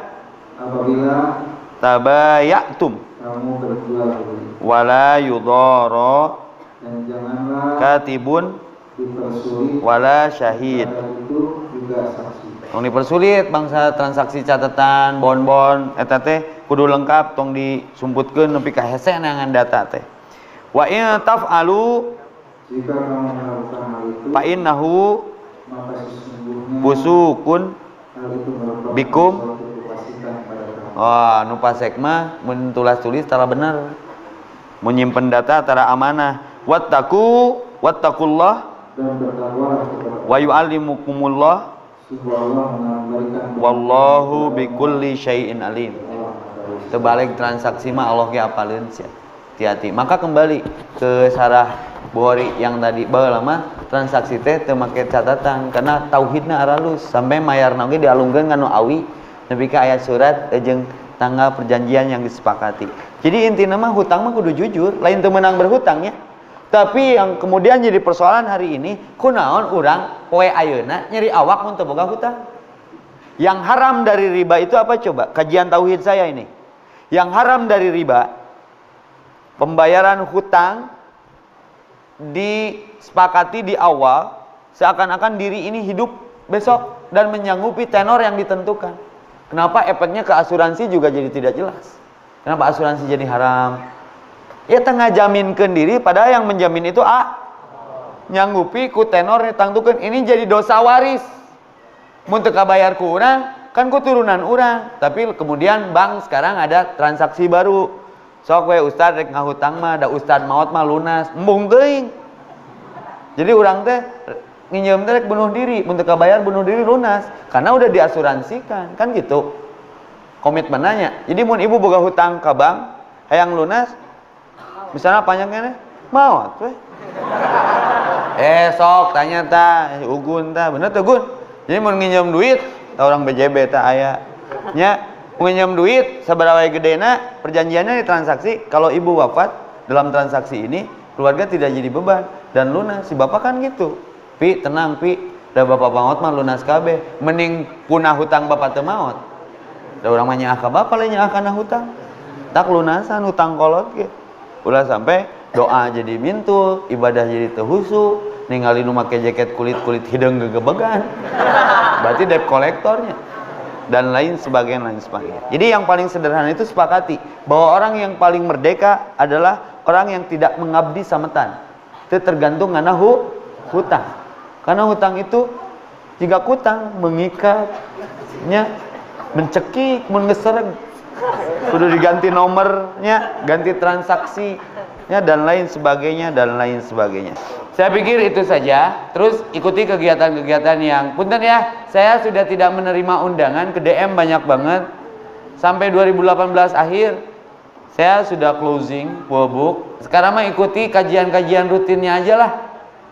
apabila tabayatum kamu berjual beli wala yudhara dan janganlah katibun dipersulit wala syahid. pada itu juga saksi. Tong dipersulit bangsa transaksi catatan bon-bon eta teh kudu lengkap tong disumputkeun nepi ka hese neangan data teh. Wa in taf'alu Jika kamu melakukan hal itu fa innahu maka sesungguhnya busukun hal itu merupakan bikum. suatu kefasikan pada kamu. Wah, nu pasek mah mun tulis tara bener. Mun nyimpen data tara amanah. Wattaqullah dan bertakwalah kepada wa yu'allimukumullah Allah memberikan wallahu bikulli syai'in alim. Terbalik transaksi mah Allah ge apaleun sia. Hati-hati. Maka kembali ke sarah Bukhari yang tadi baheula mah transaksi teh teu make catatan karena tauhidna aralus sampai mayarna ge dialungkeun nganu awi nepi ka ayat surat jeung tanggal perjanjian yang disepakati. Jadi intinya mah hutang mah kudu jujur, lain teu meunang berhutang ya. Tapi yang kemudian jadi persoalan hari ini, kunaon urang poe ayeuna nyeri awak mun teu boga hutang. Yang haram dari riba itu apa coba? Kajian tauhid saya ini. Yang haram dari riba, pembayaran hutang disepakati di awal seakan-akan diri ini hidup besok dan menyanggupi tenor yang ditentukan. Kenapa efeknya ke asuransi juga jadi tidak jelas? Kenapa asuransi jadi haram? Ya tengah jaminkeun diri padahal yang menjamin itu nyanggupi ku tenor ditangtukeun. Ini jadi dosa waris. Mun teu kabayar ku urang, kan ku turunan urang. Tapi kemudian bank sekarang ada transaksi baru. Sok we ustad rek ngahutang mah da ustad maot mah lunas. Embung teuing. Jadi urang teh nginjem teh rek bunuh diri, mun teu kabayar bunuh diri lunas karena udah diasuransikan. Kan gitu. Komitmen nanya. Jadi mun ibu boga hutang ka bank, hayang lunas misalnya panjangnya maot weh. Sok tanya tah ugun tah bener tuh gun. Jadi mau nginjem duit tah orang BJB tah aya nya nginjem duit sabaraha wae gedena perjanjiannya di transaksi kalau ibu wafat dalam transaksi ini keluarga tidak jadi beban dan lunas. Si bapak kan gitu. Pi tenang pi da bapak maot mah lunas kabeh mending punah hutang bapak teu maot. Da urang mah nyaah ka bapak lain nyaah kana hutang. Tak lunasan hutang kolot ge. Ulah sampai doa jadi mintul, ibadah jadi tehusu, ningali nu make jaket kulit-kulit hideung gegebegan. Berarti debt kolektornya dan lain sebagainya. Jadi yang paling sederhana itu sepakati bahwa orang yang paling merdeka adalah orang yang tidak mengabdi sametan. Itu tergantung ngana hutang. Karena hutang itu jika hutang mengikatnya mencekik mun gesereg kudu diganti nomornya, ganti transaksinya dan lain sebagainya dan lain sebagainya. Saya pikir itu saja. Terus ikuti kegiatan-kegiatan yang punten ya, saya sudah tidak menerima undangan ke DM banyak banget. Sampai 2018 akhir saya sudah closing full book. Sekarang mah ikuti kajian-kajian rutinnya aja lah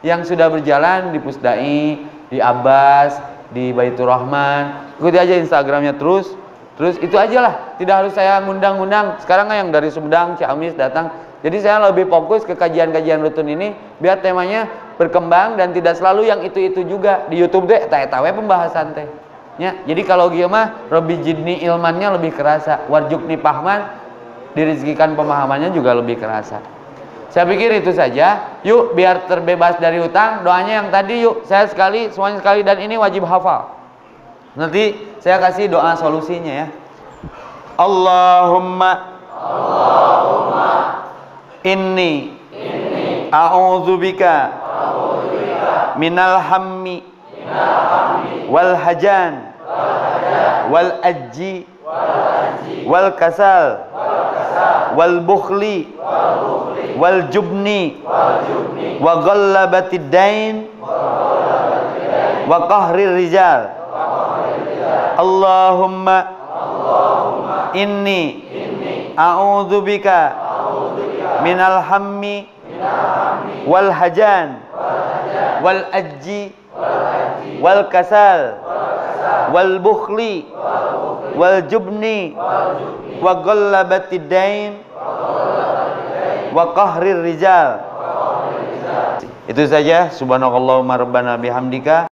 yang sudah berjalan di Pusdai, di Abbas, di Baitur Rahman. Ikuti aja Instagramnya terus itu aja lah, tidak harus saya ngundang-undang. Sekarang kan yang dari Sumedang, Ciamis datang. Jadi saya lebih fokus ke kajian-kajian rutin ini biar temanya berkembang dan tidak selalu yang itu-itu juga. Di YouTube teh eta we pembahasan teh. Ya, jadi kalau kieu mah Robi Jidni ilmannya lebih kerasa, Warjukni Pahman dirizkikan pemahamannya juga lebih kerasa. Saya pikir itu saja. Yuk biar terbebas dari hutang, doanya yang tadi yuk. Semuanya sekali dan ini wajib hafal. Nanti saya kasih doa solusinya ya. Allahumma inni a'udzubika minal hammi wal hajan wal ajji wal kasal wal bukhli wal jubni wa ghallabatid dain wa qahrir rijal. Allahumma inni a'udzubika minal hammi wal hajan wal ajji wal kasal wal bukhli wal jubni wa ghallabatid dain wa qahrir rijal. Itu saja. Subhanakallahumma rabbana bihamdika